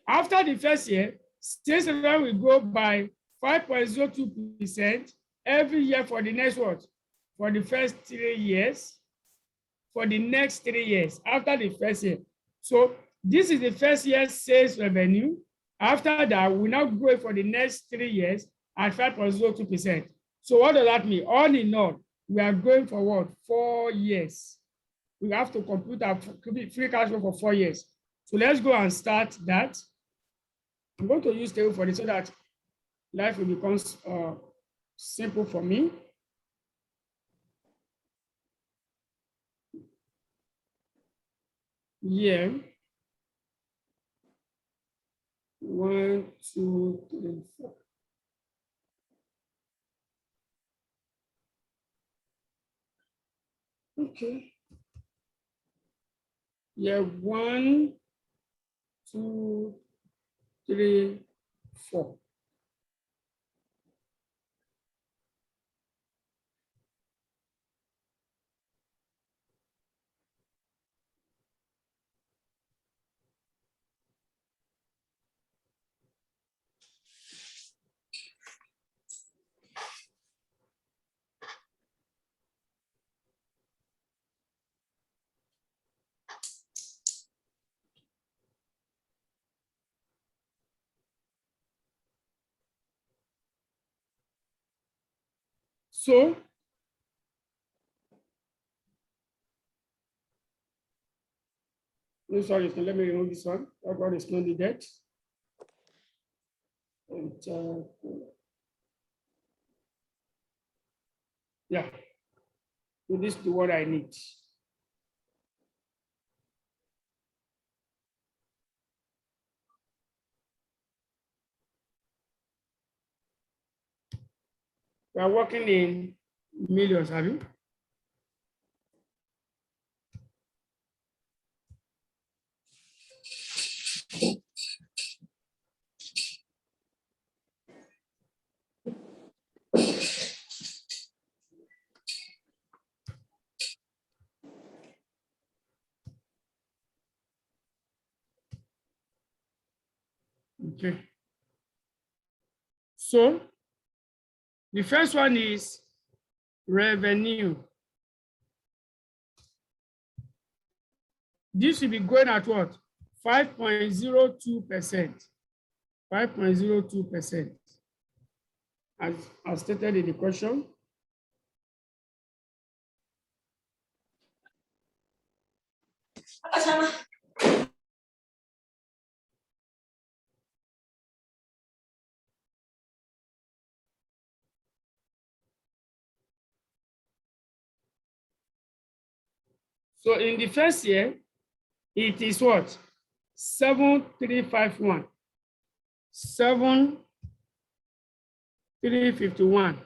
After the first year, sales revenue will grow by 5.02% every year for the next what? For the first 3 years. For the next 3 years after the first year. So this is the first year sales revenue. After that, we now grow for the next 3 years at 5.02%. So what does that mean? All in all, we are going for what? 4 years. We have to compute our free cash flow for 4 years. So let's go and start that. I'm going to use table for this so that life will become simple for me. Yeah. 1, 2, 3, 4. Okay. Yeah, 1, 2, 3, 4. So no, sorry, so let me remove this one. That one is not needed. And yeah, so this is what I need. We are working in millions, have you? Okay. So the first one is revenue. This will be going at what? 5.02%. 5.02%. As stated in the question. So in the first year, it is what? 7,351. 7,351.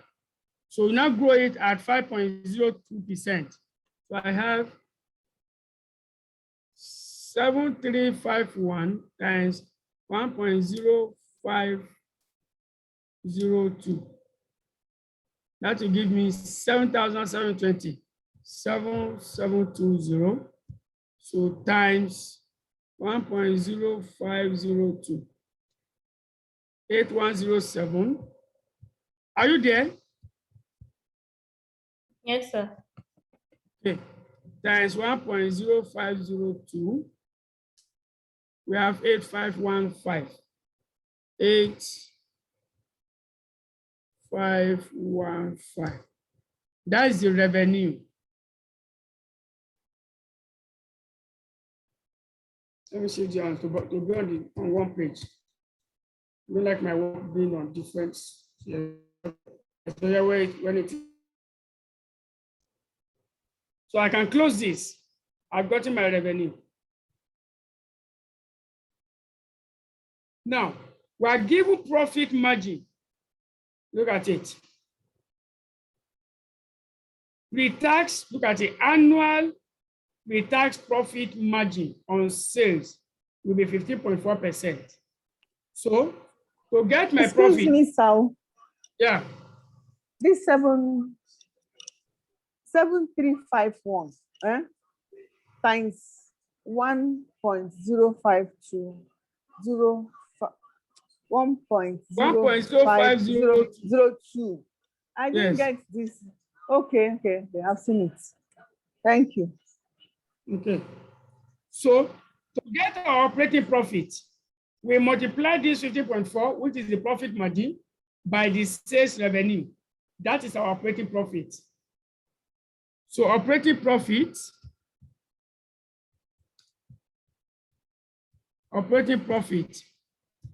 So we now grow it at 5.02%. So I have 7,351 times 1.0502. That will give me 7,720. 7,720. So times 1.0502. 8107. Are you there? Yes, sir. Okay. Times 1.0502. We have 8515. 8515. That is the revenue. Let me see the answer to be on one page. I don't like my work being on different Especially when it. So I can close this. I've gotten my revenue. Now, we are given profit margin. Look at it. Pre-tax, look at the annual pre-tax profit margin on sales will be 15.4%. So to get my Excuse profit. me, Sal. Yeah. This 7351 times 1.0520 1.0502. I didn't get this. Okay, I've seen it. Thank you. Okay. So to get our operating profit, we multiply this 50.4, which is the profit margin, by the sales revenue. That is our operating profit. So operating profit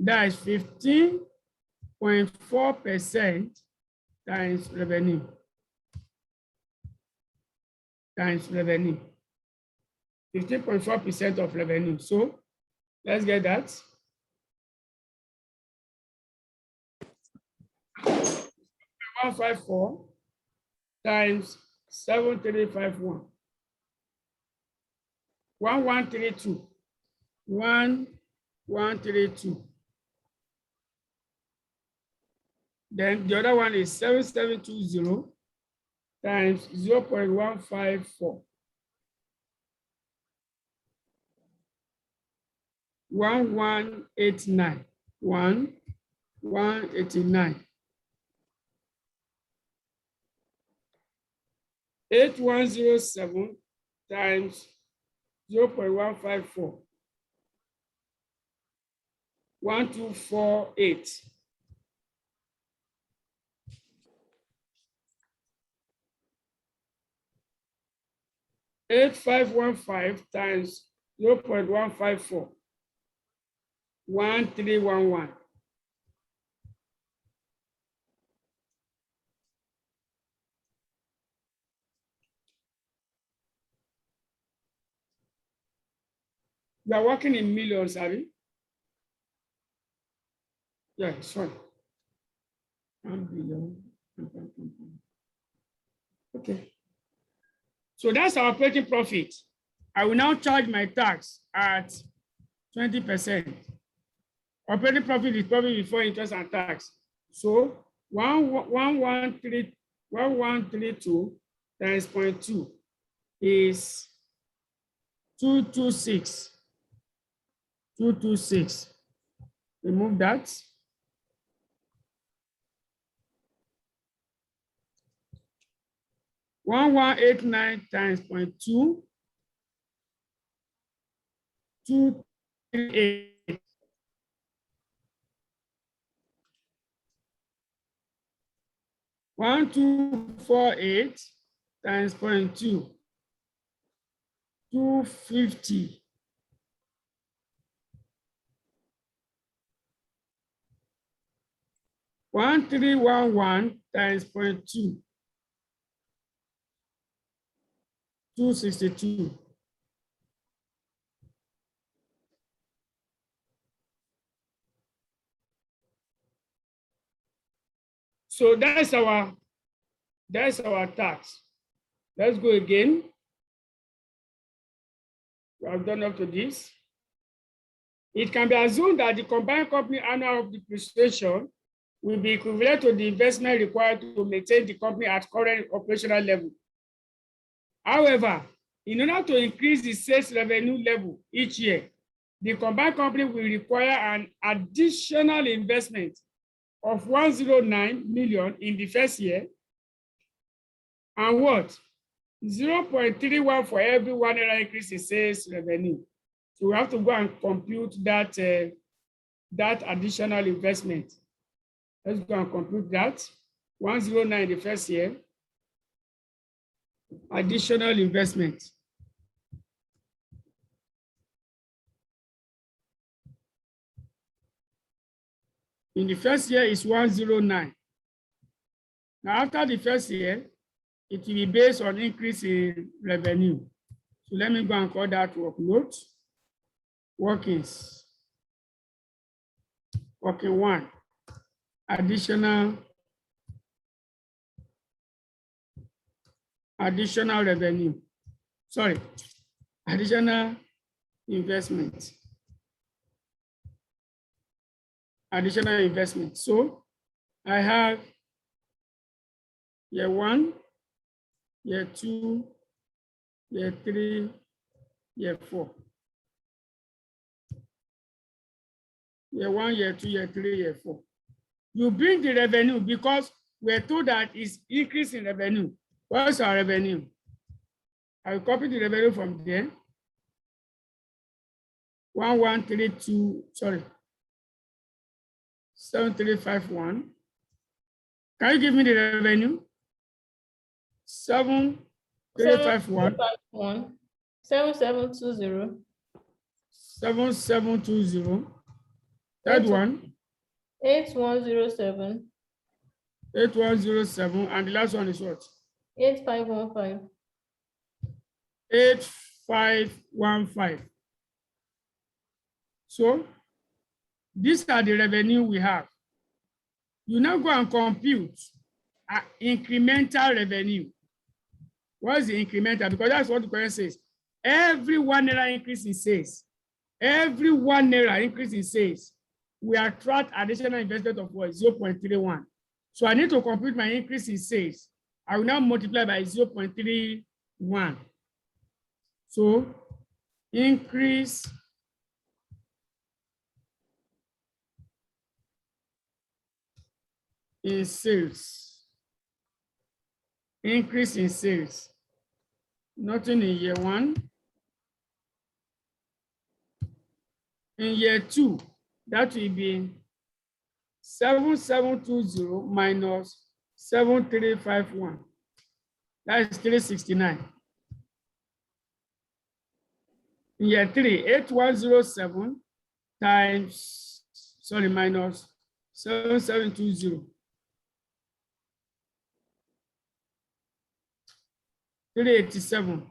that is 15.4% times revenue. 15.4% of revenue. So let's get that. 154 times 7351. 1132. 1132. Then the other one is 7720 times 0.154. 1189. 1189. 8107 times 0.154. 1248. 8515 times 0.154. 1311. You are working in millions, are you? Yeah, it's fine. 1 billion. Okay. So that's our operating profit. I will now charge my tax at 20%. Operating profit is profit before interest and tax. So 1132 times 0.2 is 226. 226. Remove that. One 1189 times 0.2, 238. 1248 times 0.2, 250. 1311 times 0.2, 262. So that's our tax. Let's go again. We have done up to this. It can be assumed that the combined company annual depreciation will be equivalent to the investment required to maintain the company at current operational level. However, in order to increase the sales revenue level each year, the combined company will require an additional investment of 109 million in the first year, and what? 0.31 for every 1 naira increase in sales revenue. So we have to go and compute that, that additional investment. Let's go and compute that. 109 in the first year. Additional investment. In the first year is 109. Now, after the first year, it will be based on increase in revenue. So let me go and call that workload. Workings. Working 1. Additional revenue. Sorry, additional investment. Additional investment. So I have year 1, year 2, year 3, year 4. Year 1, year 2, year 3, year 4. You bring the revenue because we're told that it's increase in revenue. What's our revenue? I will copy the revenue from there. 1132, sorry. 7351. Can you give me the revenue? 7351. 7720. 7720. Third one. 8107. 8107. And the last one is what? 8515. 8515. So these are the revenue we have. You now go and compute incremental revenue. What is the incremental? Because that's what the question says. Every 1 naira increase in sales, every 1 naira increase in sales, we attract additional investment of what? 0.31. So I need to compute my increase in sales. I will now multiply by 0.31. So increase in sales. Increase in sales. Nothing in year 1. In year 2, that will be 7720 minus 7351. That is 369. In year 3, 8107 times, sorry, minus 7720. 387.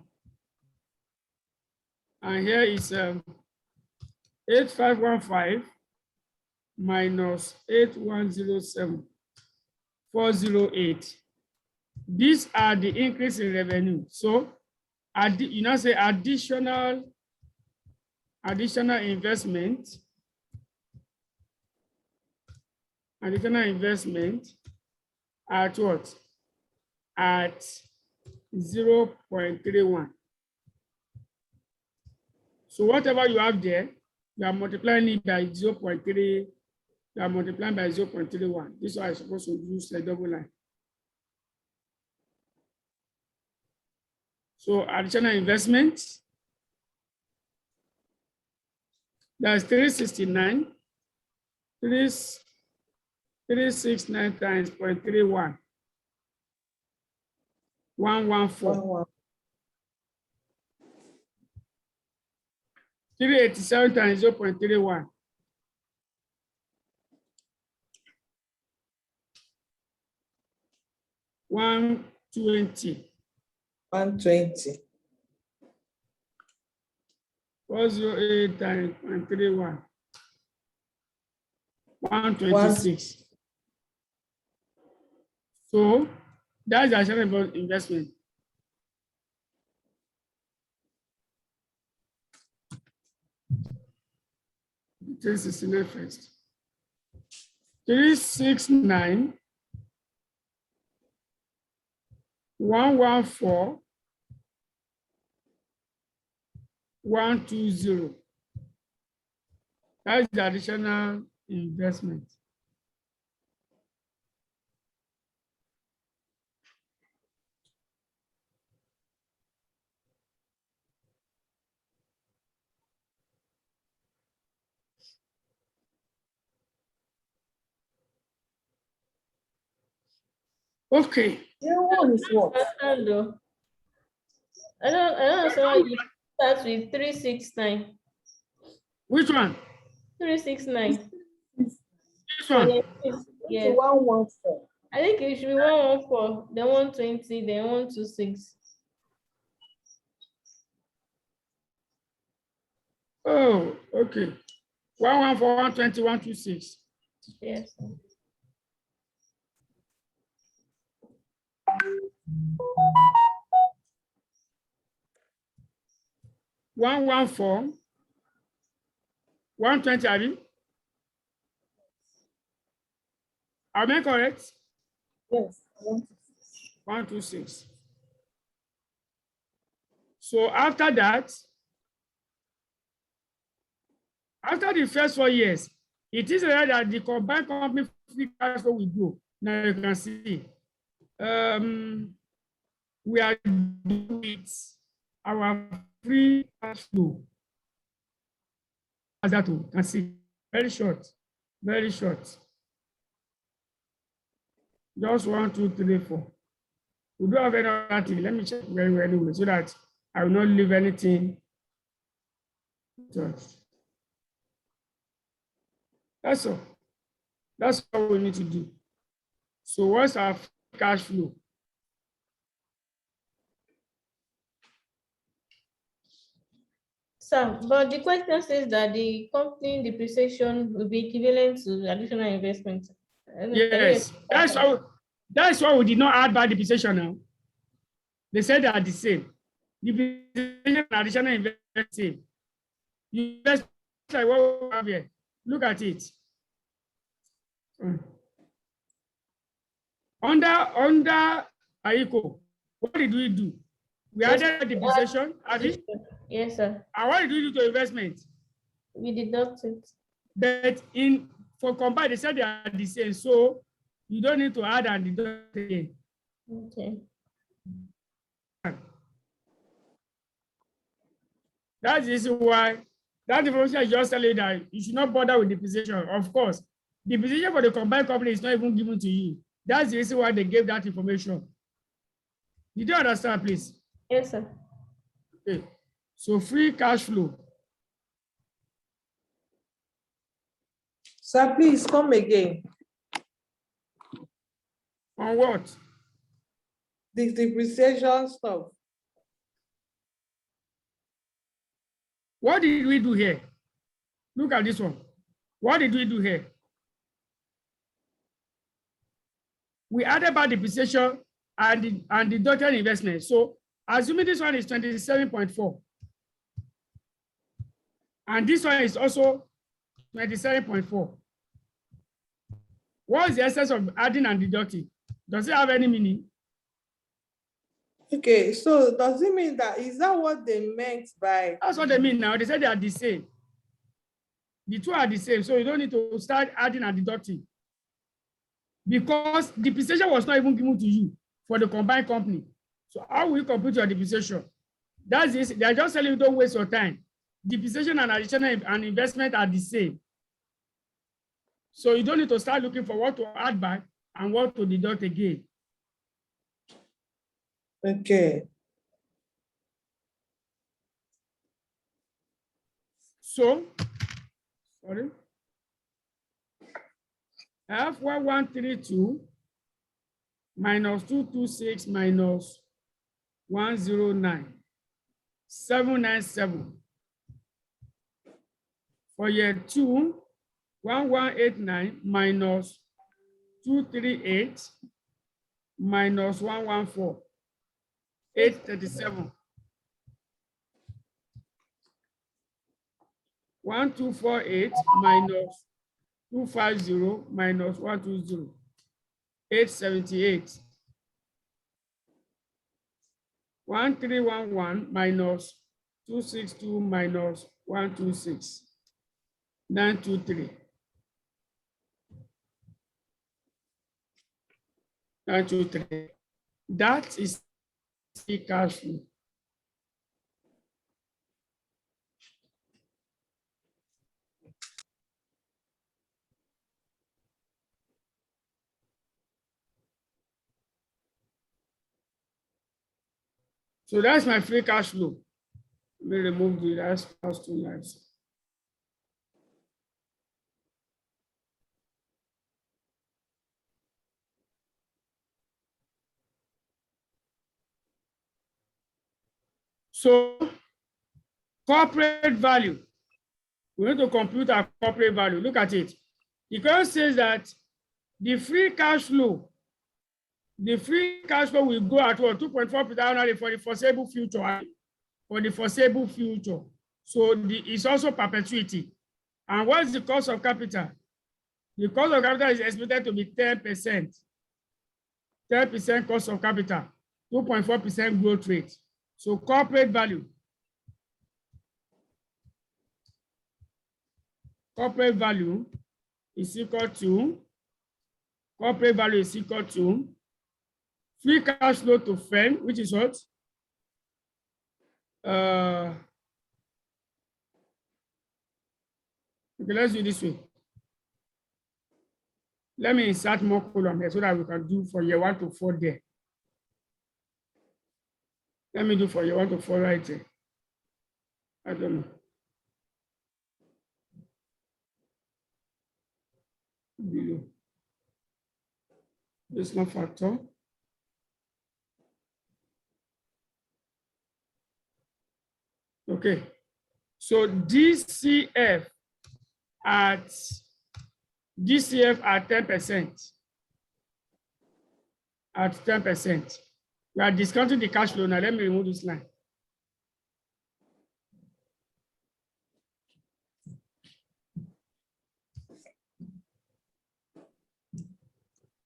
And here is 8515 minus 8107, 408. These are the increase in revenue. So you now say additional investment. Additional investment at what? At 0.31. So whatever you have there, you are multiplying it by 0.3, you are multiplying by 0.31. This is why I'm supposed to use a double line. So additional investment, that's 369. 369 times 0.31. 114. 387 times 0.31. 120. 120. 408 times 0.31. 126. So that's the additional investment. This is in first. 369 114 120. That's the additional investment. Okay. Year 1 is what? I don't understand why you start with 369. Which one? 369. This one. Yes. 114. I I think it should be 114, then 120, then 126. Oh, okay. 114, 120, 126. Yes. 114, 120, have you? Am I correct? Yes. 126. So after that, after the first 4 years, it is right that the combined company free cash flow will grow. Now you can see we are doing it, our free cash flow. As that you can see, very short, very short. Just 1, 2, 3, 4. We don't have any other thing. Let me check very well anyway, so that I will not leave anything. That's all. That's all we need to do. So what's our cash flow? Sir, but the question says that the company depreciation will be equivalent to additional investment. Yes, that's why we did not add back depreciation now. They said they are the same. Depreciation and additional investment same. You invest like what we have here. Look at it. Under Taiko, what did we do? We added depreciation, have you? Yes, sir. And what did we do to investment? We deduct it. But for combined, they said they are the same, so you don't need to add and deduct again. Okay. That's the reason why that information I just tell you that you should not bother with depreciation. Of course, depreciation for the combined company is not even given to you. That's the reason why they gave that information. Did you understand, please? Yes, sir. Okay. So free cash flow. Sir, please come again. On what? The depreciation stuff. What did we do here? Look at this one. What did we do here? We added back depreciation and deducted investment. So assuming this one is 27.4, and this one is also 27.4. What is the essence of adding and deducting? Does it have any meaning? Okay, so does it mean that, is that what they meant by? That's what they mean now. They said they are the same. The two are the same, so you don't need to start adding and deducting. Because depreciation was not even given to you for the combined company. So how will you compute your depreciation? That's this. They are just telling you don't waste your time. Depreciation and additional and investment are the same. So you don't need to start looking for what to add back and what to deduct again. Okay. So, sorry. I have 1132 minus 226 minus 109, 797. For year 2, 1189 minus 238 minus 114, 837. 1248 minus 250 minus 120, 878. 1311 minus 262 minus 126, 923. 923. That is the cash flow. So that's my free cash flow. Let me remove the last two lines. So corporate value, we need to compute our corporate value. Look at it. The question says that the free cash flow will go at what? 2.4% annually for the foreseeable future. For the foreseeable future. So it's also perpetuity. And what is the cost of capital? The cost of capital is expected to be 10%. 10% cost of capital, 2.4% growth rate. So corporate value is equal to free cash flow to firm, which is what? Okay, let's do it this way. Let me insert more column here so that we can do for year 1 to 4 there. Let me do for year 1 to 4 right there. I don't know. Below. This one factor. Okay. So DCF at 10%. At 10%. We are discounting the cash flow. Now let me remove this line.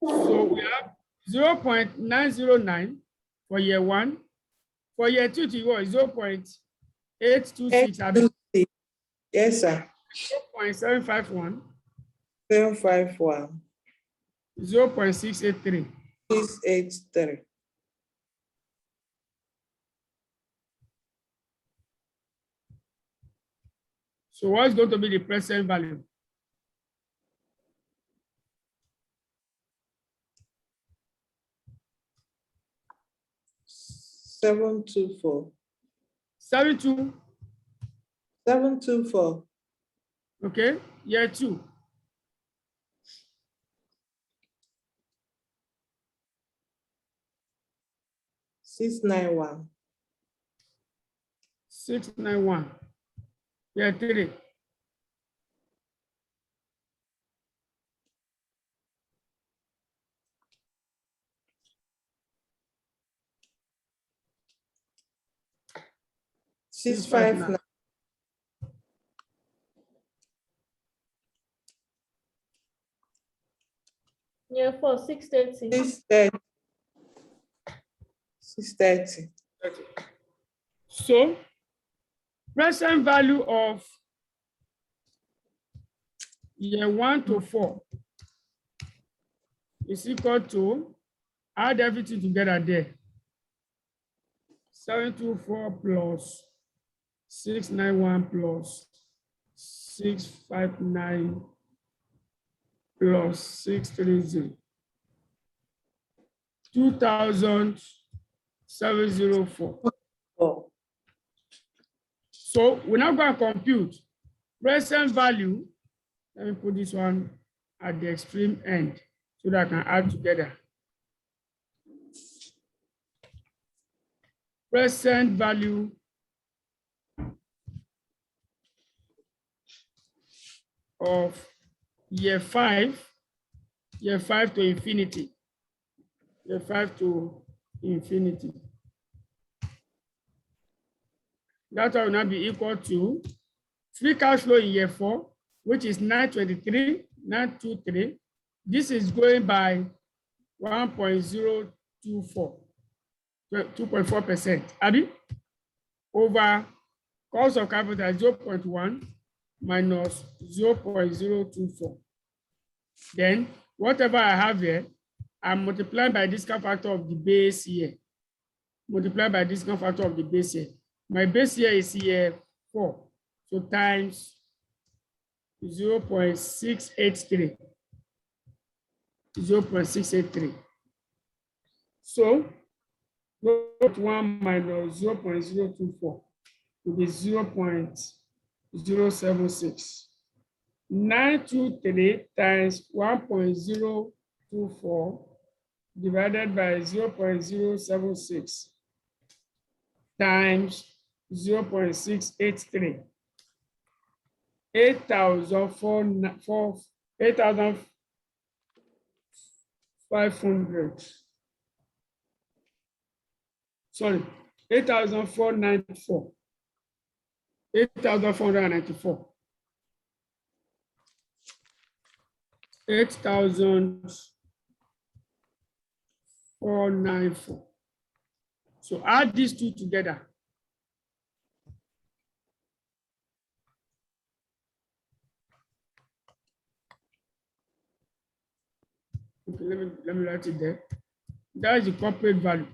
So we have 0.909 for year 1. For year 2 to what? 0.826. Yes, sir. 0.751. 751. 0.683. 683. So what's going to be the present value? $724. 724. Okay, year 2. $691. 691. Year 3. $659. Yeah, for 630. 630. 630. So present value of year 1 to 4 is equal to, add everything together there. 724 plus 691 plus 659 plus 630. 2,704. Oh. So we're now going to compute present value. Let me put this one at the extreme end so that I can add together. Present value of year 5 to infinity. Year 5 to infinity. That will now be equal to free cash flow in year 4, which is 923. This is going by 1.024, 2.4%. Abi, over cost of capital 0.1 minus 0.024. Then whatever I have here, I'm multiplying by discount factor of the base year. Multiply by discount factor of the base year. My base year is year 4. So times 0.683. 0.683. So 0.1 minus 0.024 will be 0.076. 923 times 1.024 divided by 0.076 times 0.683. 8,500. Sorry, 8,494. 8,494. 8,494. So add these two together. Okay, let me write it there. That is the corporate value.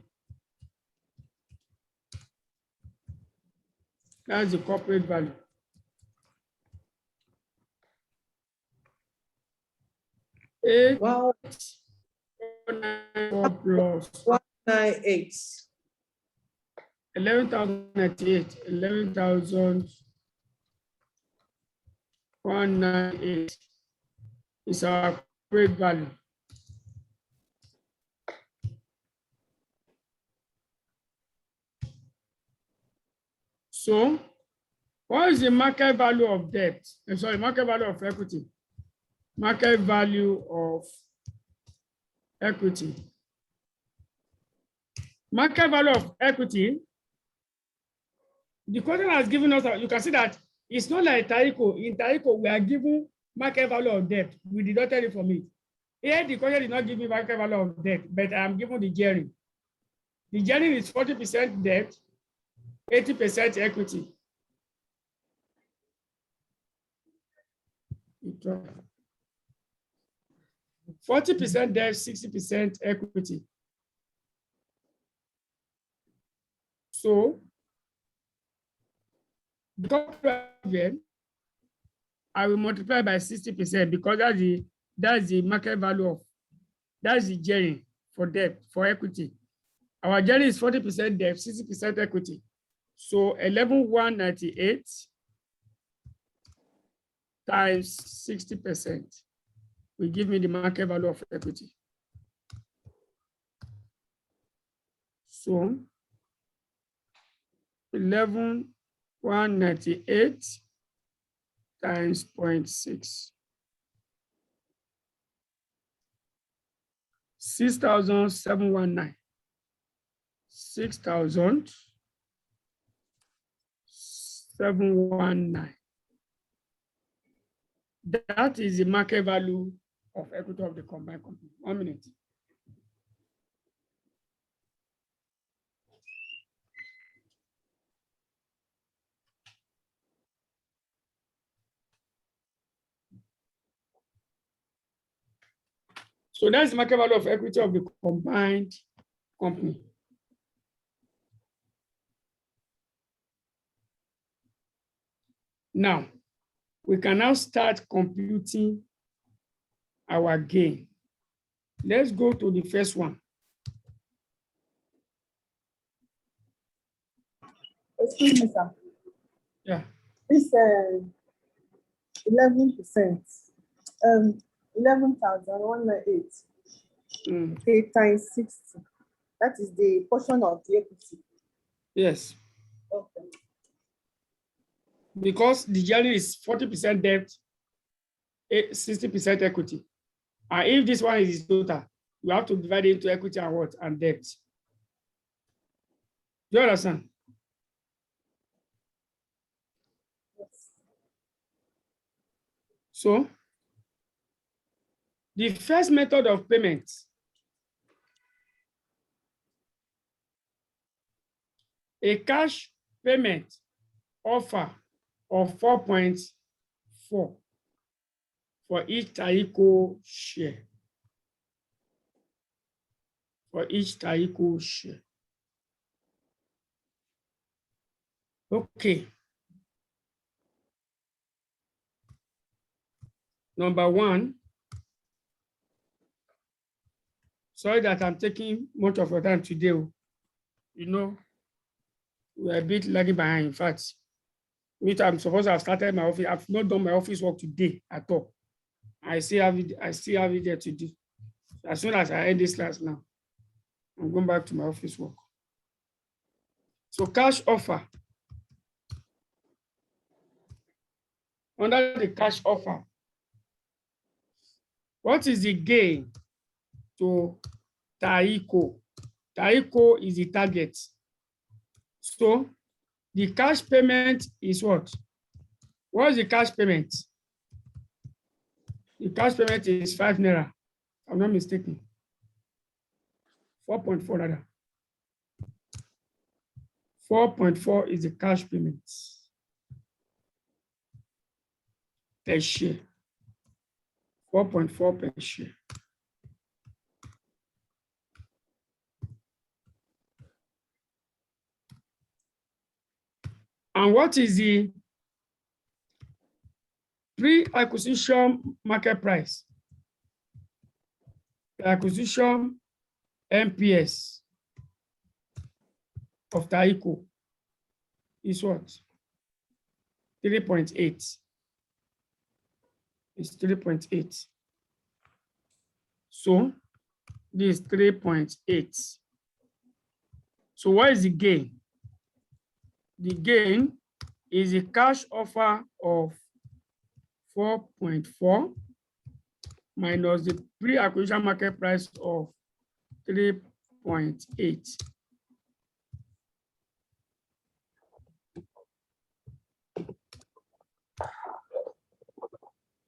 That's the corporate value. Wow. 8,494 plus 198. 11,098. 11,198 is our corporate value. So, what is the market value of debt? Sorry, market value of equity. Market value of equity. Market value of equity. The question has given us, you can see that it's not like Taiko. In Taiko, we are given market value of debt. We deducted it from it. Here, the question is not giving market value of debt, but I'm given the gearing. The gearing is 40% debt, 80% equity. 40% debt, 60% equity. So, I will multiply by 60% because that's the market value of, that's the gearing for debt, for equity. Our gearing is 40% debt, 60% equity. So 11,198 times 60% will give me the market value of equity. So 11,198 times 0.6. 6,719. 6,719. That is the market value of equity of the combined company. 1 minute. So that's the market value of equity of the combined company. Now, we can now start computing our gain. Let's go to the first one. Excuse me, sir. Yeah. This 11%, 11,198 okay, times 60. That is the portion of the equity. Yes. Okay. Because the gearing is 40% debt, 60% equity. And if this one is total, you have to divide it into equity and what? And debt. Do you understand? Yes. So, the first method of payment a cash payment offer of 4.4 for each Taiko share. For each Taiko share. Okay. Number one, sorry that I'm taking much of your time today. You know, we're a bit lagging behind. In fact, I'm supposed to have started my office. I've not done my office work today at all. I still have it there to do. As soon as I end this class now, I'm going back to my office work. So cash offer under the cash offer. What is the gain to Taiko? Taiko is the target. So the cash payment is what? What is the cash payment? The cash payment is 5 naira, if I'm not mistaken. 4.4 rather. 4.4 is the cash payment per share. 4.4 per share. And what is the pre-acquisition market price? The acquisition MPS of Taiko is what? 3.8. It's 3.8. So this is 3.8. So what is the gain? The gain is a cash offer of 4.4 minus the pre-acquisition market price of 3.8.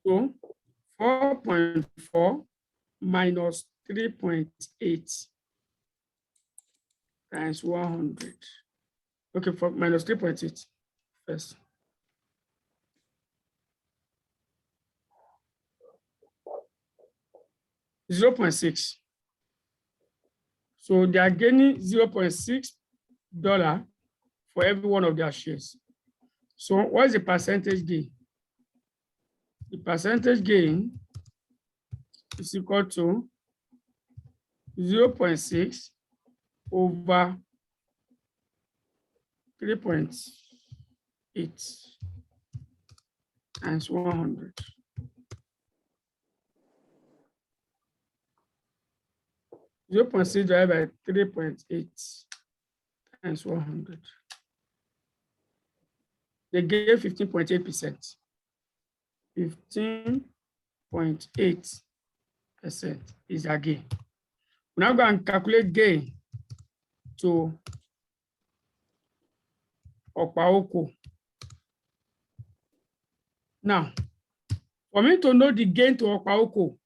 So 4.4 minus 3.8 times 100. Okay, for minus 3.8 first. $0.6. So they are gaining $0.6 for every one of their shares. So what is the percentage gain? The percentage gain is equal to 0.6 over 3.8 times 100. Zero point 0.6 divided by 3.8 times 100. They gave 15.8%. 15.8% is their gain. We now go and calculate gain to Opaoko. Now, for me to know the gain to Opaoko,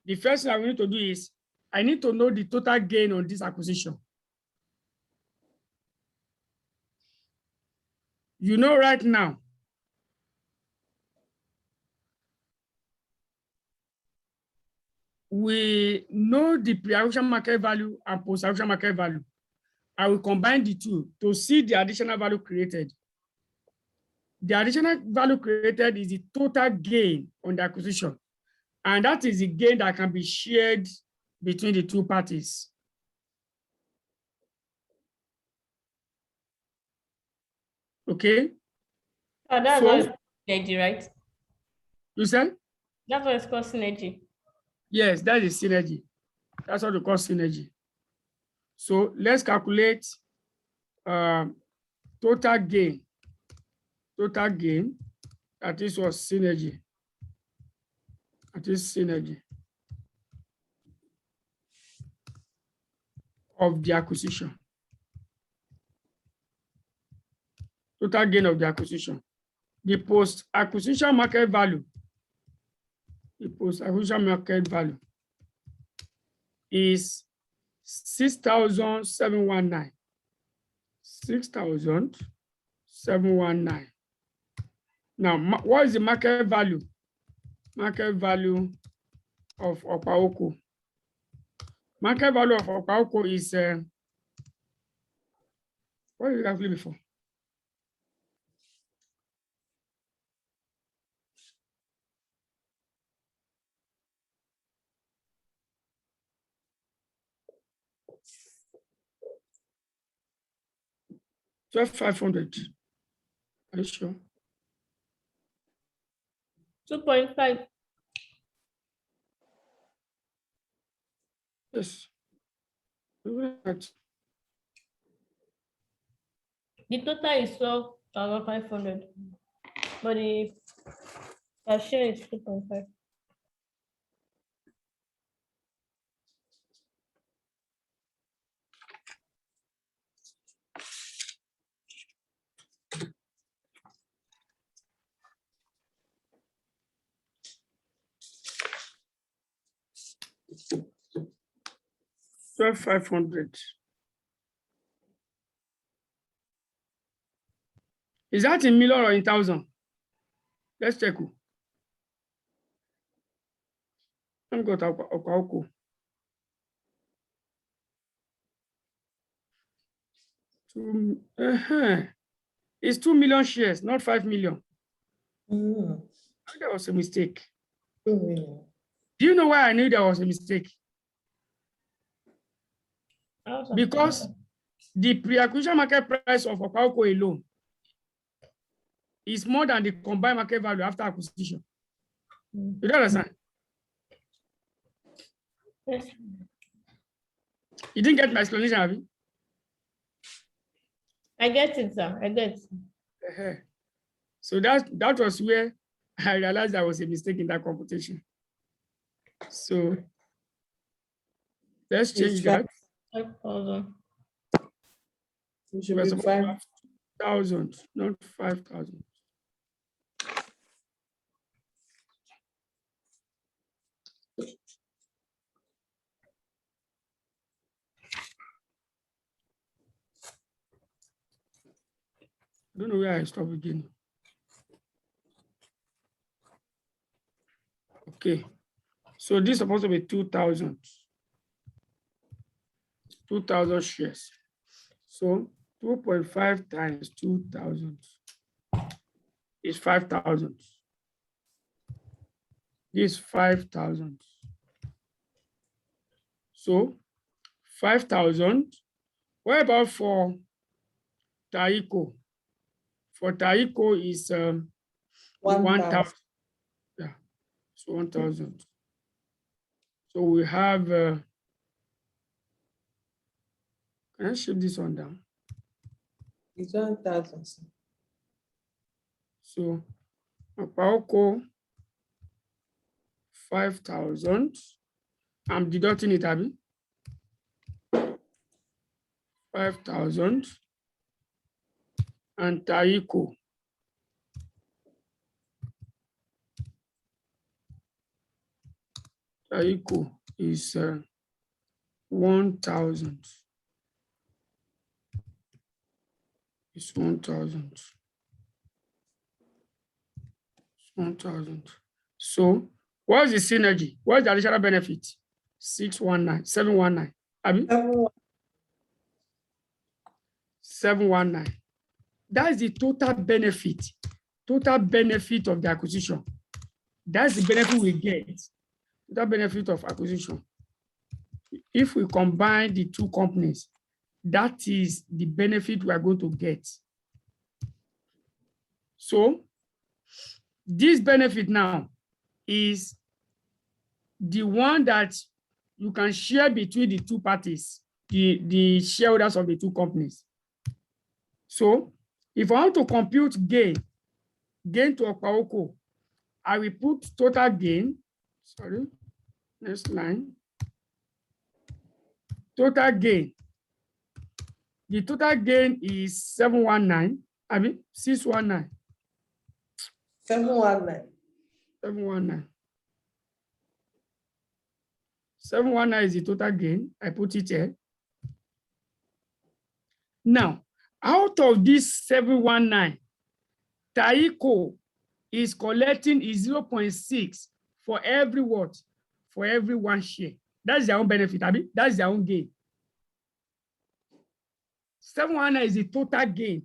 the first thing I need to do is I need to know the total gain on this acquisition. You know right now, we know the pre-acquisition market value and post-acquisition market value. I will combine the two to see the additional value created. The additional value created is the total gain on the acquisition. And that is the gain that can be shared between the two parties. Okay? Oh, that's So, what it's called synergy, right? You said? That's what it's called synergy. Yes, that is synergy. That's what we call synergy. So let's calculate total gain. Total gain, that is what synergy. That is synergy of the acquisition. Total gain of the acquisition. The post-acquisition market value. The post-acquisition market value is 6,719. 6,719. Now, what is the market value? Market value of Opaoko. Market value of Opaoko is what did you calculate before? $12,500. Are you sure? 2.5. Yes. The total is 12,500. But the Per share is 2.5. $12,500. Is that in million or in thousand? Let's check. Let me go to Okauko. It's 2 million shares, not 5 million. That was a mistake. Do you know why I knew there was a mistake? Because the pre-acquisition market price of Okauko alone is more than the combined market value after acquisition. You don't understand? Yes. You didn't get my explanation, have you? I get it, sir. I get it. So that was where I realized there was a mistake in that computation. So let's change that. 5,000. It should be 5,000, not 5,000. I don't know where I stop again. Okay, so this is supposed to be 2,000. 2,000 shares. So 2.5 times 2,000 is 5,000. This is 5,000. So 5,000. What about for Taiko? For Taiko is 1,000. Yeah, so 1,000. So we have, can I shift this one down? It's 1,000. So Apauko 5,000. I'm deducting it, Abby. 5,000. And Taiko. Taiko is 1,000. It's 1,000. It's 1,000. So what's the synergy? What's the additional benefit? 619, 719. Abby? 719. That's the total benefit of the acquisition. That's the benefit we get, total benefit of acquisition. If we combine the two companies, that is the benefit we are going to get. So this benefit now is the one that you can share between the two parties, the shareholders of the two companies. So if I want to compute gain to Okauko, I will put total gain, next line. Total gain. The total gain is 719, I mean 619. 719. 719. 719 is the total gain. I put it here. Now, out of this 719, Taiko is collecting 0.6 for every what? For every one share. That's their own benefit, Abi. That's their own gain. 719 is the total gain.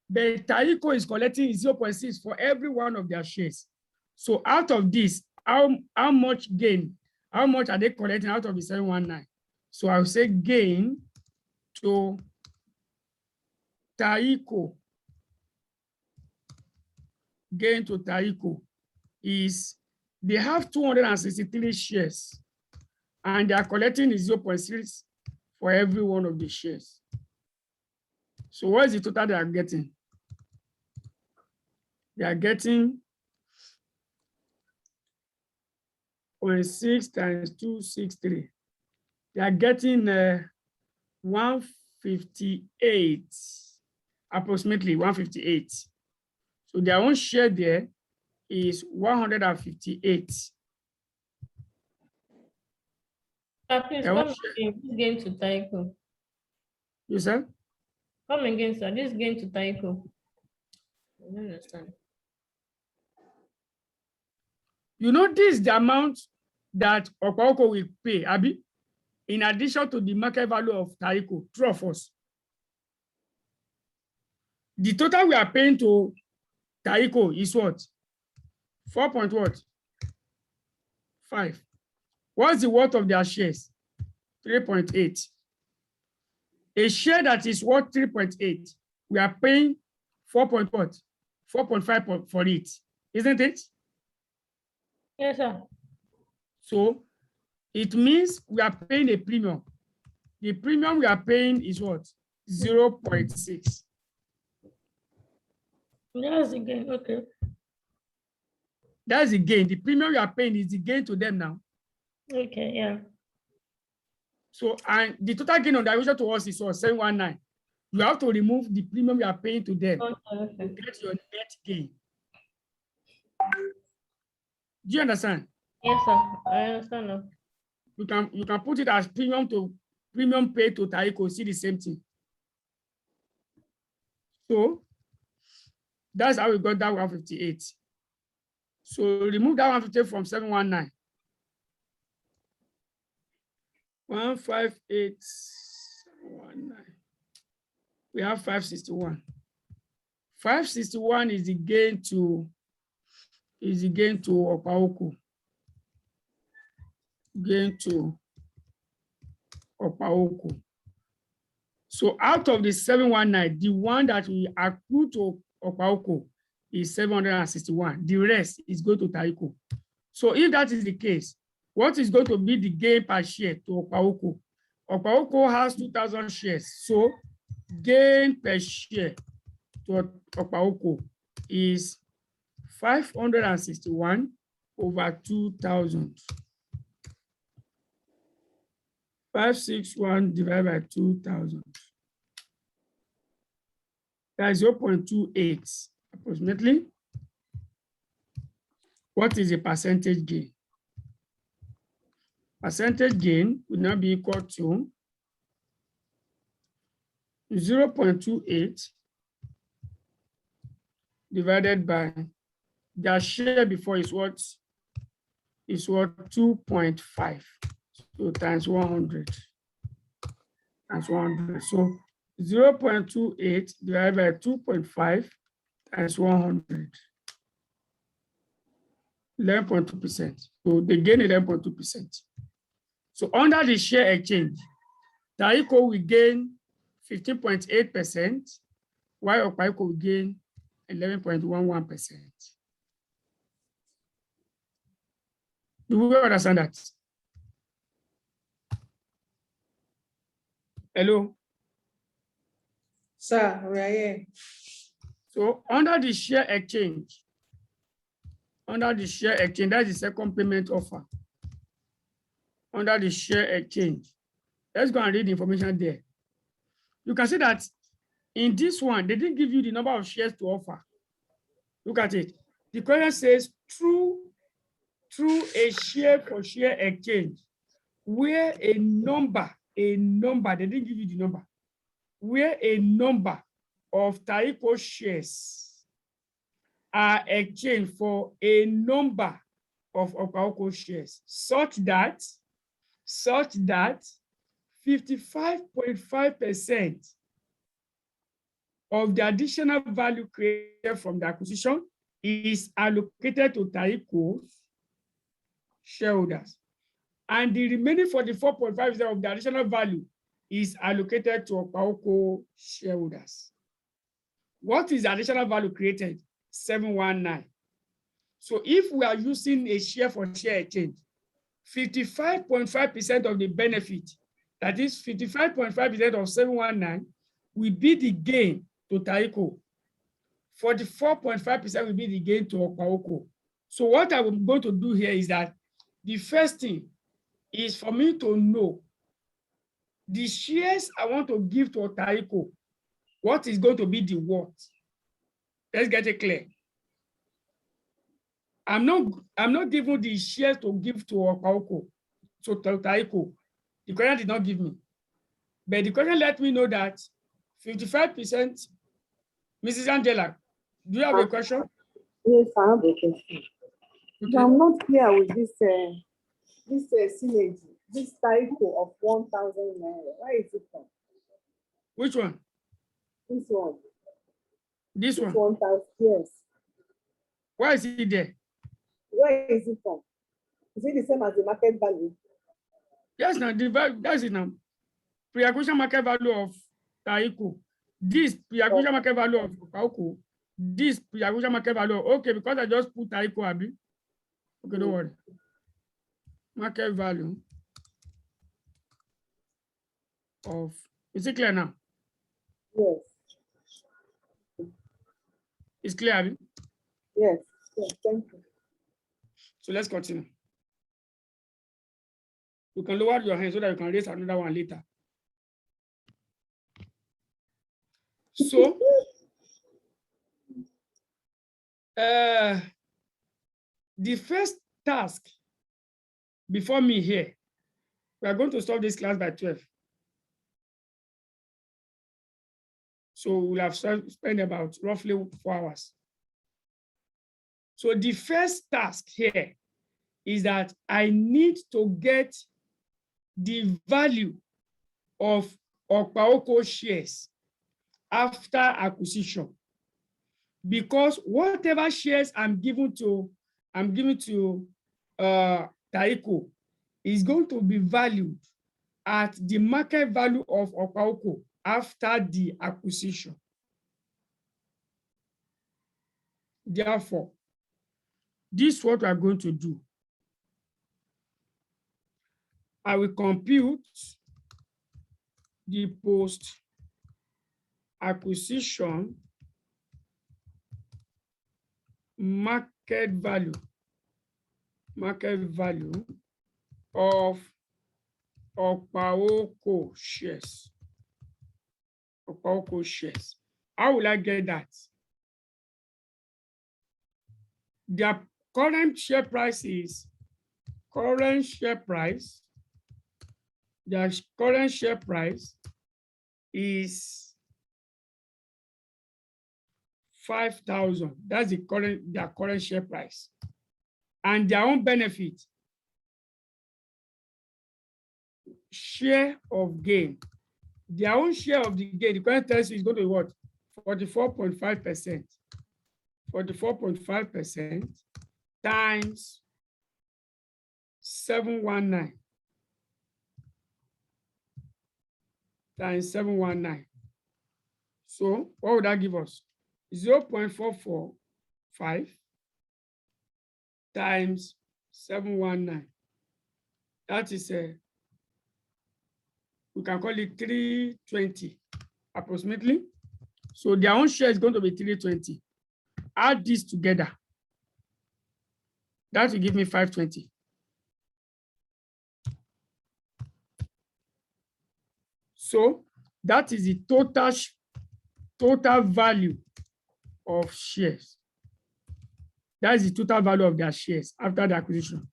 But Taiko is collecting 0.6 for every one of their shares. So out of this, how much gain? How much are they collecting out of the 719? So I'll say gain to Taiko. Gain to Taiko is they have 263 shares and they are collecting 0.6 for every one of the shares. So what is the total they are getting? They are getting 0.6 times 263. They are getting 158, approximately 158. So their own share there is 158. Please Their own come share, again. This game to Taiko. you said? Come again, sir. This game to Taiko. I don't understand. You know, this is the amount that Okwaoko will pay, Abi, in addition to the market value of Taiko, true of us. The total we are paying to Taiko is what? 4.5. What's the worth of their shares? 3.8. A share that is worth 3.8, we are paying 4.5 for it, isn't it? Yes, sir. So it means we are paying a premium. The premium we are paying is what? 0.6. That's again. Okay. That's the gain. The premium you are paying is the gain to them now. Okay, yeah. So, and the total gain on the valuation to us is what? 719. You have to remove the premium you are paying to them Okay. to get your net gain. Do you understand? Yes, sir. I understand now. You can put it as premium paid to Taiko, see the same thing. So that's how we got that 158. So remove that 158 from 719. 158,719. We have 561. 561 is the gain to Okwaoko. Gain to Okwaoko. So out of the 719, the one that we accrue to Okwaoko is 761. The rest is going to Taiko. So if that is the case, what is going to be the gain per share to Okwaoko? Okwaoko has 2,000 shares. So gain per share to Okwaoko is 561 over 2,000. 561 divided by 2,000. That is 0.28 approximately. What is the percentage gain? Percentage gain would now be equal to 0.28 divided by their share before is what 2.5. So times 100. Times 100. So 0.28 divided by 2.5 times 100. 11.2%. So they gain 11.2%. So under the share exchange, Taiko will gain 15.8%, while Okwaoko will gain 11.11%. Do we understand that? Hello? Sir, we are here. So under the share exchange, that is the second payment offer. Under the share exchange, let's go and read the information there. You can see that in this one, they didn't give you the number of shares to offer. Look at it. The question says through a share for share exchange, where a number, they didn't give you the number, where a number of Taiko shares are exchanged for a number of Okwaoko shares, such that 55.5% of the additional value created from the acquisition is allocated to Taiko's shareholders. And the remaining 44.5% of the additional value is allocated to Okwaoko shareholders. What is the additional value created? 719. So if we are using a share for share exchange, 55.5% of the benefit, that is 55.5% of 719, will be the gain to Taiko. 44.5% will be the gain to Okwaoko. So what I'm going to do here is that The first thing is for me to know the shares I want to give to Taiko, what is going to be the worth? Let's get it clear. I'm not giving the shares to give to Okaoko, to Taiko. The question did not give me. But the question let me know that 55%, Mrs. Angela, do you have a question? Yes, I have a question. Okay. I'm not clear with this synergy, this Taiko of 1,000 naira. Where is it from? Which one? This one. This This one. 1,000, yes. Why is it there? Where is it from? Is it the same as the market value? Yes, now that's it now. Pre-acquisition market value of Taiko. This pre-acquisition market value of Okaoko. This pre-acquisition market value. Okay, because I just put Taiko, Abi. Okay, don't worry. Market value of, is it clear now? Yes. It's clear, Abi? Yes. Yes. Thank you. So let's continue. You can lower your hand so that you can raise another one later. So, the first task before me here, we are going to solve this class by 12. So we'll have spent about roughly 4 hours. So the first task here is that I need to get the value of Okaoko shares after acquisition, because whatever shares I'm giving to Taiko is going to be valued at the market value of Okaoko after the acquisition. Therefore, this is what we are going to do. I will compute the post-acquisition market value of Okaoko shares. Okaoko shares. How will I get that? Their current share price is their current share price is 5,000. That's their current share price. And their own benefit, share of gain. Their own share of the gain, the current test is going to be what? 44.5%. 44.5% times 719 times 719. So what would that give us? 0.445 times 719. That is we can call it 320 approximately. So their own share is going to be 320. Add this together. That will give me 520. So that is the total value of shares. That is the total value of their shares after the acquisition.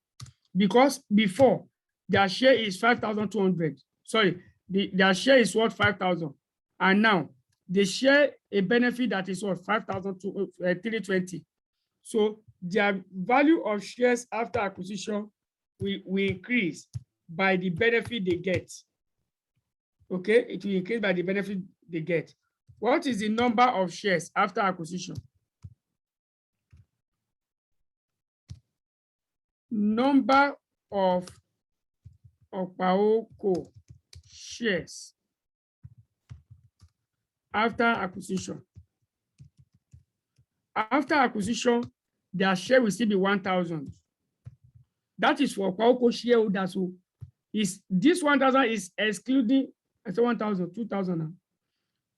Because before, their share is 5,200. Sorry, their share is worth 5,000. And now they share a benefit that is worth 5,320. So their value of shares after acquisition will increase by the benefit they get. Okay, it will increase by the benefit they get. What is the number of shares after acquisition? Number of Okaoko shares after acquisition. After acquisition, their share will still be 1,000. That is for Okaoko shareholders. So this 1,000 is excluding, I say 1,000, 2,000.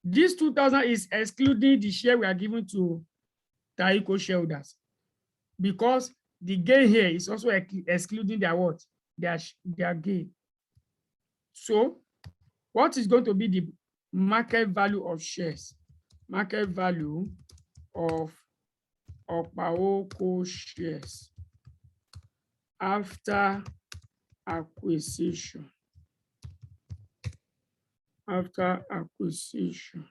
This 2,000 is excluding the share we are giving to Taiko shareholders, because the gain here is also excluding their what? Their gain. So what is going to be the market value of shares? Market value of Opaoko shares after acquisition. After acquisition.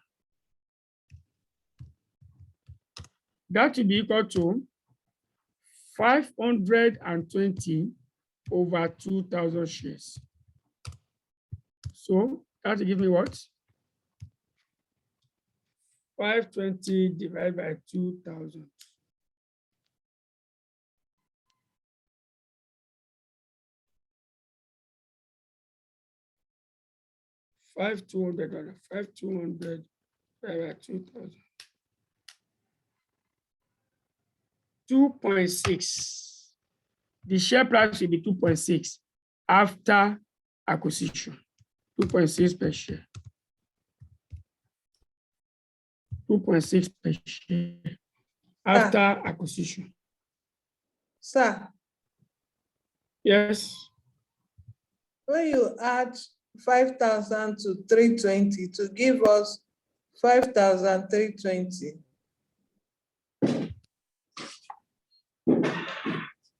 That will be equal to 520 over 2,000 shares. So that will give me what? 520 divided by 2,000. $5,200. 5,200 divided by 2,000. 2.6. The share price will be 2.6 after acquisition. 2.6 per share. 2.6 per share after acquisition. Sir, Yes. when you add 5,000 to 320 to give us 5,320.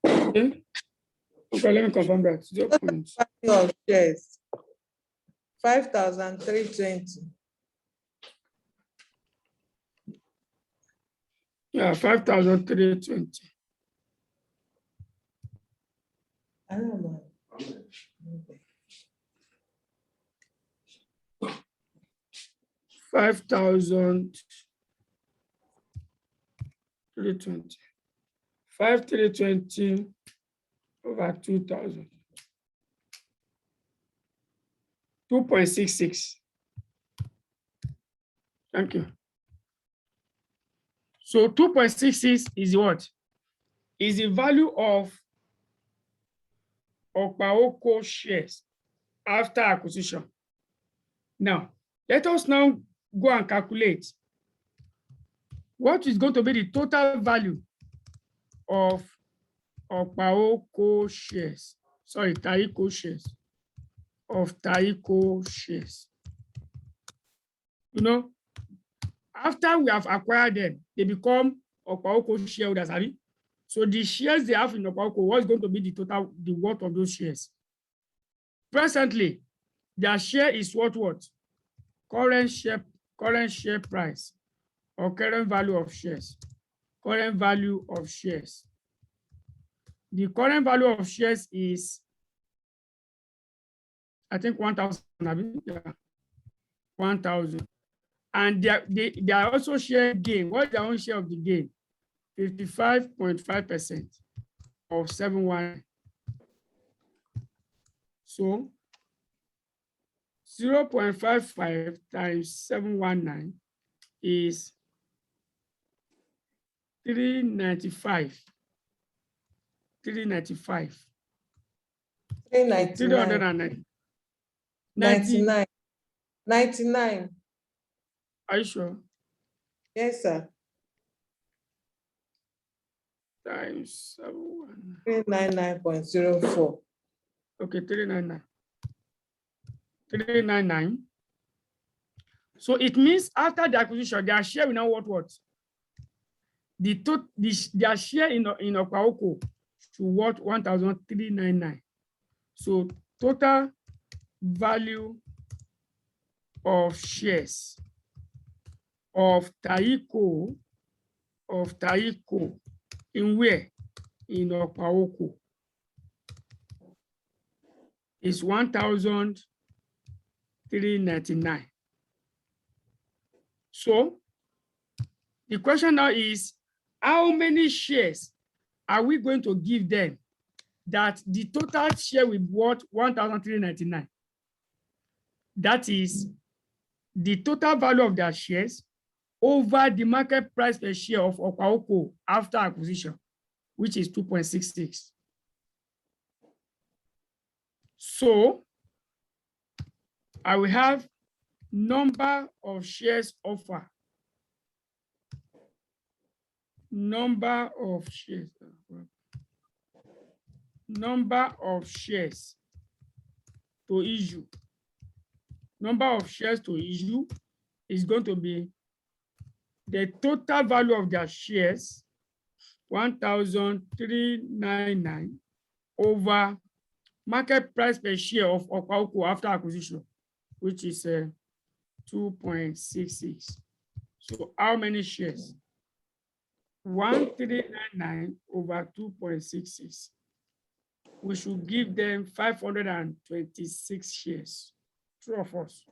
Okay. Okay, let me confirm that. 0. Value of shares, 5,320. Yeah, 5,320. I don't know. 5,320. 5,320 over 2,000. 2.66. Thank you. So 2.66 is what? Is the value of Opaoko shares after acquisition. Now, let us now go and calculate what is going to be the total value of Opaoko shares. Sorry, Taiko shares. Of Taiko shares. You know, after we have acquired them, they become Opaoko shareholders. So the shares they have in Opaoko, what's going to be the total, the worth of those shares? Presently, their share is what? Current share price or current value of shares. Current value of shares. The current value of shares is, I think, 1,000. Yeah. 1,000. And they are also share gain. What is their own share of the gain? 55.5% of 719. So 0.55 times 719 is 395. 395. 399. 99. Are you sure? Yes, sir. Times 719. 399.04. Okay, 399. 399. So it means after the acquisition, their share will now what? Their share in Opaoko to what? 1,399. So total value of shares of Taiko in where? In Opaoko is 1,399. So the question now is, how many shares are we going to give them that the total share will be worth 1,399? That is the total value of their shares over the market price per share of Opaoko after acquisition, which is 2.66. So I will have number of shares offered. Number of shares. number of shares to issue. Number of shares to issue is going to be the total value of their shares, 1,399 over market price per share of Okpaoko after acquisition, which is 2.66. So how many shares? 1,399 over 2.66. We should give them 526 shares. True or false?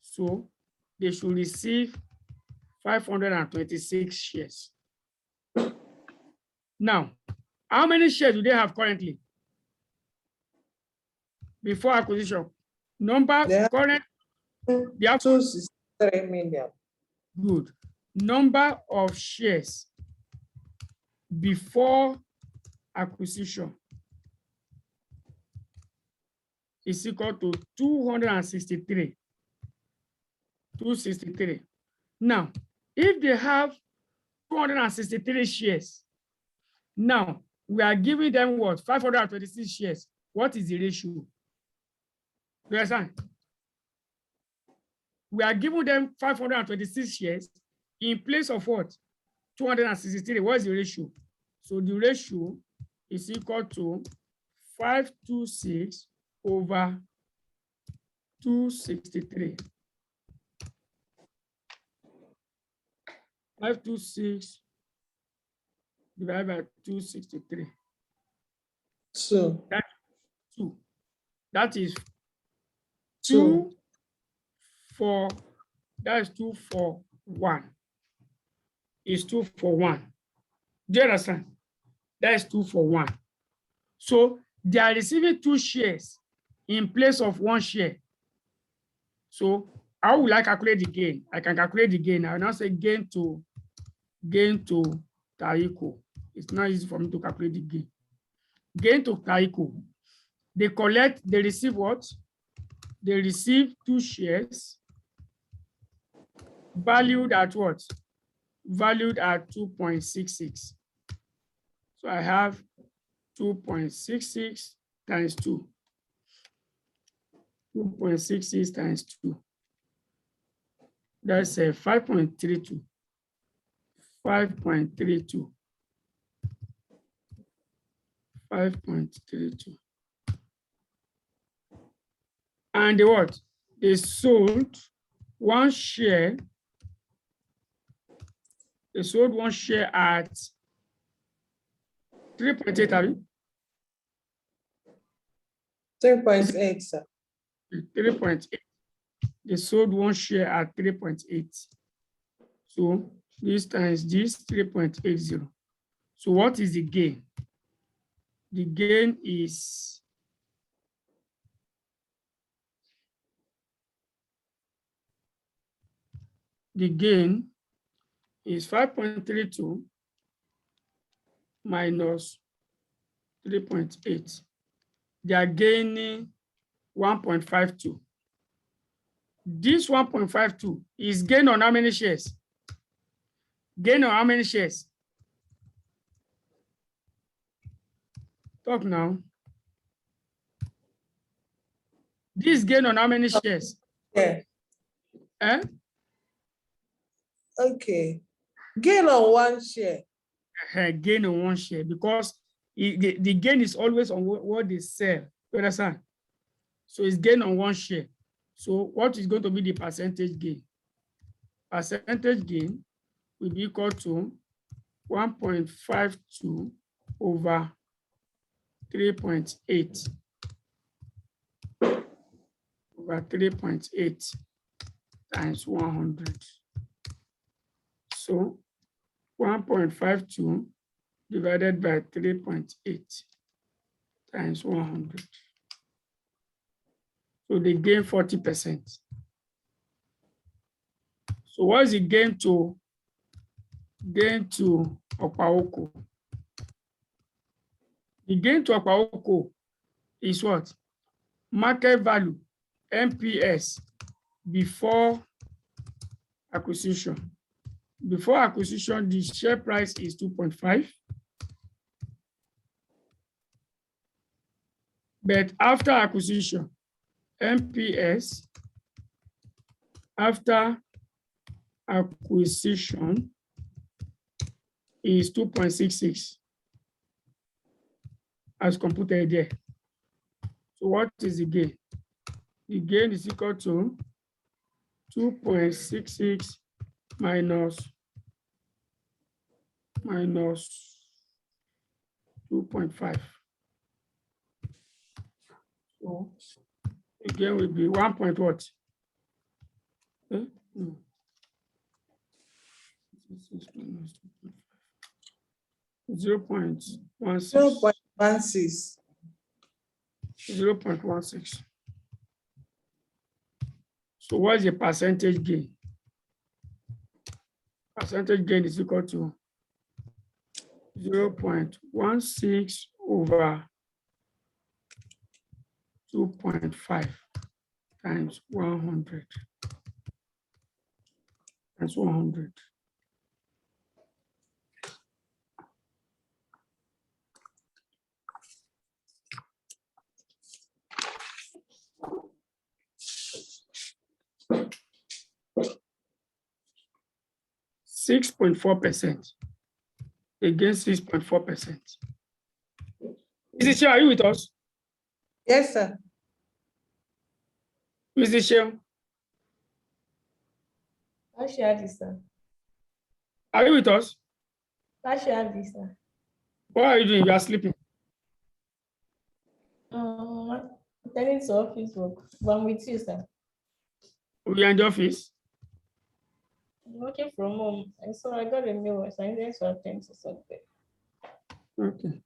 So they should receive 526 shares. Now, how many shares do they have currently? Before acquisition. Number current. They have 263 million. Good. Number of shares before acquisition is equal to 263. 263. Now, if they have 263 shares, now we are giving them what? 526 shares. What is the ratio? Do you understand? We are giving them 526 shares in place of what? 263. What is the ratio? So the ratio is equal to 526 over 263. 526 divided by 263. So That's 2. That is 2. 2 for, that is 2 for 1. Is 2 for 1. Do you understand? That is 2 for 1. So they are receiving 2 shares in place of 1 share. So how will I calculate the gain? I can calculate the gain. I will now say gain to Taiko. It's not easy for me to calculate the gain. Gain to Taiko. They receive what? They receive 2 shares valued at what? Valued at 2.66. So I have 2.66 times 2. 2.66 times 2. That's 5.32. 5.32. 5.32. And what? They sold 1 share. They sold 1 share at 3.8. 3.8, sir. 3.8. They sold 1 share at 3.8. So this times this 3.80. So what is the gain? The gain is the gain is 5.32 minus 3.8. They are gaining 1.52. This 1.52 is gain on how many shares? Gain on how many shares? Talk now. This gain on how many shares? Yeah. Eh? Okay. Gain on 1 share. Gain on 1 share because the gain is always on what they sell. You understand? So it's gain on 1 share. So what is going to be the percentage gain? Percentage gain will be equal to 1.52 over 3.8 over 3.8 times 100. So 1.52 divided by 3.8 times 100. So they gain 40%. So what is the gain to Okpaoko? The gain to Okpaoko is what? Market value, MPS, before acquisition. Before acquisition, the share price is 2.5. But after acquisition, MPS, after acquisition is 2.66 as computed there. So what is the gain? The gain is equal to 2.66 minus 2.5. So again will be 1 point what? No. 0.16. 0.16. 0.16. So what's the percentage gain? Percentage gain is equal to 0.16 over 2.5 times 100 times 100. (6.4% against 6.4%. Mrs. Shea, are you with us? Yes, sir. Mrs. Shea, I share this, sir. are you with us? I share this, sir. What are you doing? You are sleeping. Attending to office work. But I'm with you, sir. We are in the office. I'm working from home, and so I got a mail, so I needed to attend to something. Okay.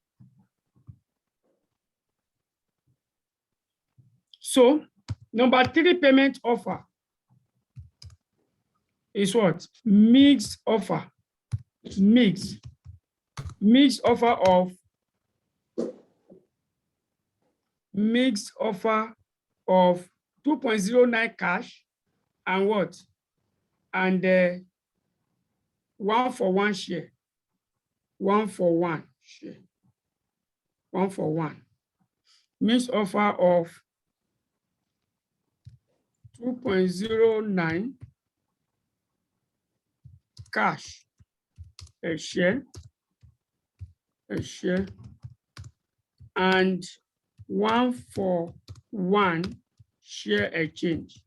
So, number 3 payment offer is what? Mixed offer. Mixed offer of 2.09 cash and what? And 1-for-1 share. 1-for-1 share. 1-for-1. Mixed offer of 2.09 cash a share, and 1-for-1 share exchange.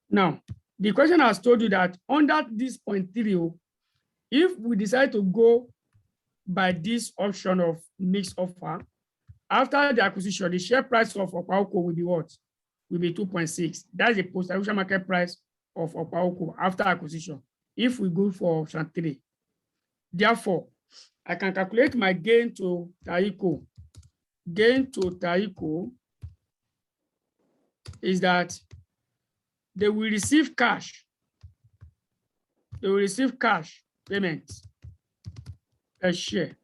Now, the question has told you that under this 0.30, if we decide to go by this option of mixed offer, after the acquisition, the share price of Opauco will be what? Will be 2.6. That's the post-acquisition market price of Opauco after acquisition. If we go for option 3, therefore, I can calculate my gain to Taiko. Gain to Taiko is that they will receive cash. They will receive cash payments per share.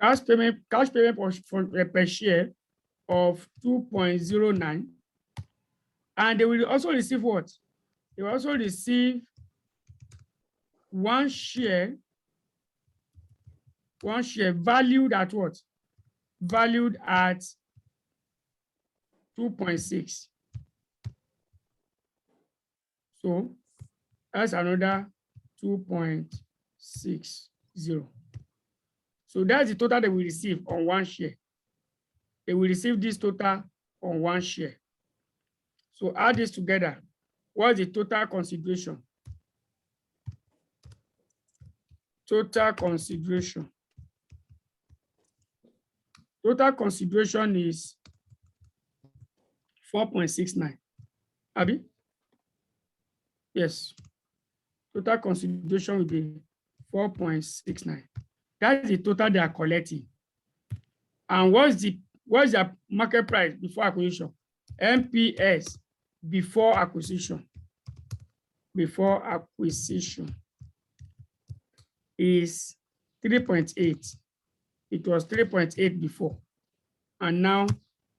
Cash payment per share of 2.09. And they will also receive what? They will also receive one share valued at what? Valued at 2.6. So that's another 2.60. So that's the total they will receive on one share. They will receive this total on one share. So add this together. What's the total consideration? Total consideration. Total consideration is 4.69. Abi? Yes. Total consideration will be 4.69. That's the total they are collecting. And what's the market price before acquisition? MPS before acquisition. Before acquisition is 3.8. It was 3.8 before. And now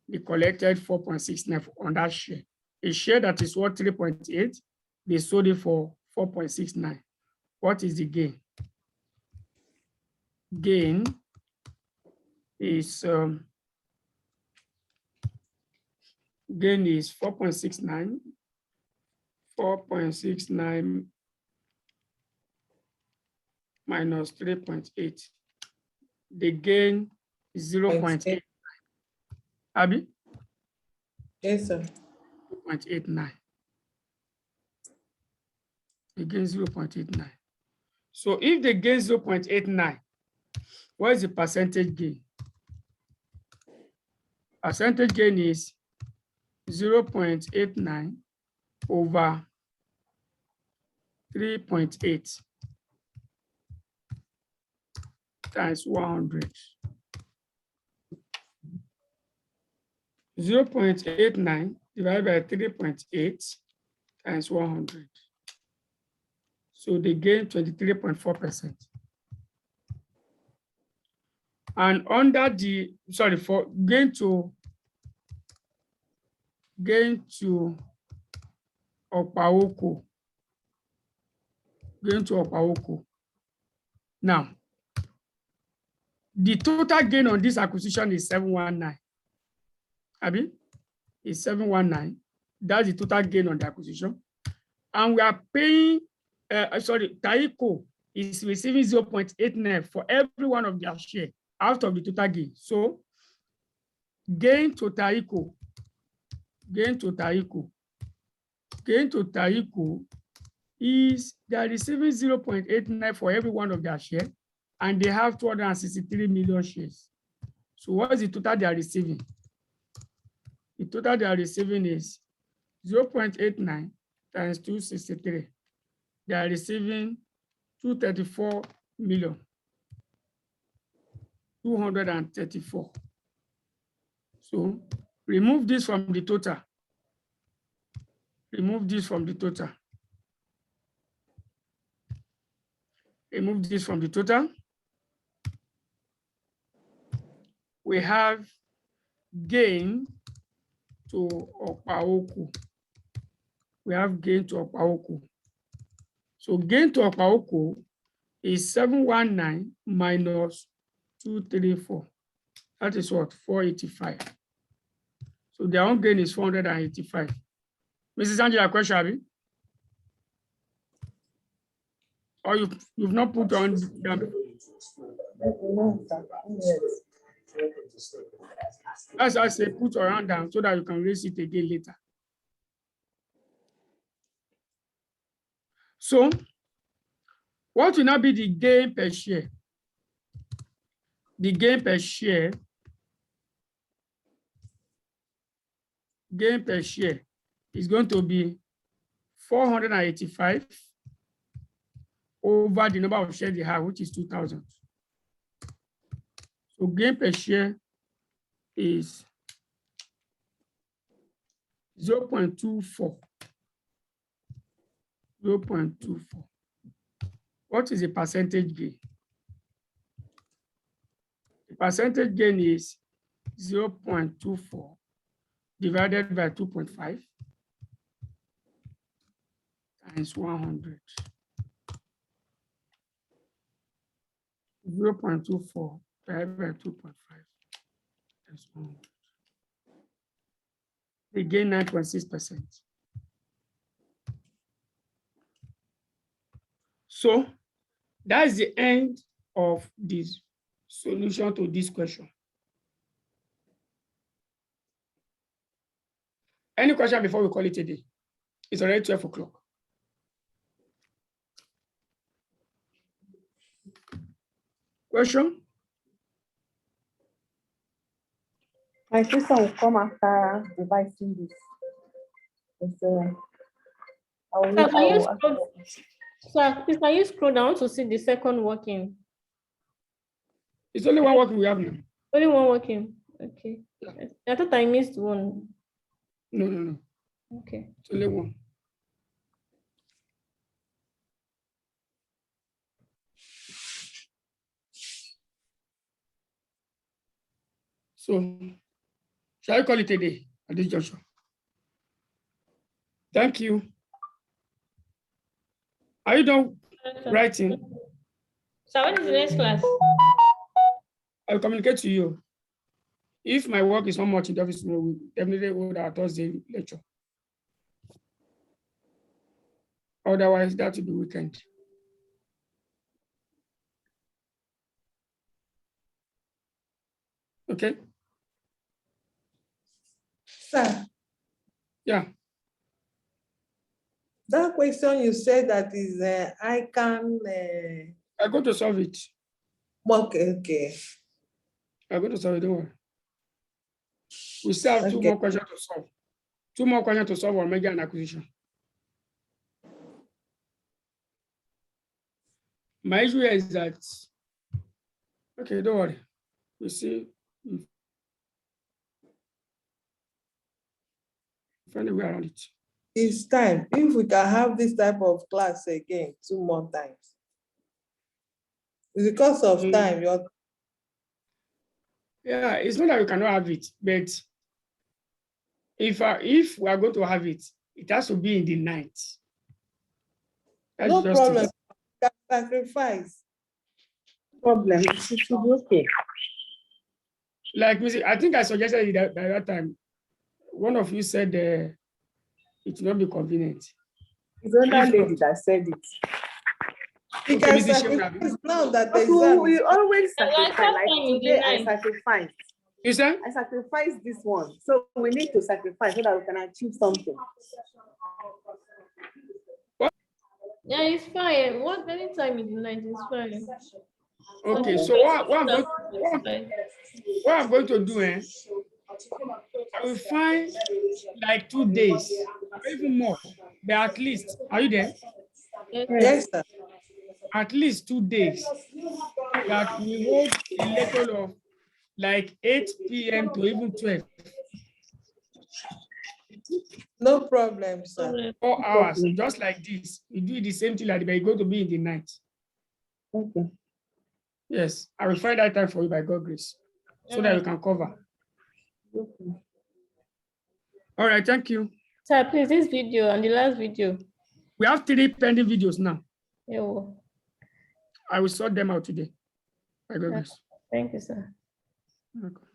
they collected 4.69 on that share. A share that is worth 3.8, they sold it for 4.69. What is the gain? gain is 4.69. 4.69 minus 3.8. The gain is 0.8. Abby? Yes, sir. 0.89. The gain 0.89. So if the gain 0.89, what is the percentage gain? Percentage gain is 0.89 over 3.8 times 100. 0.89 divided by 3.8 times 100. So they gain 23.4%. And under the, sorry, for gain to Opaoko. Now, the total gain on this acquisition is 719. Abi, is 719. That's the total gain on the acquisition. And we are paying, Taiko is receiving 0.89 for every one of their share out of the total gain. So gain to Taiko is they are receiving 0.89 for every one of their share, and they have 263 million shares. So what is the total they are receiving? The total they are receiving is 0.89 times 263. They are receiving 234 million. 234. So remove this from the total. Remove this from the total. Remove this from the total. We have gain to Opaoko. So gain to Opaoko is 719 minus 234. That is what? 485. So their own gain is 485. Mrs. Angela, question, Abby? Or you've not put on them? As I say, put your hand down so that you can raise it again later. So, what will now be the gain per share? The gain per share is going to be 485 over the number of shares they have, which is 2,000. So gain per share is 0.24. 0.24. What is the percentage gain? The percentage gain is 0.24 divided by 2.5 times 100. 0.24 divided by 2.5 times 100. They gain 9.6%. So that is the end of this solution to this question. Any question before we call it a day? It's already 12 o'clock. Question? My sister will come after revising this. Please, can you scroll down to see the second working? It's only one working we have now. Only one working. Okay. I thought I missed one. No. Okay. It's only one. So, shall I call it a day at this juncture? Thank you. Are you done writing? So when is the next class? I'll communicate to you. If my work is not much in the office, we definitely hold our Thursday lecture. Otherwise, that will be weekend. Okay? Sir, Yeah. that question you said that is, I can, I go to solve it. okay. I go to solve it, don't worry. We still have two Okay. more questions to solve. Two more questions to solve on merger and acquisition. My issue here is that, okay, don't worry. We see, find a way around it. It's time. If we can have this type of class again, 2 more times. It's because of time. Yeah, it's not that we cannot have it, but if we are going to have it, it has to be in the night. That's No just problem. it. Can sacrifice. Problem. It should be okay. Like I think I suggested it that by that time. One of you said it will not be convenient. It's another If lady not- that said it. You Okay, can Mrs. Shemun, sacrifice now that the Okay, exam we is. always And I sacrifice. thought Like time is today, I the night. sacrificed. you said? I sacrificed this one. So we need to sacrifice so that we can achieve something. Yeah, it's fine. What any time is the night is fine. Okay, so what I'm going to do, I will find like 2 days, or even more, but at least, are you there? Yes, sir. At least 2 days that we hold a lecture of like 8 p.m. to even 12, No problem, sir. 4 hours, just like this. We do the same thing, like, but it's going to be in the night. Okay. Yes, I will find that time for you by God's grace, so that we can cover. Okay. All right, thank you. Sir, please, this video and the last video. We have 3 pending videos now. Yo, I will sort them out today by God's grace. thank you, sir. Okay.